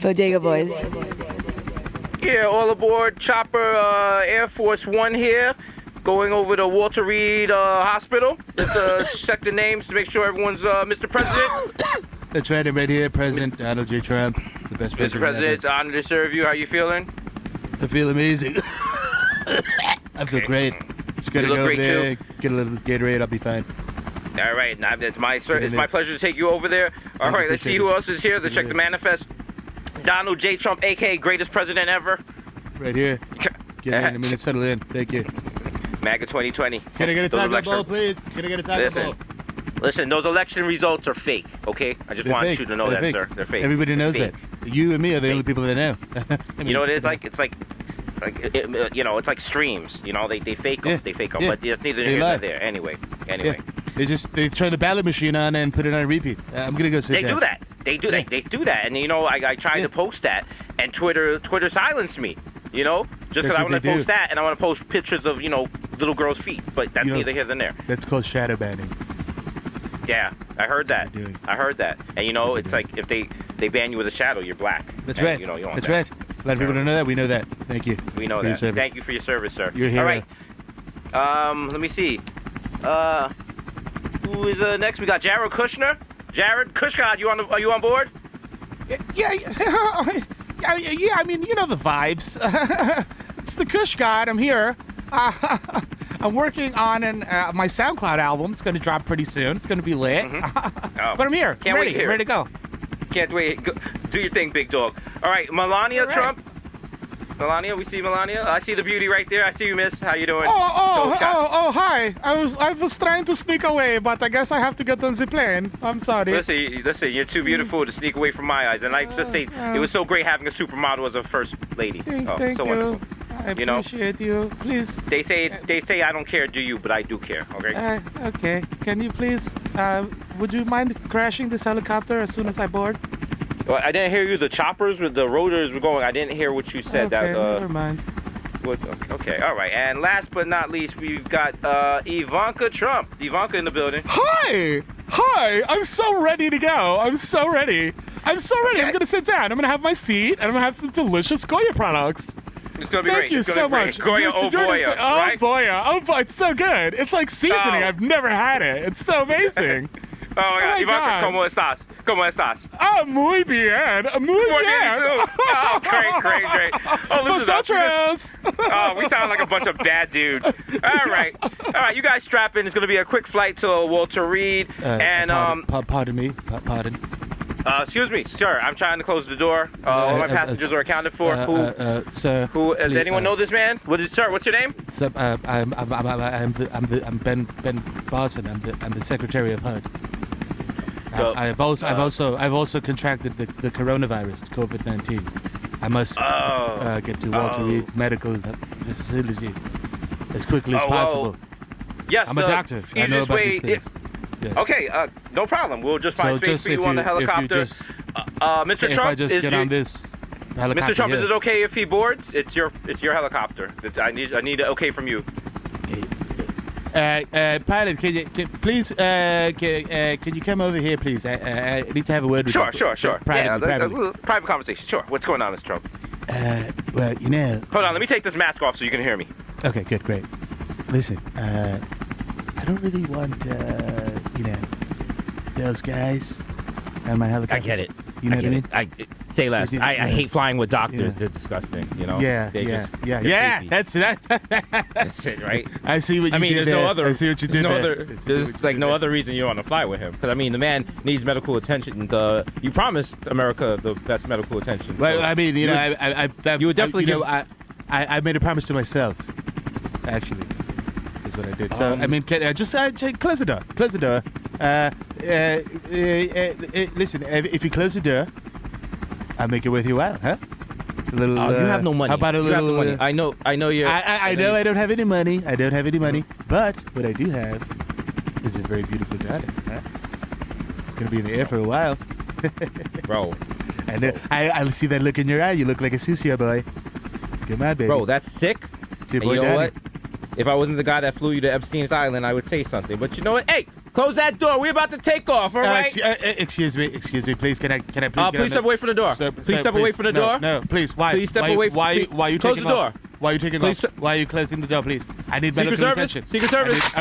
Bodega Boys. Yeah, all aboard Chopper Air Force One here, going over to Walter Reed Hospital. Let's check the names to make sure everyone's Mr. President. That's right, I'm right here, President Donald J. Trump, the best Mr. president President, it's an honor to serve you. How you feeling? I feel amazing. I feel great. Just gotta You look go great, there, get a little Gatorade, I'll be fine. All right, now it's my pleasure to take you over there. All right, let's see who else is here. Let's check the manifest. Donald J. Trump, a.k.a. greatest president ever. Right here. Get in a minute, settle in. Thank you. MAGA 2020. Can I get a taco ball, please? Can I get a taco ball? Listen, those election results are fake, okay? I just want you to know that, sir. They're fake. Everybody knows that. You and me are the only people that know. You know what it is like? It's like it's like streams. You know, they fake them. They fake them. But it's neither here nor there. Anyway. Yeah. They turn the ballot machine on and put it on repeat. I'm gonna go sit down. They do that. They do that. They do that. And you know, I tried to post that, and Twitter silenced me. You know, just because I want to post that, and I want to post pictures of little girls' feet. But that's neither here nor there. That's called shadow banning. Yeah, I heard that. I heard that. And it's like if they ban you with a shadow, you're black. That's right. You don't want That's that. right. A lot of people don't know that. We know that. Thank you. We know that. Thank you for your service, sir. You're here. All right. Let me see. Who is next? We got Jared Kushner. Jared Kushner, are you on board? Yeah. I mean, you know the vibes. It's the Kush God. I'm here. I'm working on my SoundCloud album. It's going to drop pretty soon. It's going to be lit. Oh. But I'm here. Can't wait to hear ready to go. Can't wait. Go, do your thing, big dog. All right, Melania Trump. Melania, we see Melania. I see the beauty right there. I see you, miss. How you doing? Hi. I was trying to sneak away, but I guess I have to get on the plane. I'm sorry. Listen, you're too beautiful to sneak away from my eyes. And I just say, it was so great having a supermodel as a first lady. Thank so you. wonderful. I appreciate you. Please. They say I don't care, do you? But I do care. Okay. Okay. Can you please? Would you mind crashing this helicopter as soon as I board? Well, I didn't hear you. The choppers with the rotors were going. I didn't hear what you said. Okay, never mind. Okay, all right. And last but not least, we've got Ivanka Trump. Ivanka in the building. Hi. I'm so ready to go. I'm so ready. I'm going to sit down. I'm going to have my seat, and I'm going to have some delicious Goya products. It's going to be Thank great. you so much. Goya, Boya, right? Oh, boy. It's so good. It's like seasoning. I've never had it. It's so amazing. Oh, my God. Ivanka, ¿cómo estás? ¿Cómo estás? Muy bien. Muy bien. Oh, great. Oh, Vosotros. Oh, we sound like a bunch of bad dudes. All right. You guys strap in. It's going to be a quick flight to Walter Reed. Pardon me. Pardon. Excuse me, sir. I'm trying to close the door. All my passengers are accounted for. Sir. Who? Does anyone know this man? Sir? What's your name? Sir, I'm Ben Barson. I'm the Secretary of HUD. I've also contracted the coronavirus, COVID-19. I must get to Walter Reed Medical Facility as quickly as possible. Yes, I'm a doctor. I know about these things. Yes. Okay, no problem. We'll just find space for you on the helicopter. Mr. Trump, if I just get on this helicopter, Mr. Trump, is it okay if he boards? It's your helicopter. I need an okay from you. Pilot, can you come over here, please? I need to have a word with you. Sure. Privately. Private conversation. Sure. What's going on, Mr. Trump? Well, Hold on. Let me take this mask off so you can hear me. Okay, good, great. Listen, I don't really want, those guys on my helicopter. I get it. You know what I mean? Say less. I hate flying with doctors. They're disgusting. Yeah. That's it, right? I see what you did. I mean, there's there. no other. I see what you did there. There's like no other reason you want to fly with him. Because I mean, the man needs medical attention. You promised America the best medical attention. Well, so I mean, you would definitely. I made a promise to myself. Actually, is what I did. So I mean, just close the door. Close the door. Listen, if you close the door, I'll make it worth your while, huh? A little. You have no money. How about a little? You have no money. I know you. I know I don't have any money. But what I do have is a very beautiful daughter. Huh? Gonna be in the air for a while. Bro. I know. I see that look in your eye. You look like a Susia boy. Come on, baby. Bro, that's sick. It's your boy, you know Daddy. what? If I wasn't the guy that flew you to Epstein's Island, I would say something. But you know what? Hey, Close that door. We're about to take off, all right? Excuse me, please. Can I please? Please step away from the door. Please step away from the door. No, please. Why? Please step away from- Why please, are you close taking the off? door. Why are you taking Please off? Why are you closing the door, please? I need medical Secret Service. attention. Secret Service.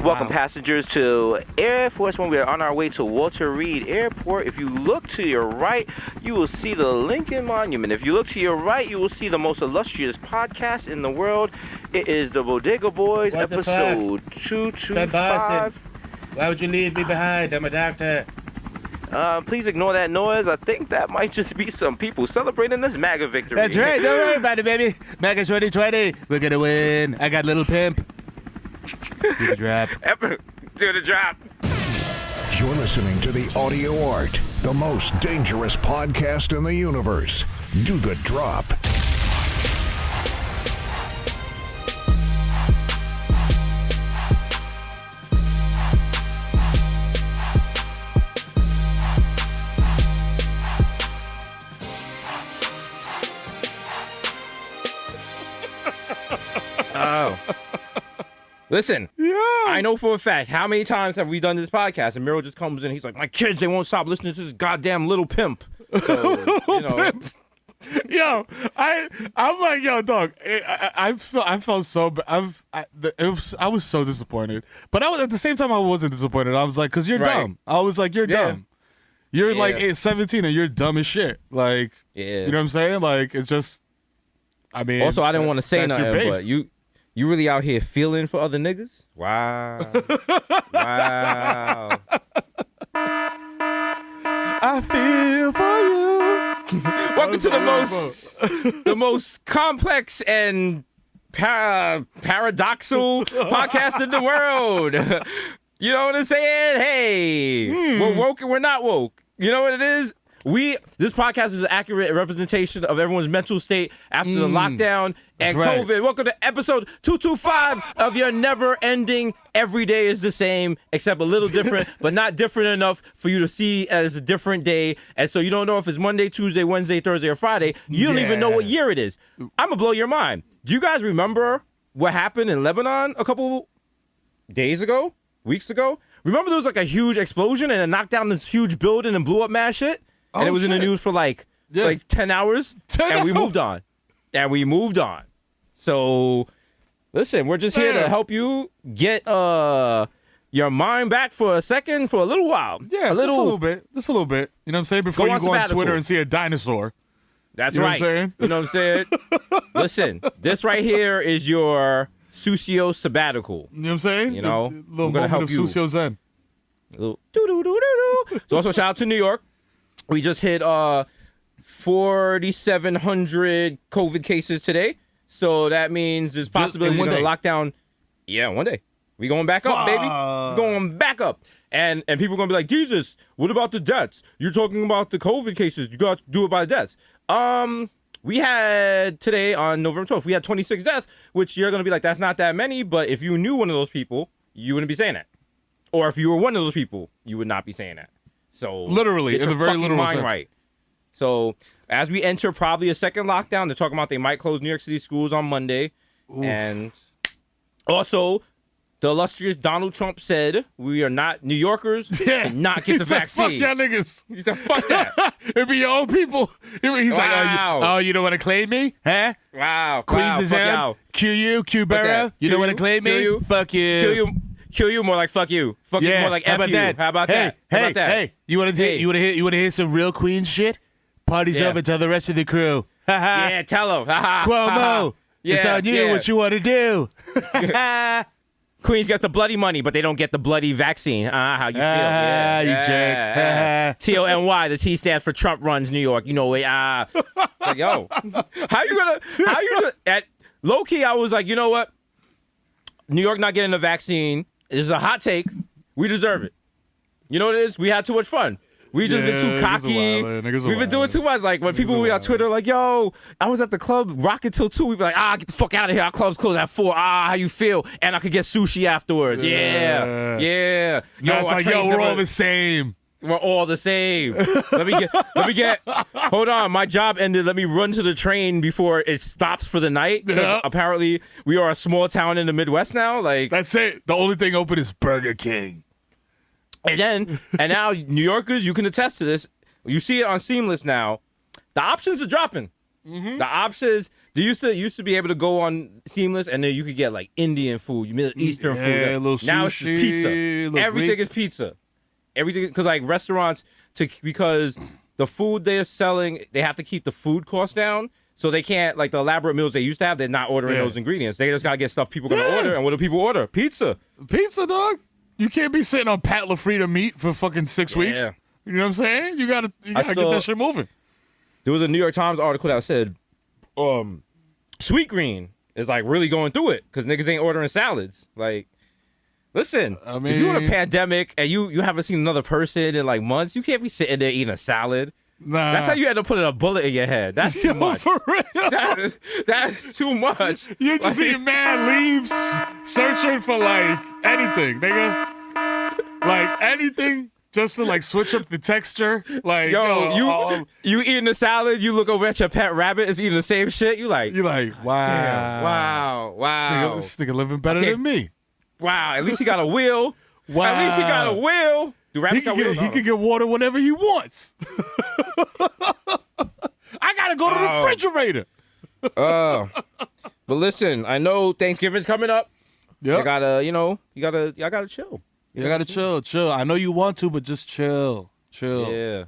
Welcome passengers to Air Force One. We are on our way to Walter Reed Airport. If you look to your right, you will see the Lincoln Monument. If you look to your right, you will see the most illustrious podcast in the world. It is the Bodega Boys, What the episode Ben 225. Why would you leave me behind? I'm a doctor. Please ignore that noise. I think that might just be some people celebrating this MAGA victory. That's right. Don't worry about it, baby. MAGA 2020. We're gonna win. I got little pimp. Do the drop. Do the drop. You're listening to The Audio Art, the most dangerous podcast in the universe. Do the drop. Oh. Listen, I know for a fact how many times have we done this podcast and Miro just comes in, he's like, my kids, they won't stop listening to this goddamn Little Pimp. So, you know. Yo, I'm like, yo, dog. I felt so bad. I was so disappointed, but at the same time I wasn't disappointed. I was like, cause you're Right. dumb. I was like, you're Yeah. dumb. You're Yeah. like 17 and you're dumb as shit. Like, Yeah. you know what I'm saying? Like, it's just. I mean. Also, I didn't want to say that's your nothing, base. but you really out here feeling for other niggas? Wow. Wow. I feel for you. Welcome to the most complex and paradoxal podcast in the world. You know what I'm saying? Hey, we're woke and we're not woke. You know what it is? This podcast is an accurate representation of everyone's mental state after the lockdown and right. COVID. Welcome to episode 225 of your never-ending Every Day is the Same, except a little different, but not different enough for you to see as a different day. And so you don't know if it's Monday, Tuesday, Wednesday, Thursday, or Friday. You don't even know what year it is. I'm gonna blow your mind. Do you guys remember what happened in Lebanon a couple weeks ago? Remember there was like a huge explosion and it knocked down this huge building and blew up mad shit? And it was in the news for like 10 hours. 10 and we hours. moved on. So, listen, we're just here to help you get your mind back for a second, for a little while. Yeah, just a little bit. Just a little bit. You know what I'm saying? Before Go you on go on sabbatical. Twitter and see a dinosaur. That's You know right. what I'm saying? You know what I'm saying? Listen, this right here is your Susio sabbatical. You know what I'm saying? You know, A little we're gonna moment help of you. Susio Zen. Little doo-doo-doo-doo-doo. So also shout out to New York. We just hit 4,700 COVID cases today. So that means there's possibility in we're one gonna day? lock down. Yeah, one day. We going back up, baby. We going back up. And people gonna be like, Jesus, what about the deaths? You're talking about the COVID cases. You got to do it by deaths. We had today on November 12th, we had 26 deaths, which you're gonna be like, that's not that many. But if you knew one of those people, you wouldn't be saying that. Or if you were one of those people, you would not be saying that. So Literally, get in your the very fucking literal mind sense. right. So as we enter probably a second lockdown, they're talking about they might close New York City schools on Monday. And also, the illustrious Donald Trump said we are not New Yorkers and not get He the said, vaccine. Fuck y'all niggas. He said, fuck that. It be your own people. He's Wow. like, you don't want to claim me? Huh? Wow. Queens is fuck in. y'all. Q Borough. that. You don't Q want to you, claim Q me? you, Fuck you. Kill you more like fuck you. Fuck you more like how F about you. that? How about hey, that? How Hey, about that? hey, you want to Hey. hear some real Queens shit? Party's Yeah. over. Tell the rest of the crew. Yeah, tell him. Ha, ha, ha, ha. Cuomo. It's on you. What you want to do? Queens gets the bloody money, but they don't get the bloody vaccine. How you feel? Ah, you yeah. jerks. TONY. The T stands for Trump runs New York. You know it. Like, yo, how you gonna? At low key, I was like, you know what? New York not getting the vaccine is a hot take. We deserve it. You know what it is? We had too much fun. We just been Yeah, too niggas are cocky. wildin', niggas are We've been doing wildin'. too much. Like when people are be on wildin'. Twitter, like, "Yo, I was at the club rocking till 2." We be like, "Get the fuck out of here! Our club's closed at 4. How you feel?" And I could get sushi afterwards. Yeah. Yo, Now it's our like, trains we're never- all the same. We're all the same. Let me get. Hold on, my job ended. Let me run to the train before it stops for the night. Yeah. Apparently, we are a small town in the Midwest now. Like, That's it. The only thing open is Burger King. and now New Yorkers, you can attest to this. You see it on Seamless now. The options are dropping. Mm-hmm. The options. They used to be able to go on Seamless and then you could get like Indian food, Middle Eastern Yeah, food. a little Now it's just pizza. sushi, little Everything Greek. is pizza. Everything, because like restaurants, because the food they're selling, they have to keep the food costs down. So they can't, like the elaborate meals they used to have, they're not ordering Yeah. those ingredients. They just got to get stuff people going to Yeah. order. And what do people order? Pizza. Pizza, dog. You can't be sitting on Pat LaFrida meat for fucking 6 weeks. Yeah. You know what I'm saying? You gotta get saw- that shit moving. There was a New York Times article that said, Sweet Green is like really going through it because niggas ain't ordering salads. Like, listen, I if you're in a mean- pandemic and you haven't seen another person in like months, you can't be sitting there eating a salad. Nah. That's how you end up putting a bullet in your head. That's too Yo, much. for real. That's too much. You just Like- see mad leaves searching for like anything, nigga. Like anything just to like switch up the texture. Like You eating a salad, you look over at your pet rabbit, it's eating the same shit. You like, you like, wow. wow. This nigga living better Okay. than me. Wow, at least he got a wheel. Wow. At least he got a wheel. Do He rabbits got can, wheels? he can get water whenever he wants. I gotta go to the refrigerator. But listen, I know Thanksgiving's coming up. Yeah. You gotta, y'all gotta chill. You gotta chill. I know you want to, but just chill. Yeah.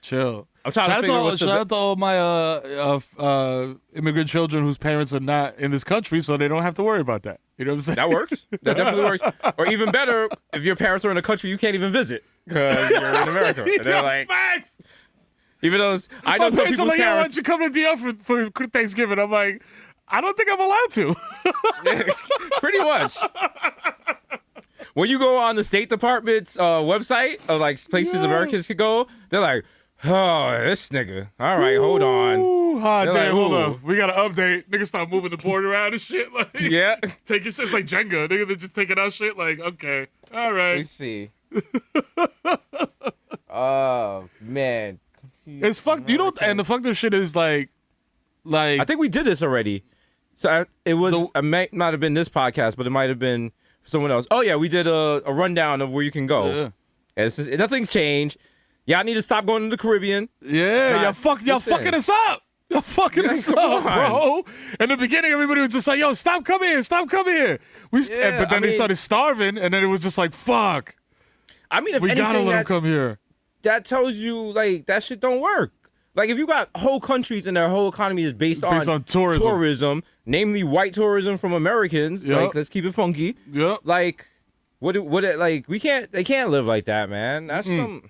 Chill. I'm trying to figure what's shout out to all my immigrant children whose parents are not in this country, so they don't have to worry about that. You know what I'm saying? That works. That definitely works. Or even better, if your parents are in a country you can't even visit because you're in America. And they're like, facts. even though I know My some parents are people's like, yo, why parents. don't you come to DR for Thanksgiving? I'm like, I don't think I'm allowed to. Pretty much. When you go on the State Department's website of like places Yeah. Americans could go, they're like, oh, this nigga. All right, hold on. Ooh, hot They're damn, like, hold ooh. up. We got to update. Niggas start moving the board around and shit. Like, Yeah. taking shit. It's like Jenga. Niggas are just taking out shit. Like, okay. All Let me right. see. Oh, man. It's fucked. You don't, and the fucked up shit is like, I think we did this already. So it was, The- it might not have been this podcast, but it might have been someone else. Oh, yeah, we did a rundown of where you can go. Yeah. And it's just, nothing's changed. Y'all need to stop going to the Caribbean. yeah, Nah, y'all listen. fucking us up. Y'all fucking Yeah, us come up, on. bro. In the beginning, everybody was just like, yo, stop coming here. Stop coming here. Yeah, but then I they mean- started starving, and then it was just like, fuck. I mean, if We gotta anything, let them that, come here. that tells you, like, that shit don't work. Like, if you got whole countries and their whole economy is based on tourism. namely white tourism from Americans, Yup. like, let's keep it funky. Yep. Like, like, they can't live like that, man. That's some.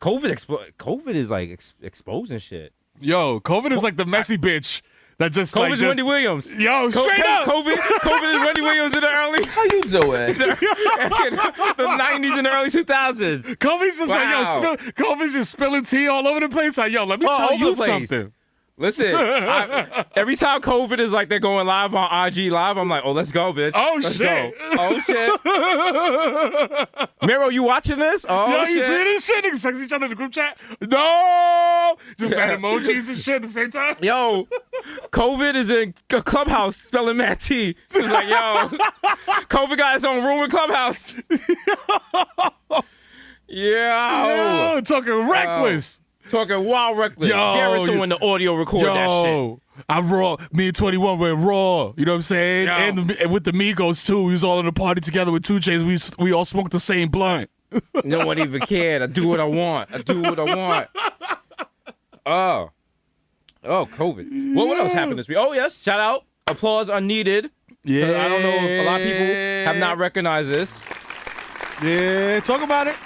COVID is like exposing shit. Yo, COVID is like the messy bitch that just COVID's like just, Wendy Williams. Yo, straight up. COVID is Wendy Williams in the early How you doing? the 90s and the early 2000s. COVID's just Wow. like, yo, COVID's just spilling tea all over the place. Like, yo, let me All tell over you the place. something. Listen, every time COVID is like they're going live on IG Live, I'm like, oh, let's go, bitch. Oh, Let's shit. Go. Oh, shit. Miro, you watching this? Oh, Yo, shit. you see this shit? Niggas text each other in the group chat. No! Just mad emojis and shit at the same time. Yo, COVID is in a Clubhouse spelling Matt T. It's like, yo, COVID got his own room in Clubhouse. Yeah. Yo, talking reckless. Talking wild reckless. Yo, Garrett you- someone to audio record that shit. Yo, I'm raw. Me and 21 were raw. You know what I'm saying? Yo. And with the Migos too. We was all in the party together with 2 Chainz. We all smoked the same blunt. No one even cared. I do what I want. Oh, COVID. Well, what else happened this week? Oh, yes. Shout out. Applause are needed. Yeah. I don't know if a lot of people have not recognized this. Yeah, talk about it.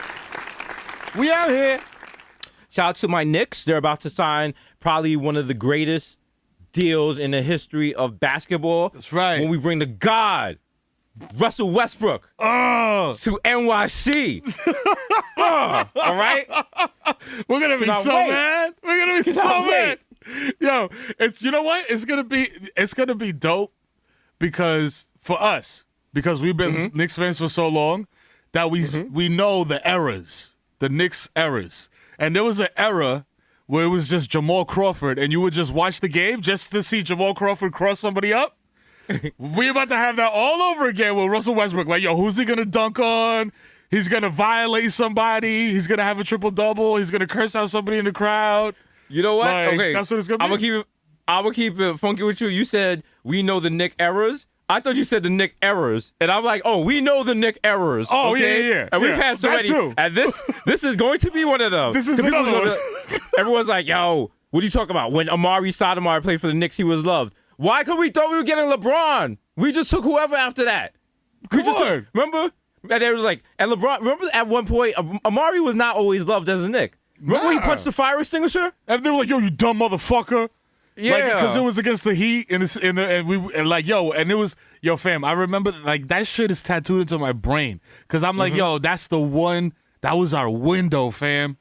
We out here. Shout out to my Knicks. They're about to sign probably one of the greatest deals in the history of basketball. That's right. When we bring the God, Russell Westbrook, to NYC. All right? We're gonna be Cannot so wait. mad. We're gonna be so Cannot mad. Yo, it's you know what? It's gonna be dope because for us, because we've been Knicks fans for so long that we know the eras. the Knicks eras. And there was an era where it was just Jamal Crawford, and you would just watch the game just to see Jamal Crawford cross somebody up. We about to have that all over again with Russell Westbrook. Like, yo, who's he going to dunk on? He's going to violate somebody. He's going to have a triple-double. He's going to curse out somebody in the crowd. You know what? Like, okay, that's what it's gonna be. I'm gonna keep it funky with you. You said we know the Nick errors. I thought you said the Nick errors, and I'm like, oh, we know the Nick errors. Oh, okay? yeah. And we've had so That many. too. And this is going to be one of them. This is another one. Everyone's like, yo, what are you talking about? When Amari Stoudemire played for the Knicks, he was loved. Why? Because we thought we were getting LeBron. We just took whoever after that. Come on. Remember? And they were like, and LeBron. Remember at one point, Amari was not always loved as a Knick. Remember when he punched the fire extinguisher? And they were like, yo, you dumb motherfucker. Yeah, because it was against the Heat, and it was, yo, fam. I remember like that shit is tattooed into my brain because I'm like, yo, that's the one. That was our window, fam.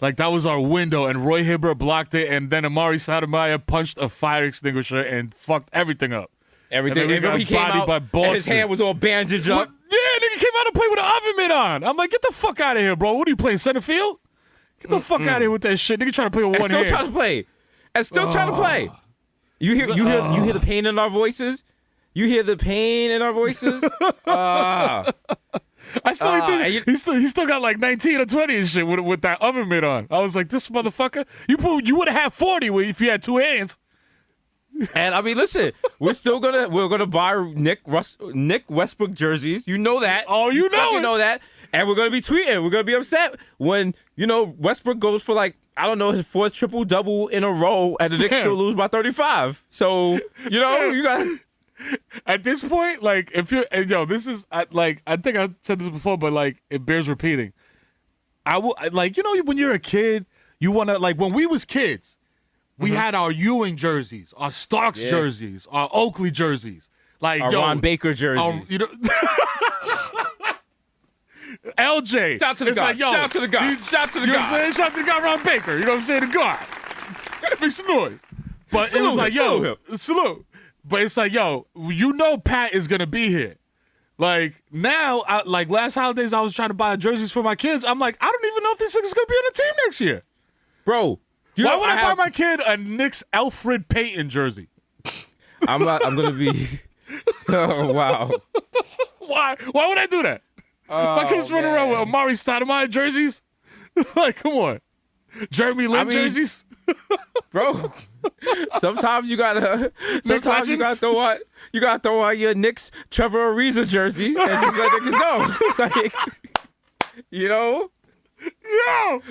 Like that was our window, and Roy Hibbert blocked it, and then Amari Stoudemire punched a fire extinguisher and fucked everything up. Everything. And then He came out, by and his hand was all bandaged up. What? Yeah, nigga came out and played with an oven mitt on. I'm like, get the fuck out of here, bro. What are you playing, center field? Get the fuck out of here with that shit. Nigga trying to play with And one still hand. trying to play. And still trying to play. You hear the pain in our voices? You hear the pain in our voices? I still think he still got like 19 or 20 and shit with that oven mitt on. I was like, this motherfucker, you would have had 40 if you had two hands. And I mean, listen, we're gonna buy Nick Westbrook jerseys. You know that. Oh, you know fucking it. know that. And we're gonna be tweeting. We're gonna be upset when Westbrook goes for like, I don't know, his fourth triple-double in a row, and the Knicks still lose by 35. So you got. At this point, like, if you're, and yo, this is like, I think I said this before, but like, it bears repeating. I will, like, when you're a kid, you want to, like, when we was kids, we had our Ewing jerseys, our Starks jerseys, our Oakley jerseys, like Our Ron Baker jerseys. LJ. Shout to the it's God. like, yo, Shout to the God. Shout to the you know what God. I'm saying? Shout to the guy Ron Baker. You know what I'm saying? The God. Make some noise. But it was like, yo, salute. But it's like, yo, Pat is gonna be here. Like now, like last holidays, I was trying to buy jerseys for my kids. I'm like, I don't even know if this nigga's gonna be on the team next year. Bro, why would I buy my kid a Knicks Alfred Payton jersey? I'm gonna be. Oh wow. Why would I do that? My kids running around with Amari Stoudemire jerseys. Like, come on, Jeremy Lin jerseys. Bro, sometimes you gotta throw out your Knicks Trevor Ariza jersey and just let niggas go. Like, Yo.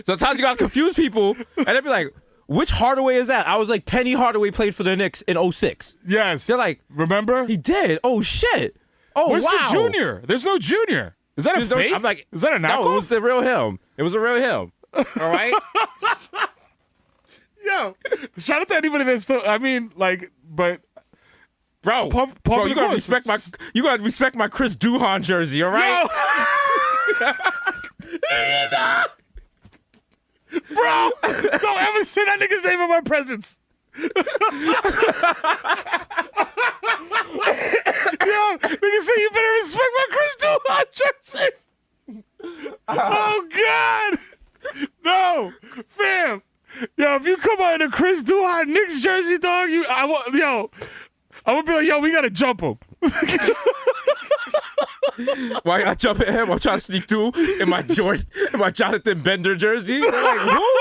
sometimes you gotta confuse people and they'll be like, which Hardaway is that? I was like, Penny Hardaway played for the Knicks in 06. Yes. They're like, remember? he did. Oh shit. Oh, Where's wow. the junior? There's no junior. Is that a fake? I'm like, is that a knockoff? No, it was the real him. It was a real him. All right. Yo, shout out to anybody that's still. I mean, like, but Bro, you gotta respect my Chris Duhon jersey, all right? Bro, don't ever say that nigga's name in my presence. Yo, nigga say you better respect my Chris Duhon jersey. Oh God, no, fam. Yo, if you come out in a Chris Duhon Knicks jersey, dog, I'm gonna be like, yo, we gotta jump him. Why I jump at him? I'm trying to sneak through in my Jonathan Bender jersey. They're like, who?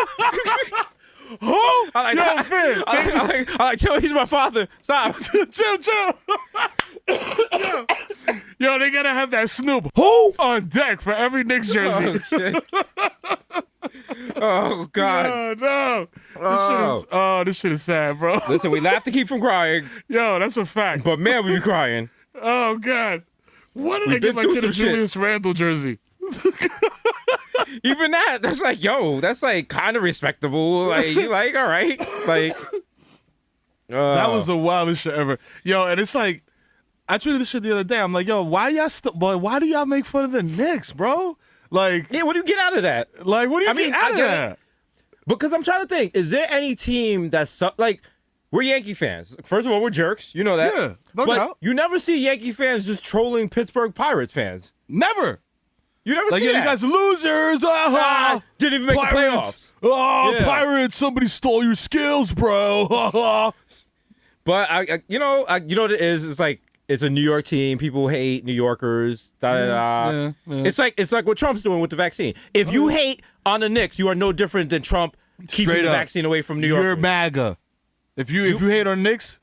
Who? I like, chill, he's my father. Stop. Chill. Yo, they gotta have that Snoop Who? on deck for every Knicks jersey. Oh, shit. Oh, God. No. This shit is sad, bro. Listen, we laugh to keep from crying, Yo, that's a fact. but man, we be crying. Oh, God. What did I We've get been my through kid a some shit. Julius Randle jersey? Even that's like, yo, that's like kind of respectable. Like, you like, all right. Like, That was the wildest shit ever. Yo, and it's like, I tweeted this shit the other day. I'm like, yo, why do y'all make fun of the Knicks, bro? Like, yeah, what do you get out of that? like, what do you I mean, get out I of get that? Because I'm trying to think, is there any team that's like, we're Yankee fans. First of all, we're jerks. You know that. Yeah, no but doubt. you never see Yankee fans just trolling Pittsburgh Pirates fans. Never. You never Like, see yeah, that. you guys are losers. Didn't even make the playoffs. Oh, Yeah. Pirates! Somebody stole your skills, bro. But you know what it is? It's like it's a New York team. People hate New Yorkers. Da, da, da. Yeah. It's like what Trump's doing with the vaccine. If you hate on the Knicks, you are no different than Trump keeping Straight the up. vaccine away from New York. You're MAGA. If you hate on Knicks,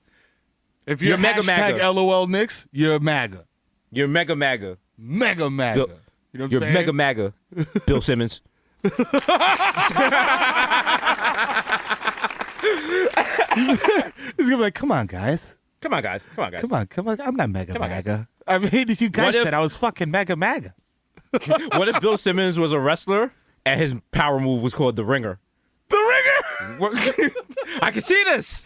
if you're mega hashtag MAGA. LOL Knicks, you're MAGA. You're mega MAGA. Mega MAGA. Bill- You know what I'm You're saying? mega MAGA. Bill Simmons. He's gonna be like, come on, guys. Come on, guys. Come on, guys. Come on. I'm not mega Come on, guys. MAGA. I mean, you guys What if- said I was fucking mega MAGA. What if Bill Simmons was a wrestler and his power move was called the Ringer? The Ringer. I can see this.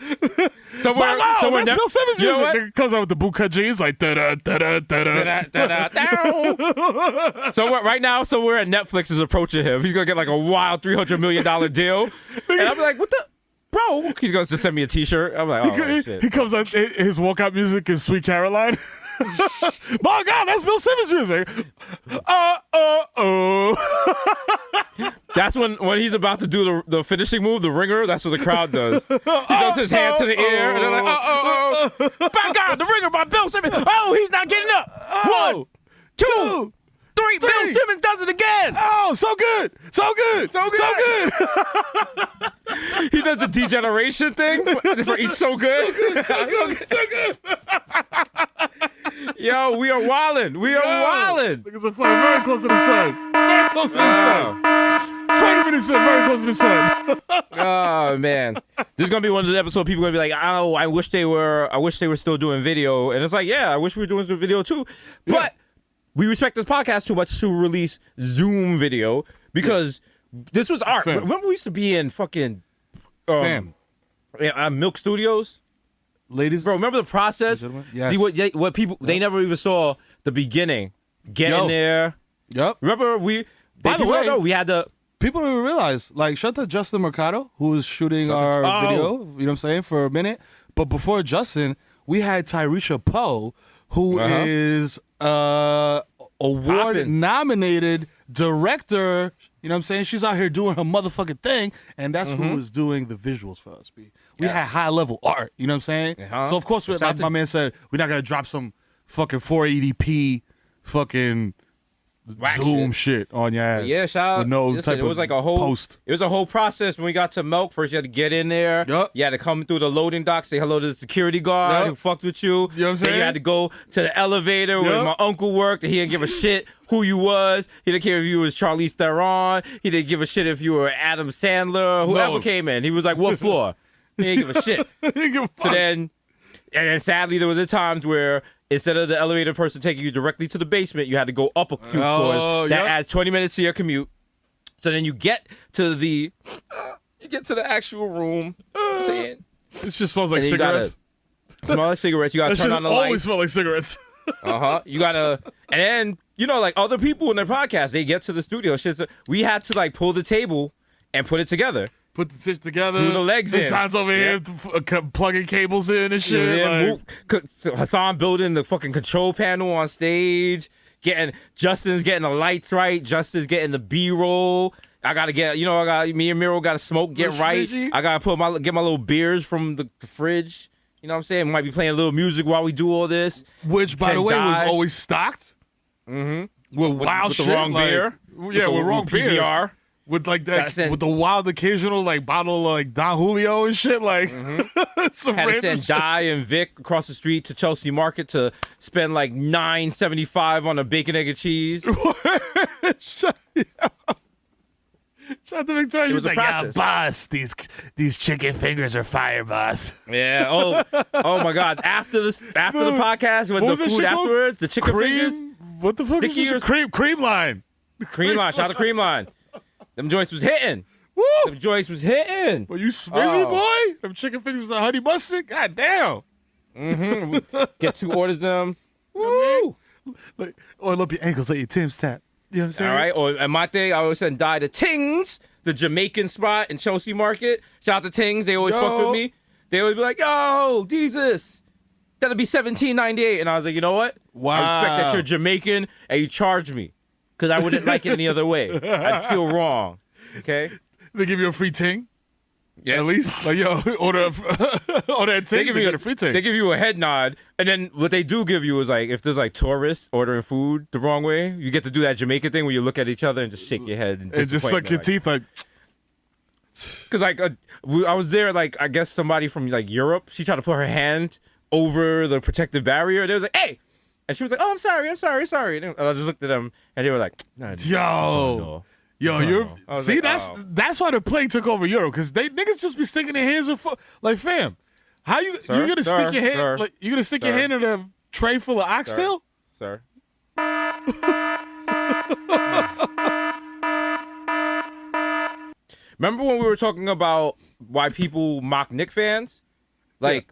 Somewhere, Wow, somewhere that's Bill Simmons You know music. what? It comes out with the bootcut jeans like da-da, da-da, da-da. Da-da-da-da. Somewhere at Netflix is approaching him. He's gonna get like a wild $300 million deal, and I'm like, what the, bro? He's gonna just send me a T-shirt. I'm like, oh shit. He comes out, his walkout music is Sweet Caroline. My God, that's Bill Simmons music. That's when he's about to do the finishing move, the Ringer. That's what the crowd does. He does his hand to the ear, and they're like, by God, the Ringer by Bill Simmons. Oh, he's not getting up. One, two, three. Bill Simmons does it again. Oh, so good. So good. So good. So good. He does the degeneration thing for each so good. So good. Yo, we are wildin'. We are wildin'. Niggas are flying very close to the sun. Very close to the sun. 20 minutes in, very close to the sun. Oh man, this is gonna be one of those episodes. People are gonna be like, "Oh, I wish they were still doing video." And it's like, yeah, I wish we were doing some video too. But we respect this podcast too much to release Zoom video because this was art. Fam. Remember we used to be in fucking Fam. Milk Studios, Ladies. bro. Remember the process? Yes. See what people they never even saw the beginning. Getting Yo. there. Yep. Remember By the way- we had the. People don't even realize, like, shout out to Justin Mercado, who was shooting our video, you know what I'm saying, for a minute. But before Justin, we had Tyresha Poe, who is award-nominated director, you know what I'm saying? She's out here doing her motherfucking thing, and that's who was doing the visuals for us. We had high-level art, you know what I'm saying? Uh-huh. So, of course, like my man said, we're not going to drop some fucking 480p fucking Whack Zoom shit on your ass. Yeah, shout out. With no Listen, type it was of like a whole post. It was a whole process when we got to Milk. First, you had to get in there. Yup. You had to come through the loading dock, say hello to the security guard Yup. who fucked with you. You know what I'm Then saying? you had to go to the elevator where Yup. my uncle worked, and he didn't give a shit who you was. He didn't care if you was Charlize Theron. He didn't give a shit if you were Adam Sandler. Whoever No. came in, he was like, "What floor?" He didn't give a shit. You give a So fuck. then sadly, there were the times where instead of the elevator person taking you directly to the basement, you had to go up a few floors. That yep. adds 20 minutes to your commute. So then you get to the actual room. Saying, It just smells like and you gotta cigarettes. smell like cigarettes. You gotta That turn shit on the always lights. smell like cigarettes. You gotta, and then like other people in their podcast, they get to the studio. Shit, so we had to like pull the table and put it together. Put the shit together. Screw the legs in. Hassan's over here plugging cables in and shit. Yeah, like- so Hassan building the fucking control panel on stage. Justin's getting the lights right. Justin's getting the B-roll. I gotta get, me and Miro gotta smoke, get Little right. smidgy. I gotta get my little beers from the fridge. You know what I'm saying? Might be playing a little music while we do all this. Which, by Can the way, die. was always stocked. Mm-hmm. With wild with shit. the wrong like- beer. Yeah, with wrong beer. PBR. With like that, Gotta send- with the wild occasional like bottle of like Don Julio and shit. Like, some Had to random send shit. Di and Vic across the street to Chelsea Market to spend like $9.75 on a bacon, egg, and cheese. Shout out to Victoria. It was She's a like, yeah, process. boss, these chicken fingers are fire, boss. Yeah. Oh my God. After the podcast, with What the was that food shit called? afterwards, the chicken fingers, What the fuck is Sticky this? or- Cream line. cream line. Shout out to cream line. Them joints was hitting. Woo! Them joints was hitting. Well, you smizzy Oh. boy? Them chicken fingers with the honey mustard? God damn. Get 2 orders of them. Woo! Like, oil up your ankles, let your Tim's tap. You know what I'm saying? All right. Or at my thing, I always send Di to Tings, the Jamaican spot in Chelsea Market. Shout out to Tings. They always Yo. fuck with me. They always be like, "Yo, Jesus, that'll be $17.98." And I was like, you know what? I respect that Wow. you're Jamaican and you charge me. because I wouldn't like it any other way. I'd feel wrong. Okay. They give you a free ting. Yeah. At least, like, yo, order that ting. They get a free ting. They give you a head nod, and then what they do give you is like if there's like tourists ordering food the wrong way, you get to do that Jamaican thing where you look at each other and just shake your head and just suck your teeth like. Because like I was there, like I guess somebody from like Europe, she tried to put her hand over the protective barrier. And they was like, "Hey," and she was like, "Oh, I'm sorry." And I just looked at them, and they were like, "Yo." Yo, see, like, that's why the plague took over Europe, because niggas just be sticking their hands in like, fam, how you gonna stick your hand like you gonna stick your hand in a tray full of oxtail, sir? Remember when we were talking about why people mock Knicks fans? Like,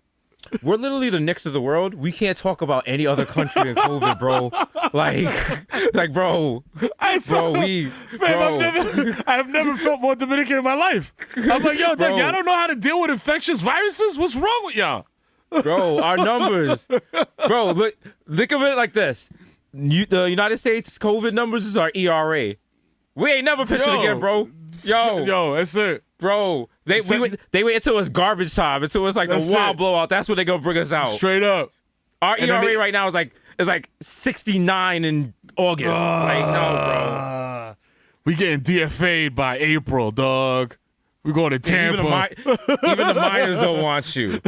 we're literally the Knicks of the world. We can't talk about any other country in COVID, bro. Bro, I've never felt more Dominican in my life. I'm like, yo, y'all don't know how to deal with infectious viruses? What's wrong with y'all? Bro, our numbers. Bro, look, think of it like this. The United States COVID numbers is our ERA. We ain't never pitched it again, bro. Yo, that's it. Bro, they wait until it's garbage time, until it's like the wild blowout. That's when they gonna bring us out. Straight up. Our ERA right now is like 69 in August. Like, no, bro. We getting DFA'd by April, dog. We going to Tampa. Even the minors don't want you.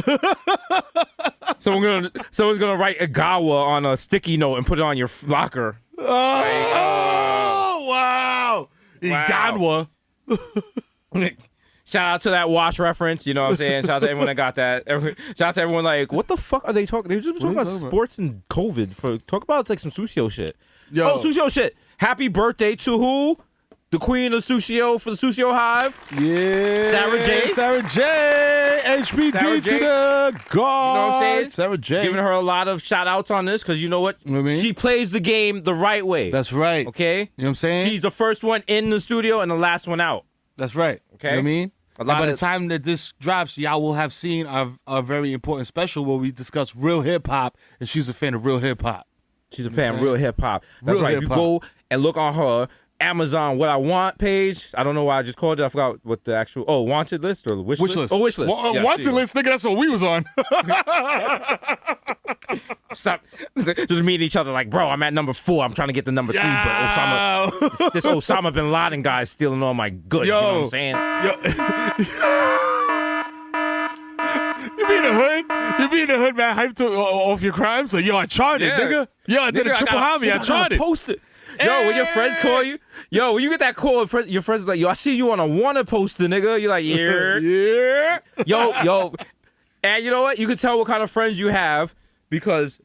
Someone's gonna write Agawa on a sticky note and put it on your locker. Oh, wow. Iganwa. Shout out to that Wash reference, you know what I'm saying? Shout out to everyone that got that. Shout out to everyone like, what the fuck are they talking? They just talking about sports and COVID. Talk about like some Susio shit. Yo. Oh, Susio shit. Happy birthday to who? The queen of Susio for the Susio Hive. Yeah. Sarah J. Sarah J. HBD Sarah J. to the God. You know what I'm saying? Sarah J. Giving her a lot of shout outs on this because you know what? You know what I mean? She plays the game the right way. That's right. Okay? You know what I'm saying? She's the first one in the studio and the last one out. That's right. Okay? You know what I mean? By the of time that this drops, y'all will have seen our very important special where we discuss real hip hop, and she's a fan of real hip hop. She's a fan of real hip hop. That's Real right. If you hip-hop. go and look on her Amazon What I Want page, I don't know why I just called it. I forgot what the actual wanted list or the wish list. Oh, wish list. Yeah, Wanted list, nigga. That's what we was on. Stop. Just meeting each other like, bro, I'm at number 4. I'm trying to get the number 3, but Osama, this Osama bin Laden guy is stealing all my goods. Yo. You know what I'm saying? You be in the hood? You be in the hood, man, hyped off your crimes? So, yo, I charted, nigga. Yo, I did a triple homie. I charted. Post it. Yo, when your friends call you, when you get that call, your friends is like, yo, I see you on a wanted poster, nigga. You're like, yeah. Yeah. Yo. And you know what? You can tell what kind of friends you have because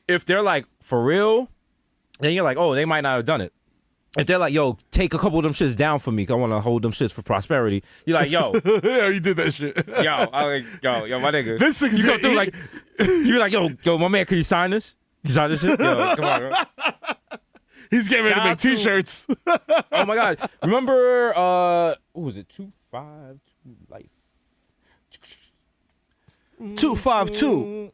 if they're like, for real, then you're like, oh, they might not have done it. If they're like, yo, take a couple of them shits down for me because I want to hold them shits for prosperity. You're like, yo. Yeah, you did that shit. Yo, my nigga. This you go through like, you're like, yo, my man, can you sign this? Can you sign this shit? Yo, come on, bro. He's getting ready to make T-shirts. Oh my God! Remember, what was it? 252 Life. 252.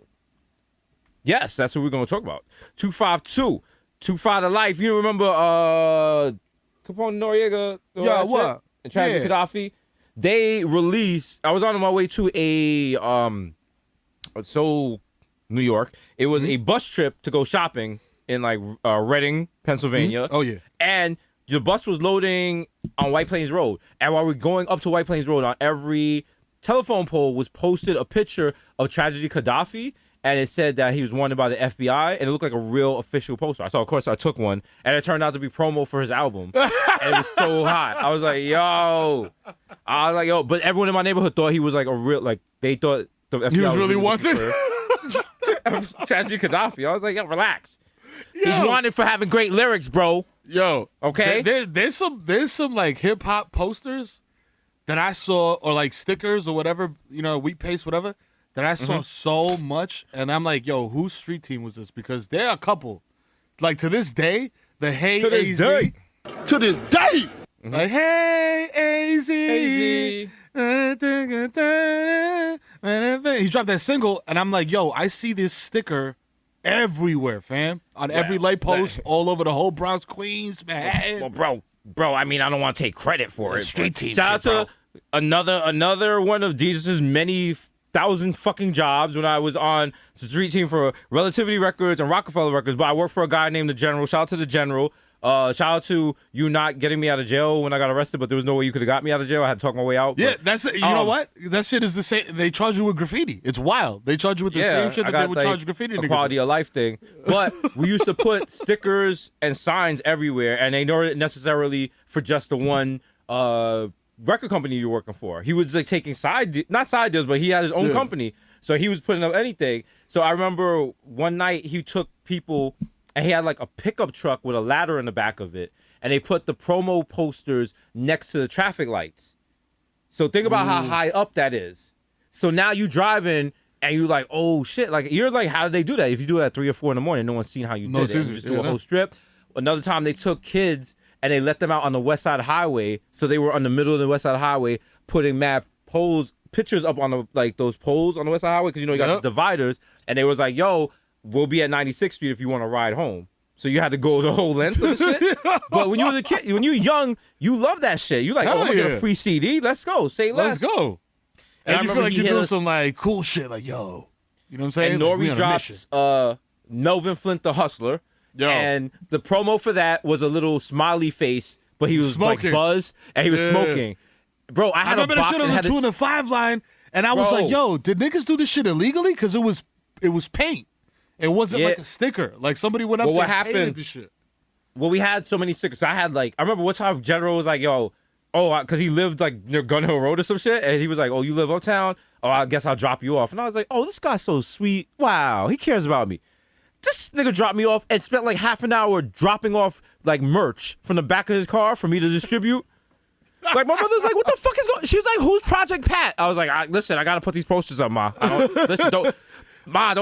Yes, that's what we're gonna talk about. 252, 25 to Life. You remember, Capone Noriega? Yeah, what? And Tragedy Gaddafi. They released. I was on my way to a Seoul, New York. It was a bus trip to go shopping in like Reading, Pennsylvania. Oh yeah. And the bus was loading on White Plains Road. And while we're going up to White Plains Road, on every telephone pole was posted a picture of Tragedy Gaddafi. And it said that he was wanted by the FBI. And it looked like a real official poster. Of course, I took one. And it turned out to be promo for his album. And it was so hot. I was like, yo. But everyone in my neighborhood thought he was like a real, like, they thought the FBI He was really wanted? Tragedy Gaddafi. I was like, yo, relax. He's wanted for having great lyrics, bro. Yo, okay. There's some like hip hop posters that I saw, or like stickers or whatever, wheat paste, whatever, that I saw so much, and I'm like, yo, whose street team was this? Because there are a couple, like to this day, the Hey AZ. To this day. Like, hey AZ. He dropped that single, and I'm like, yo, I see this sticker everywhere, fam. On every light post, all over the whole Bronx, Queens, Manhattan. Well, bro, I mean, I don't want to take credit for it. street but team Shout shit, out to another one of Jesus' many thousand fucking jobs when I was on the street team for Relativity Records and Rockefeller Records. But I worked for a guy named the General. Shout out to the General. Shout out to you not getting me out of jail when I got arrested, but there was no way you could have got me out of jail. I had to talk my way out. Yeah, but, that's it. You know what? That shit is the same. They charge you with graffiti. It's wild. They charge you with the same shit I that they got, would charge graffiti a niggas. quality of life thing. But we used to put stickers and signs everywhere, and they weren't necessarily for just the one record company you're working for. He was like taking not side deals, but he had his own company, so he was putting up anything. So I remember one night he took people, and he had like a pickup truck with a ladder in the back of it, and they put the promo posters next to the traffic lights. So think about how high up that is. So now you driving and you like, oh shit, like you're like, how did they do that? If you do it at 3 or 4 in the morning, no one's seen how you did it. You just do a whole strip. Another time they took kids and they let them out on the West Side Highway, so they were on the middle of the West Side Highway putting mad pictures up on the like those poles on the West Side Highway, because you know you got the dividers, and they was like, yo, we'll be at 96th Street if you want to ride home. So you had to go the whole length of the shit. But when you was a kid, when you were young, you love that shit. You like, oh, I'm gonna get a free CD. Let's go. Say less. Let's go. And you feel like you're doing some like cool shit, like yo, you know what I'm saying? And Nori drops Melvin Flint the Hustler. Yo. And the promo for that was a little smiley face, but he was smoking. like buzzed and he was smoking. Bro, I had remember a that box shit on the 2 and the 5 line, and I was Bro. like, yo, did niggas do this shit illegally? Because it was paint. It wasn't like a sticker. Like somebody went up Well, there what and painted happened- the shit. Well, we had so many stickers. I had like, I remember one time General was like, yo, because he lived like near Gun Hill Road or some shit. And he was like, oh, you live uptown? Oh, I guess I'll drop you off. And I was like, oh, this guy's so sweet. Wow, he cares about me. This nigga dropped me off and spent like half an hour dropping off like merch from the back of his car for me to distribute. Like, my mother's like, what the fuck is going on? She was like, who's Project Pat? I was like, listen, I got to put these posters up, Ma. Don't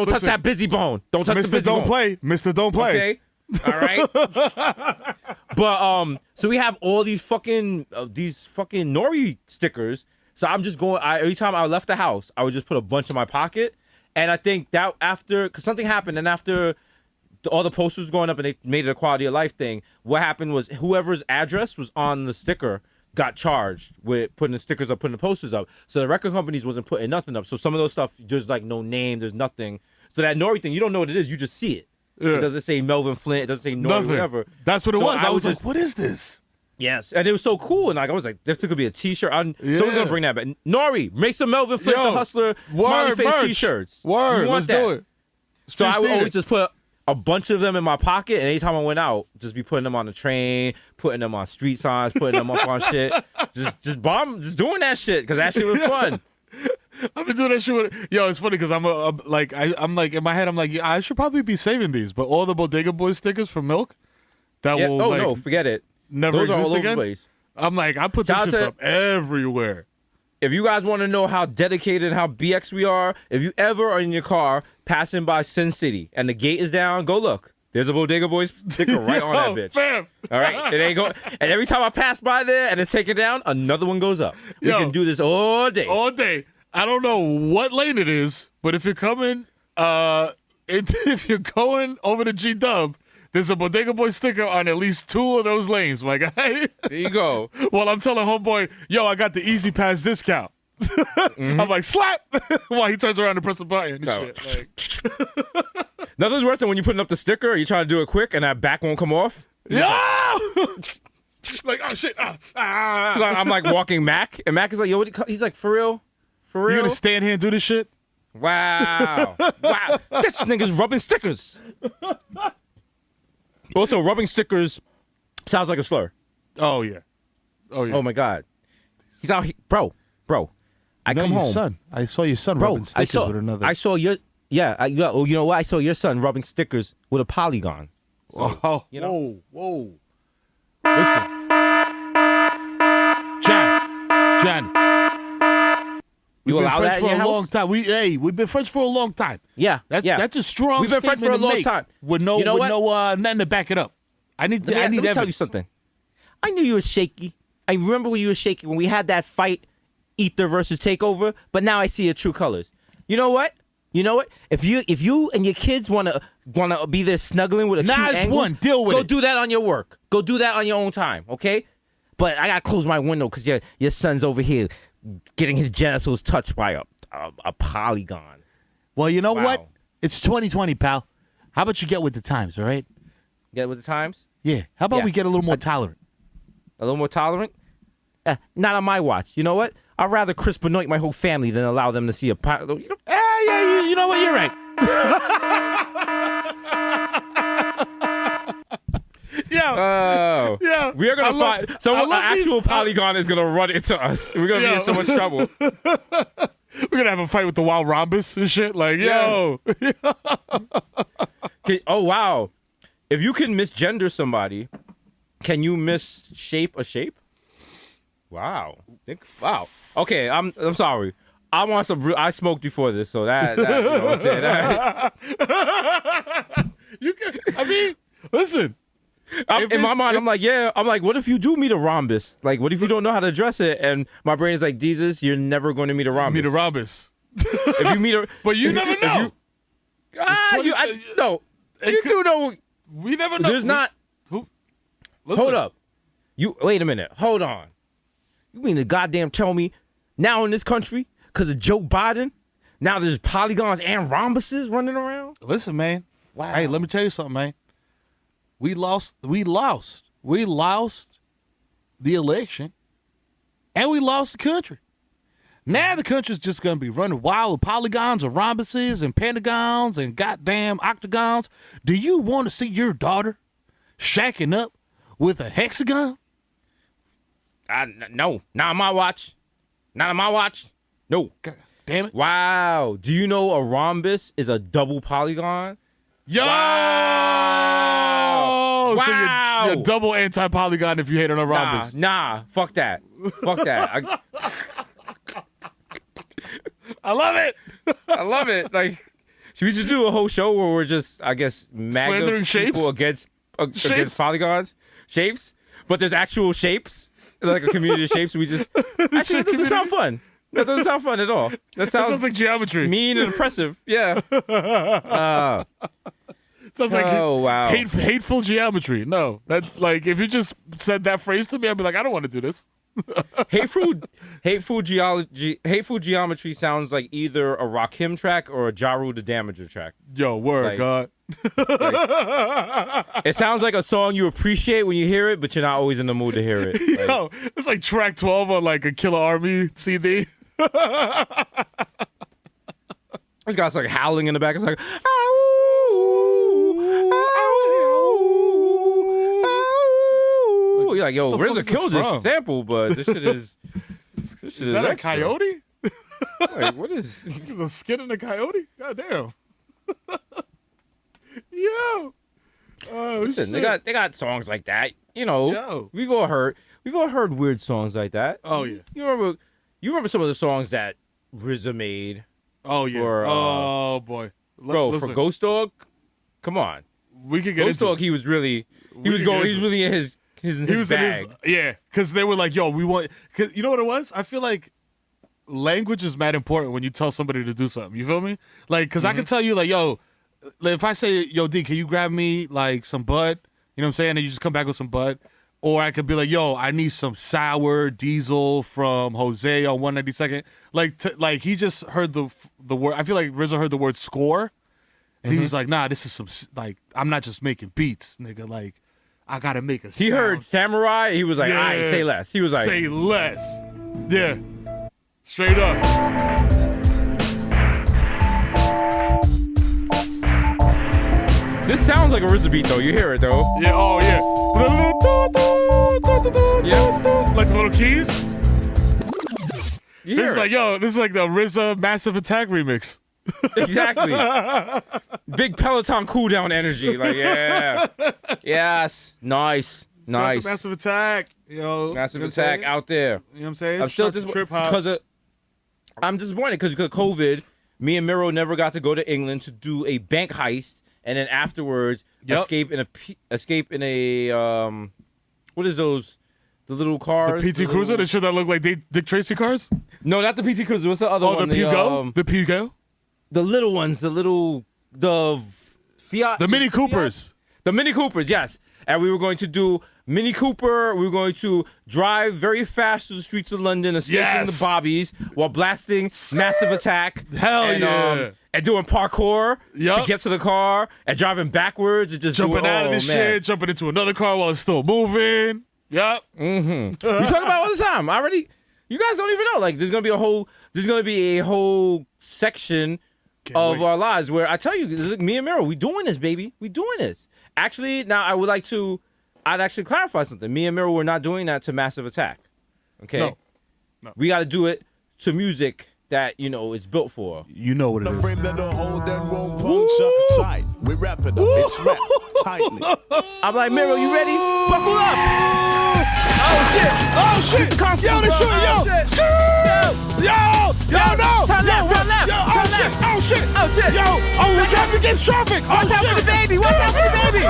touch that busy bone. Don't touch the Mr. busy Don't bone. play. Mr. Don't play. Okay. All right. But so we have all these fucking Nori stickers. So I'm just going. Every time I left the house, I would just put a bunch in my pocket. And I think that because something happened, and after all the posters going up, and they made it a quality of life thing. What happened was whoever's address was on the sticker got charged with putting the stickers up, putting the posters up. So the record companies wasn't putting nothing up. So some of those stuff, there's like no name, there's nothing. So that Nori thing, you don't know what it is, you just see it. Yeah. It doesn't say Melvin Flint, it doesn't say Nori, Nothing. whatever. That's what it So was. I was just, like, what is this? yes, and it was so cool, and like I was like, this could be a T-shirt. Someone's gonna bring that back. Nori, make some Melvin Flint the Hustler smiley face merch. T-shirts. Word, You want let's that. do it. So I would Streets need always it. just put a bunch of them in my pocket, and anytime I went out, just be putting them on the train, putting them on street signs, putting them up on shit, just doing that shit because that shit was fun. I've been doing that shit with. Yo, it's funny because I'm like in my head I'm like, yeah, I should probably be saving these, but all the Bodega Boys stickers for milk that Yeah, will oh like, no, forget it. never Those are exist all over again. the place. I'm like, I put Shout them out shits to- up everywhere. If you guys want to know how dedicated and how BX we are, if you ever are in your car passing by Sin City and the gate is down, go look. There's a Bodega Boys sticker right on that bitch. Fam. All right, it ain't go. And every time I pass by there and it's taken down, another one goes up. We Yo. can do this all day. All day. I don't know what lane it is, but if you're coming, if you're going over to G Dub, there's a Bodega Boy sticker on at least 2 of those lanes, my guy. There you go. Well, I'm telling homeboy, yo, I got the Easy Pass discount. I'm like, slap! While he turns around and press a button and No. shit. Like, Nothing's worse than when you putting up the sticker, you trying to do it quick, and that back won't come off. yo! Like, oh shit. I'm like walking Mac, and Mac is like, yo, he's like, for real? For You real? gonna stand here and do this shit? Wow. Wow. This nigga's rubbing stickers. Also, rubbing stickers sounds like a slur. Oh yeah. Oh yeah. Oh my God. He's out here. Bro. I come home. Son. I saw your son Bro, rubbing stickers with another. I saw your, yeah, you know what? I saw your son rubbing stickers with a polygon. Oh, you know. whoa. Listen. John. You We've been allow friends that for in your a house? long time. We've been friends for a long time. Yeah, That's a strong We've been friends for a statement to long make time. with no You know what? nothing to back it up. I need Let me tell you evidence. something. I knew you were shaky. I remember when you were shaky when we had that fight, Ether versus Takeover. But now I see your true colors. You know what? You know what? If you and your kids wanna be there snuggling with a cute Nice angles, one. Deal with go it. do that on your work. Go do that on your own time, okay? But I gotta close my window because your son's over here getting his genitals touched by a polygon. Well, you know Wow. what? It's 2020, pal. How about you get with the times, all right? Get with the times? Yeah. How about Yeah. we get a little more tolerant? A little more tolerant? Not on my watch. You know what? I'd rather crisp anoint my whole family than allow them to see a pot. You know, Yeah, you know what? You're right. oh, Yeah. we are gonna I love- find someone. An I love actual these- polygon is gonna run into us. We're gonna be Yo. in so much trouble. We're gonna have a fight with the wild rhombus and shit. Like, yo, Oh wow! If you can misgender somebody, can you misshape a shape? Wow! Wow. Okay, I'm sorry. I want some. I smoked before this, so that you know what I'm saying? you can. I mean, listen. In my mind, I'm like, yeah. I'm like, what if you do meet a rhombus? Like, what if you don't know how to address it? And my brain is like, Jesus, you're never going to meet a rhombus. Meet a rhombus, If you meet a, but you never know. No, you could- do know. We never know. There's not. Listen. Hold up. You wait a minute. Hold on. You mean to goddamn tell me now in this country, because of Joe Biden, now there's polygons and rhombuses running around? Listen, man. Wow. Hey, let me tell you something, man. We lost the election, and we lost the country. Now the country's just gonna be running wild with polygons and rhombuses and pentagons and goddamn octagons. Do you want to see your daughter shacking up with a hexagon? No, not on my watch. Not on my watch. No. God damn it. Wow. Do you know a rhombus is a double polygon? Yo. Wow. So Wow. you're double anti-polygon if you hate on a rhombus. Nah. Fuck that. Fuck that. I love it. I love it. Like, we should do a whole show where we're just, I guess, Slandering people shapes? against Shapes? polygons, shapes, but there's actual shapes, like a community of shapes. We just actually that doesn't sound fun. That doesn't sound fun at all. That That sounds like geometry. mean and oppressive. Yeah. Sounds like Oh, wow. hateful geometry. No, that like if you just said that phrase to me, I'd be like, I don't want to do this. Hateful geometry sounds like either a Rakim track or a Ja Rule the Damager track. Yo, word, Like- God. It sounds like a song you appreciate when you hear it, but you're not always in the mood to hear it. Like, Yo, it's like track 12 on like a Killer Army CD. this guy's like howling in the back. It's like, "Ow, ow, ow." You're like, yo, What the fuck RZA is this killed this from? sample, but this shit is. This shit Is that a extra. coyote? Like, what is? The skin in a coyote? God damn. Yo. Oh, Listen, shit. they got songs like that. You know, Yo. we've all heard weird songs like that. Oh, yeah. You remember some of the songs that RZA made, Oh, yeah. for, oh, boy. bro, Listen, for Ghost Dog? Come on, we could get Ghost into Dog. He was really We could get into really in his He was in bag. his, yeah, because they were like, yo, we want, cause you know what it was? I feel like language is mad important when you tell somebody to do something. You feel me? Like, because I can tell you, like, yo, like, if I say, yo, D, can you grab me, like, some bud? You know what I'm saying? And you just come back with some bud. Or I could be like, yo, I need some sour diesel from Jose on 192nd. Like he just heard the word. I feel like RZA heard the word score. And he was like, nah, this is some, like, I'm not just making beats, nigga. Like, I got to make a He sound. heard Samurai. He was like, Yeah. "I say less." He was like, Say less. Yeah. Straight up. "This sounds like a RZA beat, though. You hear it, though." Yeah, oh yeah. Yeah. Like the little keys. You This hear is it. like, yo, this is like the RZA Massive Attack remix. Exactly. Big Peloton cooldown energy. Like, yeah. Yes. Nice. Nice. Massive Attack. Yo. Massive you know what I'm attack saying? out there. You know what I'm saying? I'm still Shout to disappointed Trip Hop. because I'm disappointed because of COVID. Me and Miro never got to go to England to do a bank heist, and then afterwards Yep. escape in a what is those? The little cars. The PT Cruiser, the shit that look like Dick Tracy cars? No, not the PT Cruiser. What's the other Oh, one? the Pugo? The Pugo? the little ones, the Fiat, The Mini Coopers. the Mini Coopers, yes. And we were going to do Mini Cooper. We were going to drive very fast through the streets of London, escaping Yes. the bobbies while blasting Massive Attack. Hell and, yeah. And doing parkour Yup. to get to the car and driving backwards and just Jumping doing, out of this man. shit, jumping into another car while it's still moving. Yep. We talk about it all the time. You guys don't even know. Like, there's gonna be a whole section of our lives where I tell you, look, me and Miro, we doing this, baby. We doing this. Actually, now I'd actually clarify something. Me and Miro, we're not doing that to Massive Attack. Okay? No. We got to do it to music that, is built for. You know what it The is. frame that don't hold that won't puncture. Tight. We wrap it up. It's wrapped tightly. I'm like, Miro, you ready? Buckle up. Oh, shit. Oh shit! Yo, they shooting! Yo! No! Turn left, turn left. Yo! Turn left. Oh shit! Oh, shit. Yo! Oh, we're driving against traffic! Watch out for the baby. Watch out for the baby.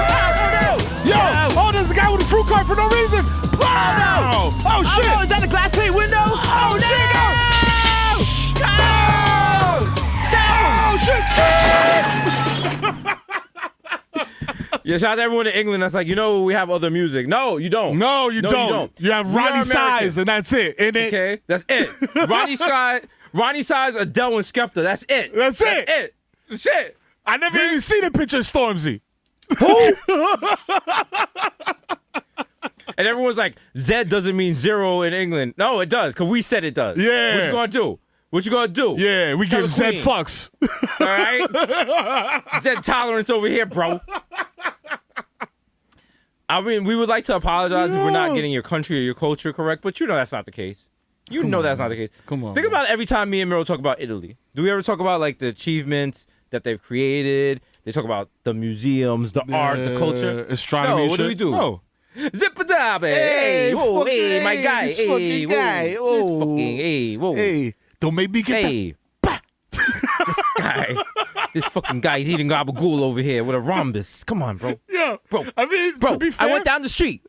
Yo! Oh, there's a guy with a fruit cart for no reason! Wow! Oh shit! Oh, is that the glass pane window? Oh shit! No! Oh shit! Yeah, shout out to everyone in England that's like, we have other music. No, you don't. No, you don't. You have We are Ronnie American. Size, and that's it. And it. Okay, that's it. Ronnie Size, Adele, and Skepta. That's it. That's it. That's it. I never even seen a picture of Stormzy. And everyone's like, Z doesn't mean zero in England. No, it does, because we said it does. Yeah. What you gonna do? What you gonna do? Yeah, we Tell give the Zed queen. fucks. All right? Z tolerance over here, bro. I mean, we would like to apologize if we're not getting your country or your culture correct, but that's not the case. That's not the case. Come on, Think about it every time me and Miro talk about Italy. Do we ever talk about, like, the achievements that they've created? They talk about the museums, the art, the culture. Astronomy. No, what do shit. we do? No. Zip-a-dabe. Hey, whoa, fucking- hey, my hey, guy. this Hey, fucking whoa. guy. This Oh. fucking, hey, whoa. Hey, don't make me get that. Hey. This fucking guy, he's eating gabagool over here with a rhombus. Come on, bro. Yeah. Bro, I mean, Bro, to be fair, I went down the street.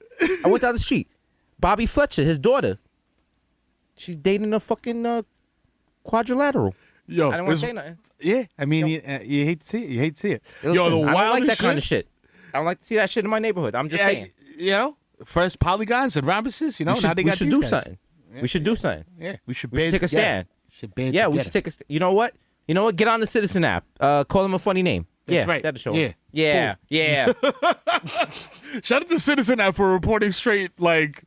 Bobby Fletcher, his daughter, she's dating a fucking quadrilateral. Yo, I didn't want it's- to say nothing. Yeah, I mean, you hate to see it. You hate to see it. Listen, Yo, the I don't like wildest that kind of shit. I don't like to see that shit in my neighborhood. I'm just saying. You know, first polygons and rhombuses. You know, We now should, they we got should these do guys. something. We should do something. Yeah, we should. We should band take a together. stand. Should band Yeah, we together. should take a. You know what? Get on the Citizen app. Call him a funny name. That's right. That'll show. Yeah. him. Yeah. Yeah. Shout out to Citizen app for reporting straight like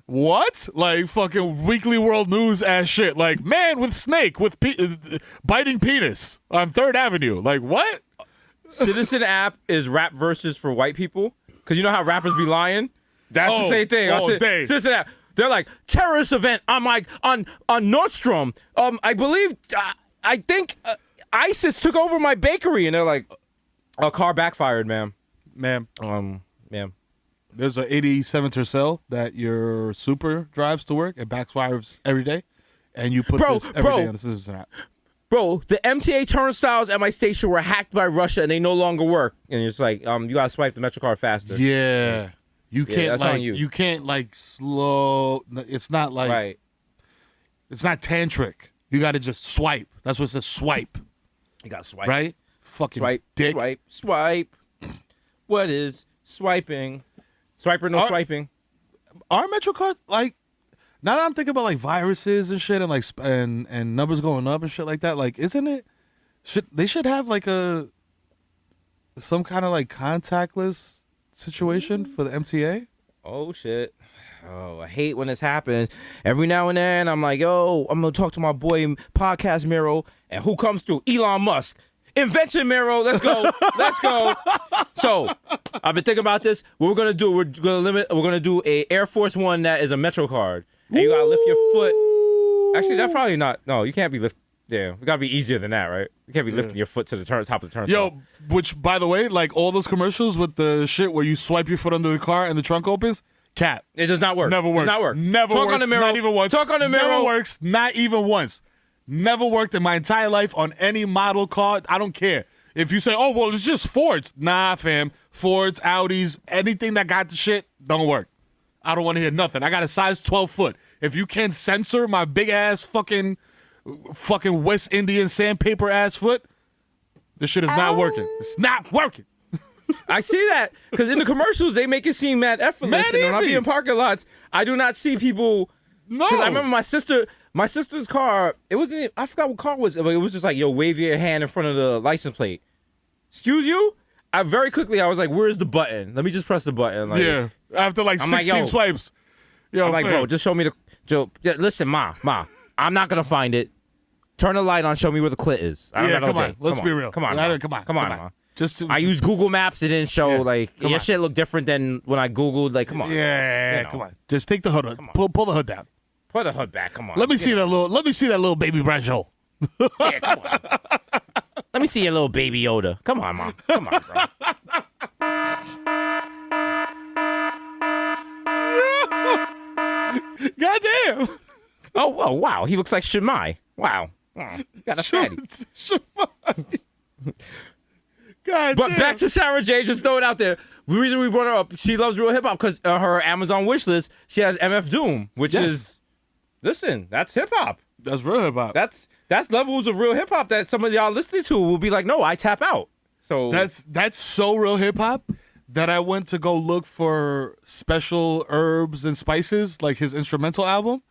what? Like fucking Weekly World News ass shit. Like man with snake with biting penis on 3rd Avenue. Like what? Citizen app is rap versus for white people. Because you know how rappers be lying? That's the Oh, same thing. all day. Citizen app. They're like, terrorist event on Nordstrom. I believe, I think ISIS took over my bakery. And they're like, a car backfired, ma'am. Ma'am, Ma'am. there's an 87 Tercel that your super drives to work. It backfires every day. And you put this every day on the Citizen app. Bro, the MTA turnstiles at my station were hacked by Russia and they no longer work. And it's like, you gotta swipe the MetroCard faster. Yeah. You can't that's like on you. you can't like slow. It's not like Right. it's not tantric. You got to just swipe. That's what it says. Swipe, You gotta swipe. right? Fucking Swipe. dick. Swipe. What is swiping? Swipe or no Are- swiping? Are MetroCards like? Now that I'm thinking about like viruses and shit and like and numbers going up and shit like that, like isn't it? They should have like some kind of like contactless situation for the MTA. Oh shit. Oh, I hate when this happens. Every now and then I'm like, yo, I'm gonna talk to my boy Podcast Miro, and who comes through? Elon Musk. Invention Miro, let's go. Let's go. So I've been thinking about this. What we're gonna do, we're gonna do a Air Force One that is a Metro card. And you gotta lift your foot. Actually, that's probably not. No, you can't be lift. Yeah, it gotta be easier than that, right? You can't be lifting your foot to the top of the turnstile. Yo, which by the way, like all those commercials with the shit where you swipe your foot under the car and the trunk opens, cap. It does not work. Never works. Does not work. Never Talk works. on the Miro. Not even once. Talk on the Miro. Never works. Not even once. Never worked in my entire life on any model car. I don't care. If you say, oh, well, it's just Fords. Nah, fam. Fords, Audis, anything that got the shit, don't work. I don't want to hear nothing. I got a size 12 foot. If you can't censor my big ass fucking West Indian sandpaper ass foot, This shit is not working. It's not working. I see that because in the commercials they make it seem mad effortless. Mad And when I easy. be in parking lots, I do not see people. No. Because I remember my sister's car. It wasn't. I forgot what car it was. But it was just like, yo, wave your hand in front of the license plate. Excuse you. I very quickly I was like, where's the button? Let me just press the button. Like, Yeah. After like I'm like, 16 yo. swipes. Yo, I'm like, fam. bro, just show me the. Joe, yeah, listen, ma, I'm not gonna find it. Turn the light on. Show me where the clit is. I don't Yeah, got come no on. day. Let's be real. Come on, Come ma. on. Come on, ma. Just to, I use Google Maps. It didn't show Yeah, like come your on. shit looked different than when I Googled. Like, come on. Yeah, You know. come on. Just take the hood. Pull the hood down. Put the hood back. Come on. Let me see that little. Let me see that little baby Brad Joel. Yeah, come on. Let me see your little baby Yoda. Come on, mom. Come on, bro. Goddamn. Oh, wow. He looks like Shemai. Wow. Got a fatty. God But damn. back to Sarah J. Just throw it out there. The reason we brought her up, she loves real hip hop because her Amazon wish list, she has MF Doom, which is, listen, that's hip hop. That's real hip hop. That's levels of real hip hop that some of y'all listening to will be like, no, I tap out. So That's so real hip hop that I went to go look for special herbs and spices, like his instrumental album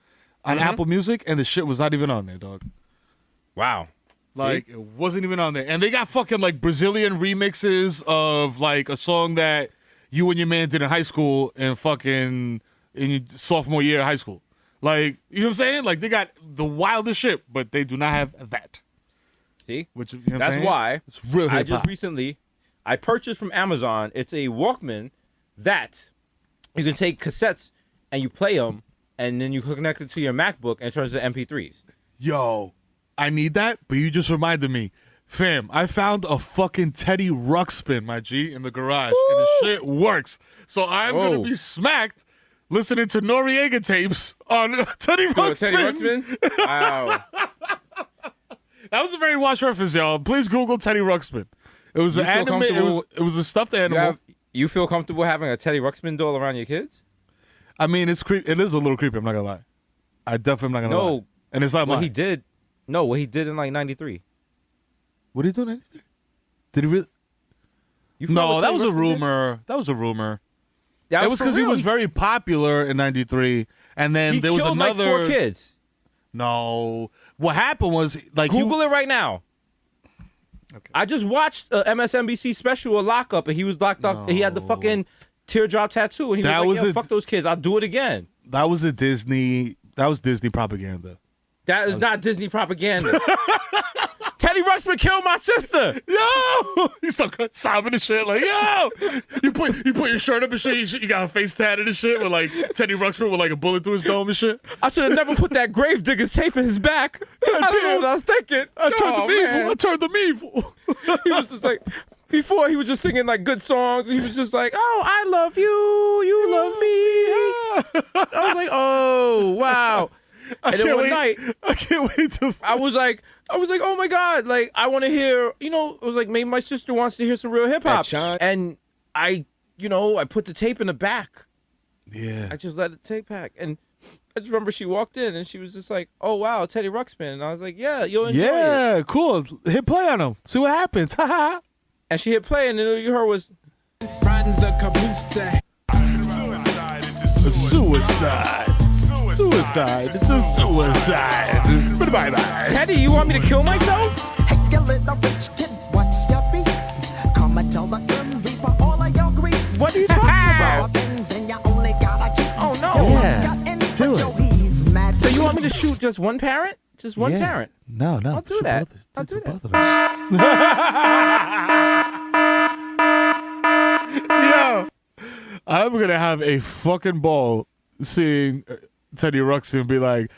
on Apple Music, and the shit was not even on there, dog. wow. Like it wasn't even on there. And they got fucking like Brazilian remixes of like a song that you and your man did in high school and fucking in your sophomore year of high school. Like, you know what I'm saying? Like they got the wildest shit, but they do not have that. See? Which, you know what I'm That's saying? why It's real I hip just hop. recently I purchased from Amazon. It's a Walkman that you can take cassettes and you play them, and then you connect it to your MacBook and it turns to MP3s. Yo, I need that, but you just reminded me. Fam, I found a fucking Teddy Ruxpin, my G, in the garage, and the shit works. So I'm Whoa. going to be smacked listening to Noriega tapes on Teddy Ruxpin. Teddy Ruxpin? Wow. That was a very watch reference, y'all. Please Google Teddy Ruxpin. It was You an feel anime. It comfortable- was a stuffed animal. You feel comfortable having a Teddy Ruxpin doll around your kids? I mean, it's it is a little creepy. I'm not gonna lie. I definitely am not gonna lie. No. And it's not What mine. he did. No, what he did in like 93. What are you doing? Did he really? You forgot No, what that Teddy was a Ruxpin did? rumor. That was a rumor. Yeah, It was for because he real. was very popular in '93, and then He there was killed another. like 4 kids. No, what happened was like Google it right now. Okay. I just watched a MSNBC special, a lockup, and he was locked up. He had the fucking teardrop tattoo, and he That was like, was "Yeah, a- fuck those kids. I'll do it again." That was a Disney. That was Disney propaganda. That is not Disney propaganda. Teddy Ruxpin killed my sister. Yo, you start sobbing and shit like, yo, you put your shirt up and shit. You got a face tatted and shit with like Teddy Ruxpin with like a bullet through his dome and shit. I should have never put that Gravedigger's tape in his back. I don't know what I was thinking. I turned them man. evil. I turned them evil. He was just like, before he was just singing like good songs. And he was just like, oh, I love you. You love me. I was like, oh, wow. And then one night, I can't wait to. I was like, oh my God, like I want to hear, it was like maybe my sister wants to hear some real hip hop. And I put the tape in the back. Yeah. I just let the tape back. And I just remember she walked in and she was just like, oh wow, Teddy Ruxpin. And I was like, yeah, you'll enjoy it. Yeah, cool. Hit play on him. See what happens. Ha ha. And she hit play and then all you heard was, Riding the caboose that Suicide. Suicide. It's a suicide. Bye bye. Teddy, you want me to kill myself? Hey, you little rich kid, what's your beef? Come and tell the Grim Reaper all of your grief. What are you talking about? Things and you only gotta cheat. Oh no. Yeah, do it. He's mad. So you want me to shoot just one parent? Just one Yeah. parent? No. I'll do that. I'll do that. Both of them. Yo, I'm gonna have a fucking ball seeing Teddy Ruxpin be like,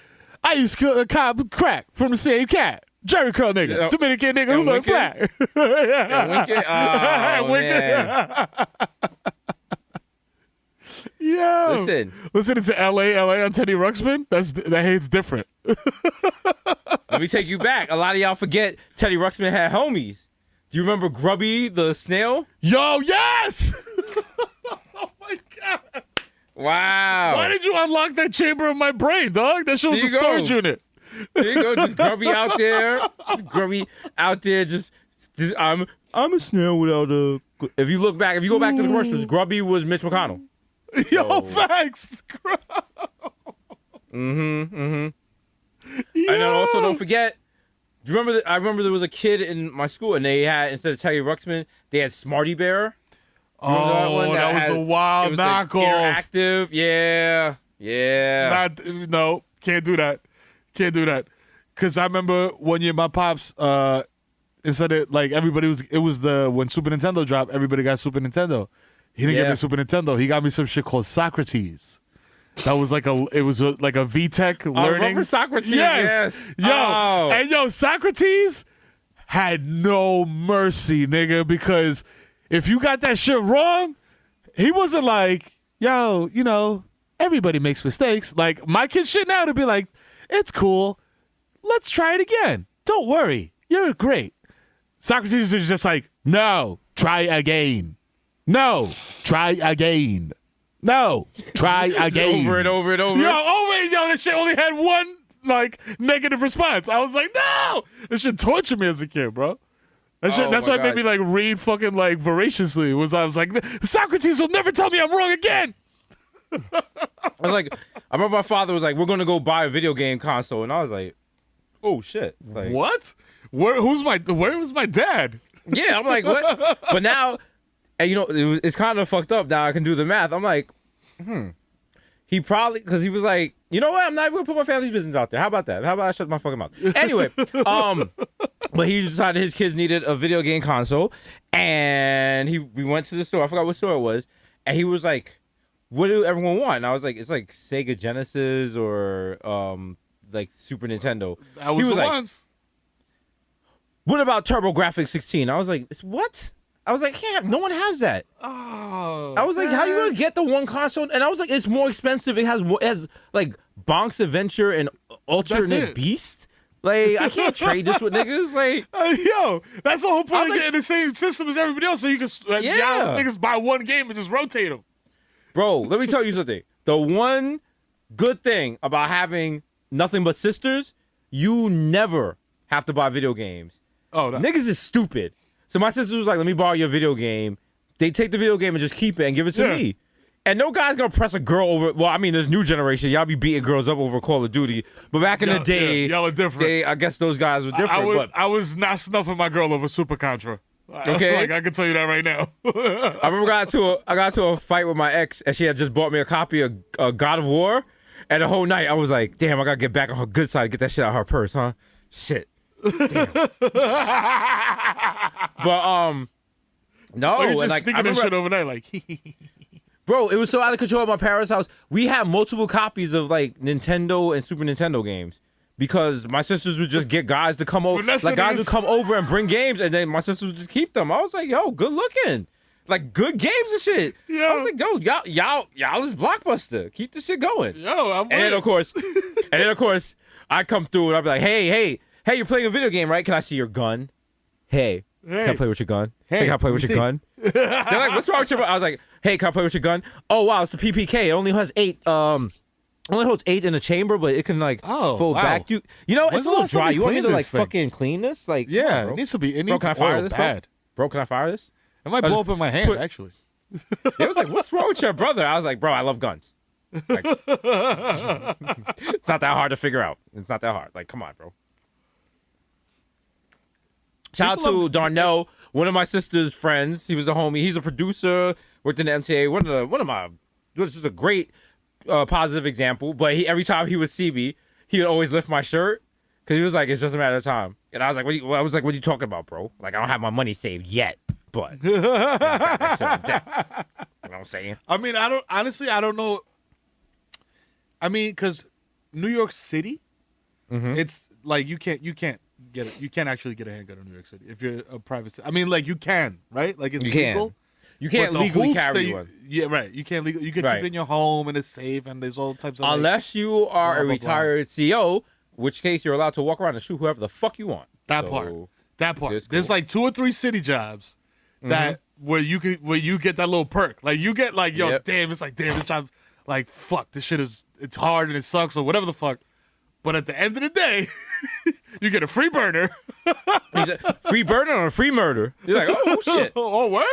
I used to kill a cop crack from the same cat. Jerry curl nigga, Yeah. Dominican nigga who And look Wicked? black. Wicked? Oh, Wicked. man. Yo, Listen. listening to LA on Teddy Ruxpin, that hits different. Let me take you back. A lot of y'all forget Teddy Ruxpin had homies. Do you remember Grubby the snail? Yo, yes. Oh my god. Wow. Why did you unlock that chamber of my brain, dog? That shit was There a you go. storage unit. There you go, just Grubby out there. Just Grubby out there just I'm a snail without a. If you look back, if you go back to the commercials, Grubby was Mitch McConnell. Yo, facts. And then also don't forget. Do you remember? I remember there was a kid in my school, and they had, instead of Teddy Ruxpin, they had Smarty Bear. Oh, that was a wild knockoff. Like interactive, yeah. No, can't do that. Because I remember one year my pops, instead of like everybody when Super Nintendo dropped, everybody got Super Nintendo. He didn't get me Super Nintendo. He got me some shit called Socrates. That was like a VTech learning. I remember Socrates. Yes. Yo, Socrates had no mercy, nigga, because if you got that shit wrong, he wasn't like, yo, everybody makes mistakes. Like, my kid shit now to be like, it's cool. Let's try it again. Don't worry. You're great. Socrates is just like, no, try again. No, try again. No, try again. Over and over and over. Yo, that shit only had one, like, negative response. I was like, no! This shit tortured me as a kid, bro. That's why it made me, like, read fucking, like, voraciously. I was like, Socrates will never tell me I'm wrong again! I remember my father was like, we're going to go buy a video game console. And I was like, oh, shit. Like, what? Where was my dad? Yeah, I'm like, what? But now, and it's kind of fucked up. Now I can do the math. I'm like, he probably, because he was like, you know what? I'm not even going to put my family's business out there. How about that? How about I shut my fucking mouth? Anyway, but he decided his kids needed a video game console. And we went to the store. I forgot what store it was. And he was like, what do everyone want? And I was like, it's like Sega Genesis or like Super Nintendo. That was the ones. What about TurboGrafx 16? I was like, what? I was like, no one has that. Oh. I was like, how you gonna get the one console? And I was like, it's more expensive. It has like Bonk's Adventure and Alternate Beast. Like, I can't trade this with niggas. Like, yo, that's the whole point of getting the same system as everybody else, so you can niggas buy one game and just rotate them. Bro, let me tell you something. The one good thing about having nothing but sisters, you never have to buy video games. Oh, no. Niggas is stupid. So my sister was like, let me borrow your video game. They take the video game and just keep it and give it to me. And no guy's gonna press a girl over. Well, I mean, this new generation, y'all be beating girls up over Call of Duty. But back in the day, y'all are different. I guess those guys were different. I was not snuffing my girl over Super Contra. Okay, like I can tell you that right now. I remember I got to a fight with my ex, and she had just bought me a copy of God of War. And the whole night, I was like, damn, I gotta get back on her good side, get that shit out of her purse, huh? Shit. Damn. But no, you're just and like sneaking that shit overnight, like. Bro, it was so out of control at my parents' house. We had multiple copies of like Nintendo and Super Nintendo games because my sisters would just get guys to come over. Like guys would come over and bring games, and then my sisters would just keep them. I was like, yo, good looking. Like good games and shit. Yeah. I was like, yo, y'all is Blockbuster. Keep this shit going. Yo, and then of course, I come through and I'll be like, hey, you're playing a video game, right? Can I see your gun? Hey. Can I play with your gun? Hey, can I play with your gun? They're like, what's wrong with your gun? I was like, hey, can I play with your gun? Oh, wow, it's the PPK. It only has 8, only holds 8 in the chamber, but it can like fold back. You know, it's a little dry. You want me to like fucking clean this? Like, yeah, it needs to be. Bro, can I fire this? Bad. Bro, can I fire this? It might blow up in my hand, actually. It was like, what's wrong with your brother? I was like, bro, I love guns. Like, it's not that hard to figure out. It's not that hard. Like, come on, bro. Shout out to Darnell, one of my sister's friends. He was a homie. He's a producer, worked in the MTA. This is a great positive example. But every time he would see me, he would always lift my shirt because he was like, it's just a matter of time. And I was like, what are you talking about, bro? Like, I don't have my money saved yet, but you know what I'm saying? I mean, I don't know. I mean, because New York City, it's like you can't get it. You can't actually get a handgun in New York City if you're a private. I mean, like you can, right? Like it's legal. You can't legally carry one. Yeah, right. You can't legally. You can keep it in your home and it's safe and there's all types of. Unless you are a retired CO, which case you're allowed to walk around and shoot whoever the fuck you want. That part. There's like 2 or 3 city jobs that where you get that little perk. Like you get like, yo, damn, this job, like fuck, this shit it's hard and it sucks or whatever the fuck. But at the end of the day, you get a free burner. He's a free burner or a free murder. You're like, oh shit. Oh, word?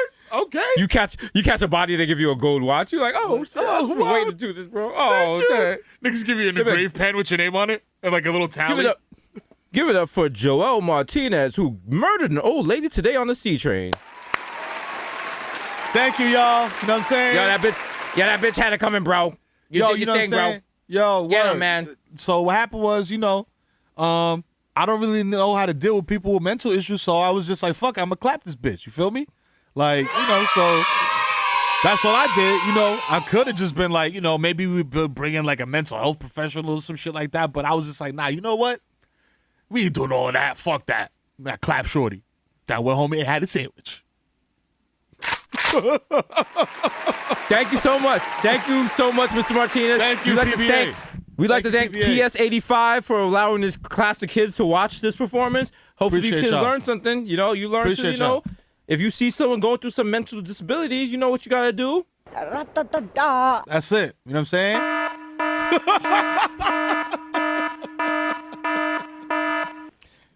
Okay. You catch a body, they give you a gold watch. You're like, oh shit. I was wow. waiting to do this, bro. Oh, okay. Niggas give you an Give it- engraved pen with your name on it and like a little tally. Give it up. Give it up for Joel Martinez, who murdered an old lady today on the C train. Thank you, y'all. You know what I'm saying? Yo, that bitch had it coming, bro. You did you your know thing, what I'm bro. saying? Yo, Get word. him, man. So what happened was, I don't really know how to deal with people with mental issues, so I was just like, fuck, I'm gonna clap this bitch. You feel me? Like, so that's what I did. I could have just been like, maybe we bring in like a mental health professional or some shit like that, but I was just like, nah, you know what? We ain't doing all of that. Fuck that. Nah, clap shorty. That went home and had a sandwich. Thank you so much. Thank you so much, Mr. Martinez. Thank you, PBA. We'd like to Thank thank you, PBA. PS85 for allowing this class of kids to watch this performance. Hopefully Appreciate kids y'all. learn something. You learn Appreciate something, If you see someone going through some mental disabilities, you know what you gotta do. That's it. You know what I'm saying?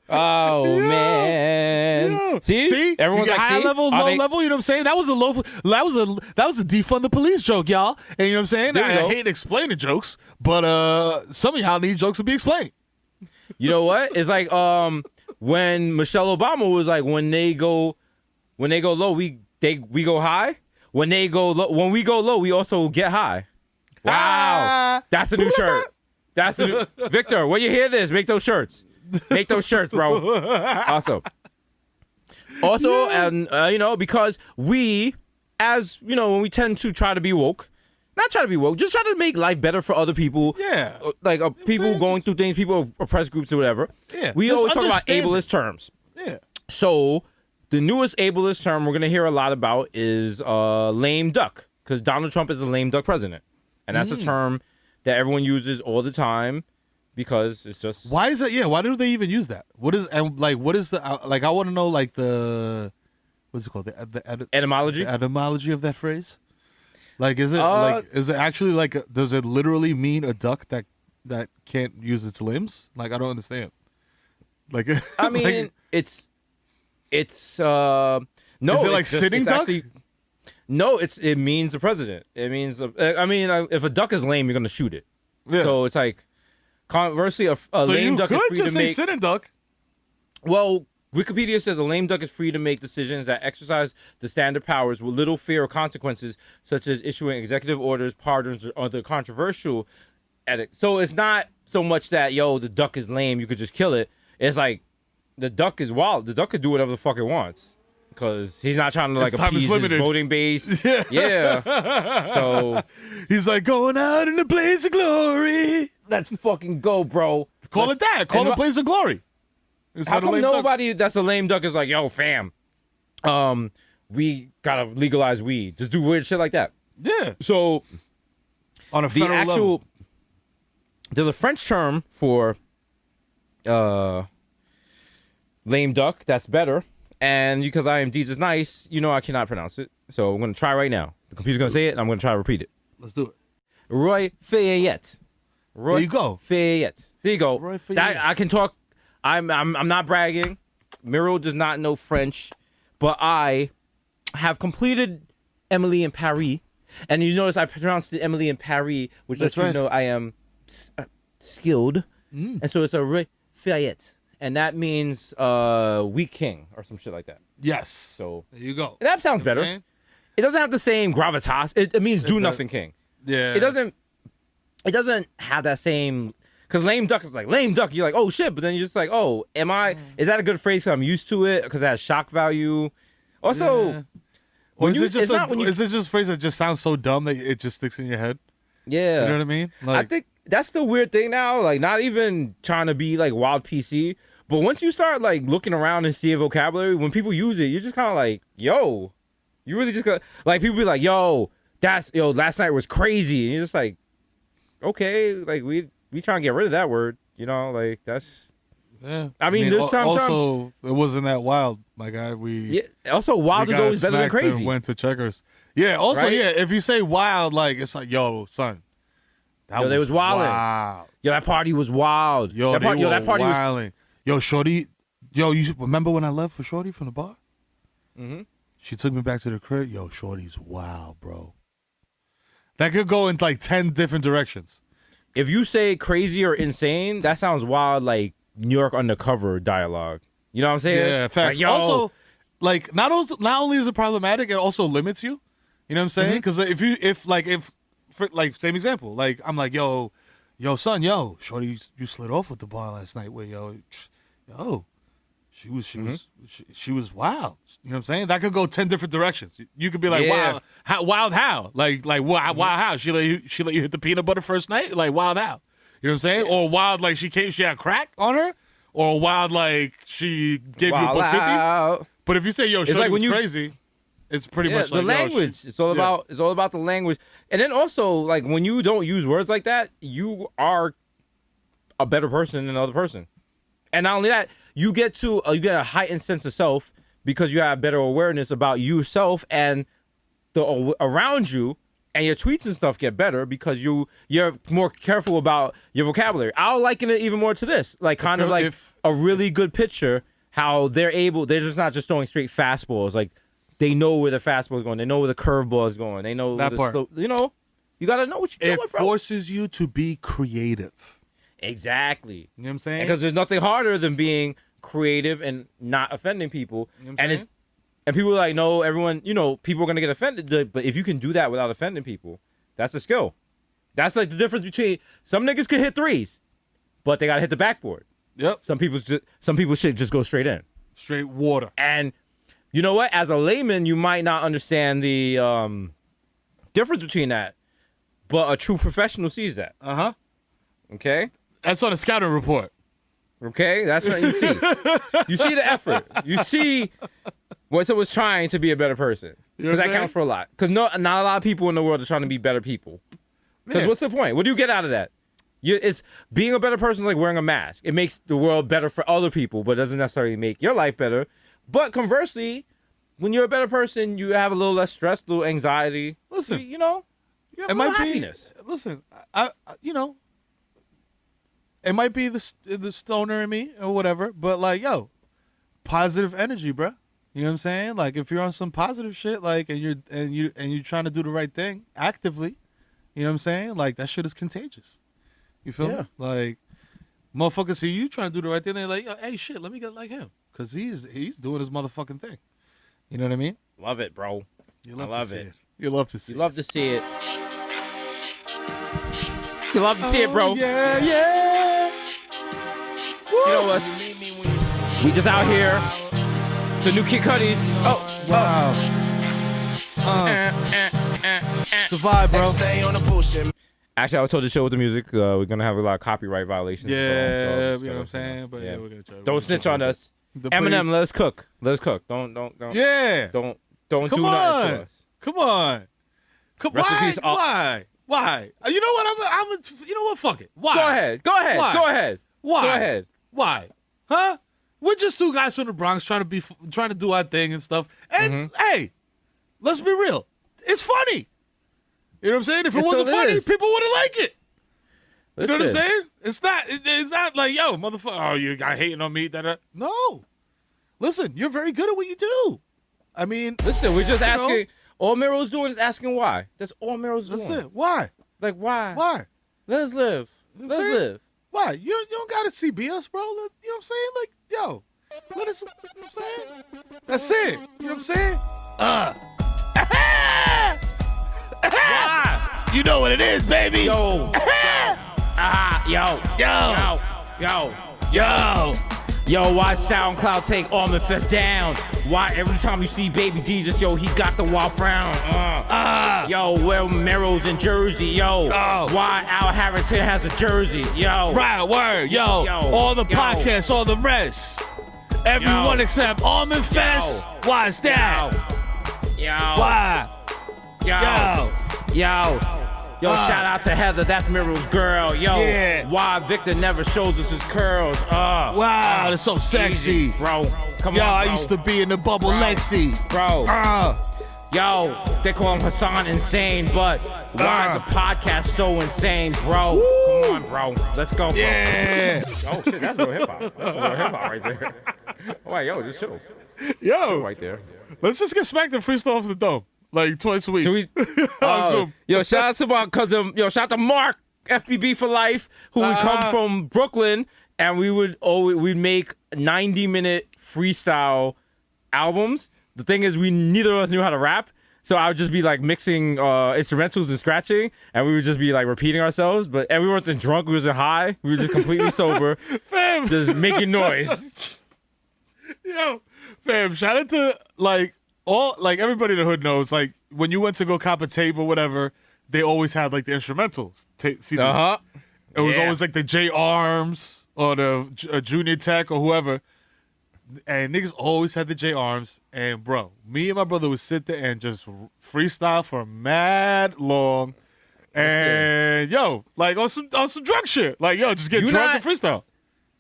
Oh man. See? Everyone's you get like, high see? level, Are low they- level. You know what I'm saying? That was a defund the police joke, y'all. And you know what I'm saying? There we I go. hate explaining jokes, but some of y'all need jokes to be explained. You know what? It's like when Michelle Obama was like, when they go low, we go high. When we go low, we also get high. Wow. That's a new shirt. That's a new Victor, when you hear this, make those shirts. Make those shirts, bro. Awesome. Also, and because we, as when we tend to try to be woke, not try to be woke, just try to make life better for other people. Yeah. Like people going through things, people oppressed groups or whatever. Yeah. We Just always talk about understand ableist terms. Yeah. So the newest ableist term we're gonna hear a lot about is lame duck, because Donald Trump is a lame duck president, and that's a term that everyone uses all the time because it's just Why is that? Yeah. Why do they even use that? What is the I want to know the what's it called the etymology. the etymology of that phrase. Like, is it actually does it literally mean a duck that can't use its limbs? Like, I don't understand. Like, I mean, it's no. Is it like it's just- sitting it's duck? actually- no, it means the president. It means if a duck is lame, you're gonna shoot it. Yeah. So it's like conversely, a so lame you duck could is free just to say make. sitting duck. Well, Wikipedia says a lame duck is free to make decisions that exercise the standard powers with little fear of consequences, such as issuing executive orders, pardons, or other controversial edicts. So it's not so much that, the duck is lame, you could just kill it. It's like, the duck is wild. The duck could do whatever the fuck it wants. Because he's not trying to, His time is appease his limited. voting base. Yeah. So, He's like, going out in a blaze of glory. let's fucking go, bro. Call it that. Call and it blaze of glory. Instead How of come lame duck. nobody that's a lame duck is like, yo, fam, we gotta legalize weed. Just do weird shit like that. Yeah. So On a the federal actual level. there's a French term for lame duck that's better, and because IMD's is nice, I cannot pronounce it. So I'm gonna try right now. The computer's gonna say it, and I'm gonna try to repeat it. Let's do it. Roy Fayette. Roy There you go. Fayette. There you go. Roy Fayette. I can talk. I'm not bragging. Miro does not know French, but I have completed Emily in Paris, and you notice I pronounced it Emily in Paris, which lets That's you right. know I am skilled. And so it's a Roy Fayette, and that means weak king or some shit like that. Yes. So there you go. that sounds You know what I'm better. saying? It doesn't have the same gravitas. It means do nothing king. Yeah. It doesn't have that same, because lame duck is like lame duck, you're like, oh shit, but then you're just like, oh, is that a good phrase because I'm used to it, because it has shock value. Also, Yeah. Or when is you- it just it's not when you- is it just a phrase that just sounds so dumb that it just sticks in your head? yeah, You know what I mean? I think that's the weird thing now, like not even trying to be like wild PC, but once you start like looking around and see a vocabulary, when people use it, you're just kind of like, yo, you really just got, like people be like, last night was crazy, and you're just like, okay, like we trying to get rid of that word, like that's. Yeah. I mean, there's sometimes. also it wasn't that wild, my guy. Yeah. Also, wild we is got always better than smacked and crazy. Went to checkers. Yeah. Also, Right? yeah. If you say wild, like it's like, yo, son, Yo, they was wildin'. Wow. Yo, that party was wild. Yo, that they were that party was. wilding. Yo, Shorty. Yo, you remember when I left for Shorty from the bar? Mm-hmm. She took me back to the crib. Yo, Shorty's wild, bro. That could go in like 10 different directions. If you say crazy or insane, that sounds wild, like New York Undercover dialogue. You know what I'm saying? Yeah, facts. Like, yo, also, like not only is it problematic, it also limits you. You know what I'm saying? Because if same example, like I'm like, yo, son, Shorty, you slid off with the bar last night. Where yo, she was wild. You know what I'm saying? That could go 10 different directions. You could be like, Yeah. wild how? Like wild how? She let you hit the peanut butter first night? Like wild how? You know what I'm saying? Or wild like she had crack on her? Or wild like she gave you a buck 50? out. But if you say, yo, It's Shorty like when was you- crazy, it's pretty Yeah, much the like, language. Yo, It's all about the language. And then also, like when you don't use words like that, you are a better person than another person. And not only that, you get a heightened sense of self because you have better awareness about yourself and the around you, and your tweets and stuff get better because you're more careful about your vocabulary. I'll liken it even more to this, like kind of like a really good pitcher, how they're just not just throwing straight fastballs. Like they know where the fastball is going, they know where the curveball is going, they know That part. you know, you gotta know what you're it doing, bro. forces you to be creative. Exactly. You know what I'm saying? Because there's nothing harder than being creative and not offending people. You know what I'm saying? And people are like, no, everyone, people are gonna get offended. But if you can do that without offending people, that's a skill. That's like the difference between some niggas can hit threes, but they gotta hit the backboard. Yep. Some people should just go straight in. Straight water. And you know what? As a layman, you might not understand the difference between that, but a true professional sees that. Uh-huh. Okay. That's on a scouting report. Okay, that's what you see. You see the effort. You see what someone's trying to be a better person. You know Because what that I'm counts for a lot. Because not a lot of people in the world are trying to be better people. Because Yeah. what's the point? What do you get out of that? It's being a better person is like wearing a mask. It makes the world better for other people, but doesn't necessarily make your life better. But conversely, when you're a better person, you have a little less stress, a little anxiety. Listen, you have it a little might happiness. be. Listen, I it might be the stoner in me or whatever, but like, yo, positive energy, bro. You know what I'm saying? Like, if you're on some positive shit, like, and you're trying to do the right thing actively, you know what I'm saying? Like, that shit is contagious. You feel me? Like, motherfuckers see you trying to do the right thing, they're like, yo, hey, shit, let me get like him, cause he's doing his motherfucking thing. You know what I mean? Love it, bro. You love I love to see it. it. You love to see You it. love to see it. You love to see it, bro. Yeah, yeah. You know us. We just out here. The new Kid Cudi's. Oh, Wow. Survive, bro. Actually, I was told to chill with the music. We're gonna have a lot of copyright violations. Yeah, so you know what I'm saying? But yeah, we're gonna try. Don't snitch on us. The Eminem, please. let us cook. Let us cook. Don't. Yeah. Don't Come do nothing on. to us. Come on. Rest in Why? peace, Why? Why? You know what? You know what? Fuck it. Why? Go ahead. Why? Go ahead. Why? Go ahead. Why? Huh? We're just two guys from the Bronx trying to do our thing and stuff. And hey, let's be real. It's funny. You know what I'm saying? If it It wasn't still funny, is. people wouldn't like it. You know what I'm Listen. saying? It's not like, yo, motherfucker, oh, you got hating on me. No. Listen, you're very good at what you do. I mean, Listen, we're just You know? asking. All Mero's doing is asking why. That's all Mero's doing. that's it. Why? Like why? Why? Let us live. You know Let what us I'm saying? live. Why? You don't gotta CB us, bro. You know what I'm saying? Like, yo, let us. You know what I'm saying? That's it. You know what I'm saying? Why? You know what it is, baby. Yo. Yo, why SoundCloud take Armin Fest down? Why every time you see Baby Jesus, yo, he got the wild frown. Yo, where Mero's in Jersey, yo. Why Al Harrington has a jersey, yo. Right, word, yo. All the podcasts, all the rest. Everyone except Armin Fest. Why is that? Yo. Why? Yo, shout out to Heather, that's Mero's girl, yo. Yeah. Why Victor never shows us his curls, Wow, that's so sexy. Easy, bro. Come Yo, on, bro. I used to be in the bubble Bro. Lexi. Bro. Yo, they call him Hassan Insane, but why the podcast so insane, bro? Come on, bro. Let's go, bro. Yeah. Oh, shit, that's real hip-hop. That's real hip-hop right there. Oh, wait, yo, just chill. Yo, Right there. let's just get smacked and freestyle off the dome like twice a week. Should we? On Zoom. Yo, shout out to my cousin. Yo, shout out to Mark, FBB for life, who would come from Brooklyn, and we'd make 90-minute freestyle albums. The thing is, neither of us knew how to rap, so I would just be like mixing instrumentals and scratching, and we would just be like repeating ourselves. But we wasn't drunk, we wasn't high, we were just completely sober, Fam. just making noise. Yo, fam, shout out to everybody in the hood knows, like when you went to go cop a tape or whatever, they always had like the instrumentals. It was always like the J Arms or the Junior Tech or whoever. And niggas always had the J Arms. And bro, me and my brother would sit there and just freestyle for mad long. And yo, like on some drunk shit. Like yo, just get drunk and freestyle.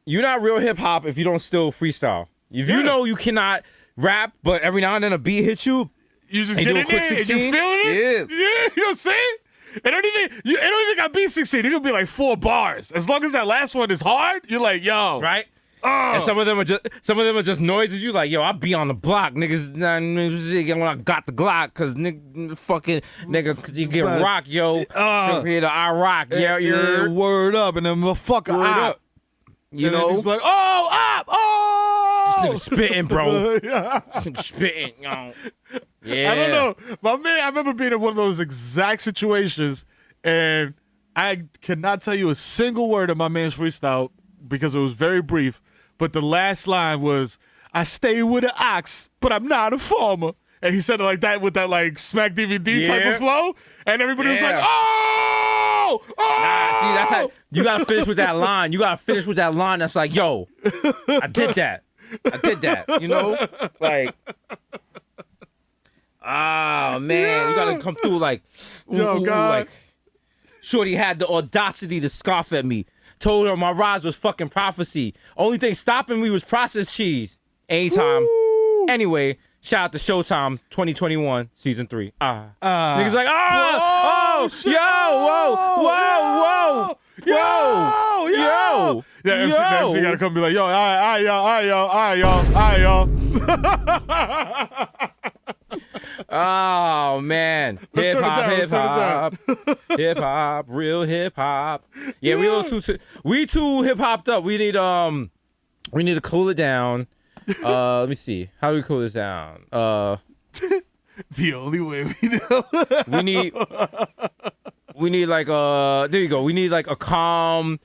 You're not real hip hop if you don't still freestyle. If you know you cannot rap, but every now and then a beat hits you, you just and get do a in quick there and 16? you feeling it. Yeah. Yeah, you know what I'm saying? It don't even got B16. It could be like 4 bars. As long as that last one is hard, you're like, yo, right? And some of them are just noises. You like, yo, I'll be on the block, niggas. When I got the Glock, cause cause you get rock, yo. Here to I rock, yeah. Word up, and then motherfucker Word up. You know, he's like, oh, this nigga spitting, bro. Spitting, yo. Yeah. I don't know, my man. I remember being in one of those exact situations, and I cannot tell you a single word of my man's freestyle because it was very brief. But the last line was, "I stay with an ox, but I'm not a farmer." And he said it like that with that like Smack DVD type of flow, and everybody was like, "Oh, oh!" Nah, see, that's how you gotta finish with that line. You gotta finish with that line that's like, "Yo, I did that. I did that." You know, like, oh man, you gotta come through like, Yo, God. like, shorty had the audacity to scoff at me. Told her my rise was fucking prophecy. Only thing stopping me was processed cheese. Anytime. Ooh. Anyway, shout out to Showtime 2021 season 3. Niggas like, oh, shit. whoa. Yeah, MC gotta come be like, yo, all right, y'all. Oh man, Let's hip turn it hop, real hip hop. Yeah, we too hip hopped up. We need to cool it down. Let me see. How do we cool this down? The only way we know. we need like there you go. We need like a calm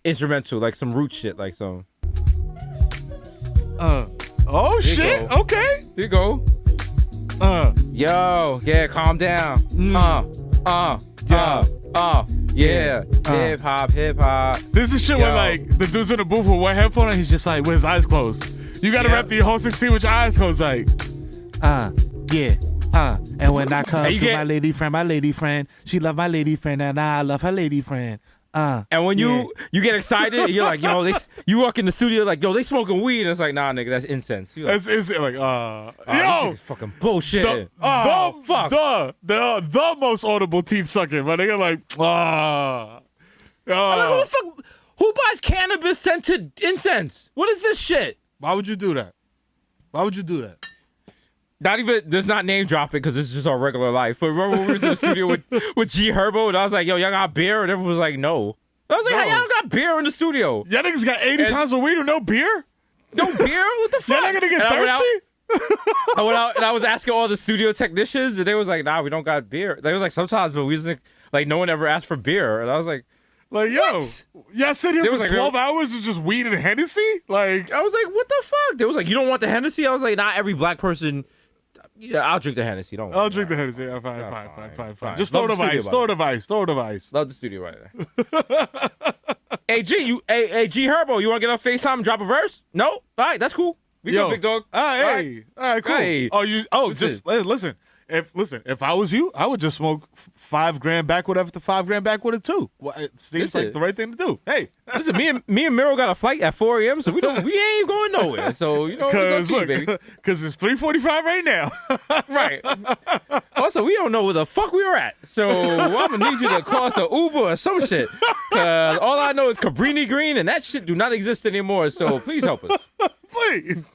instrumental, like some root shit, like some. Oh shit. Go. Okay. There you go. Yo, yeah, calm down. Yeah. Hip hop. This is shit where like the dude's in the booth with one headphone and he's just like with his eyes closed. You gotta rap the whole 16 with your eyes closed, like. Yeah. And when I come you to get- my lady friend, she love my lady friend, and I love her lady friend. And when you get excited, you're like, yo, you walk in the studio like, yo, they smoking weed, and it's like, nah, nigga, that's incense. You're like, It's like, this yo, is fucking bullshit. fuck. Fuck. The most audible teeth sucking, but nigga like, Who buys cannabis scented incense? What is this shit? Why would you do that? Not even, there's not name dropping because it's just our regular life. But remember when we was in the studio with G Herbo and I was like, yo, y'all got beer? And everyone was like, no. I was like, how y'all got beer in the studio? Y'all niggas got 80 pounds of weed with no beer? No beer? What the fuck? Y'all not gonna get And thirsty? I went out and I was asking all the studio technicians and they was like, nah, we don't got beer. They was like, sometimes, but we just like no one ever asked for beer. And I was like, Like, yo, y'all sit here They for was like, 12 hours and just weed and Hennessy? Like, I was like, what the fuck? They was like, you don't want the Hennessy? I was like, not every black person. Yeah, I'll drink the Hennessy. Don't worry. I'll drink the Hennessy. Yeah, fine. Just Love throw the vice. Love the studio right there. Hey, G Herbo, you want to get on FaceTime and drop a verse? No? All right, that's cool. We Yo, go, big dog. All right, cool. Hey. Listen. If I was you, I would just smoke $5,000 backwood after $5,000 backwood too. Well, it seems like the right thing to do. Hey, Listen, me and Meryl got a flight at 4 a.m., so we ain't going nowhere. So you know, it's okay, baby. Because it's 3:45 right now. Right. Also, we don't know where the fuck we were at, so I'm gonna need you to call us an Uber or some shit. Cause all I know is Cabrini Green, and that shit do not exist anymore. So please help us. Please.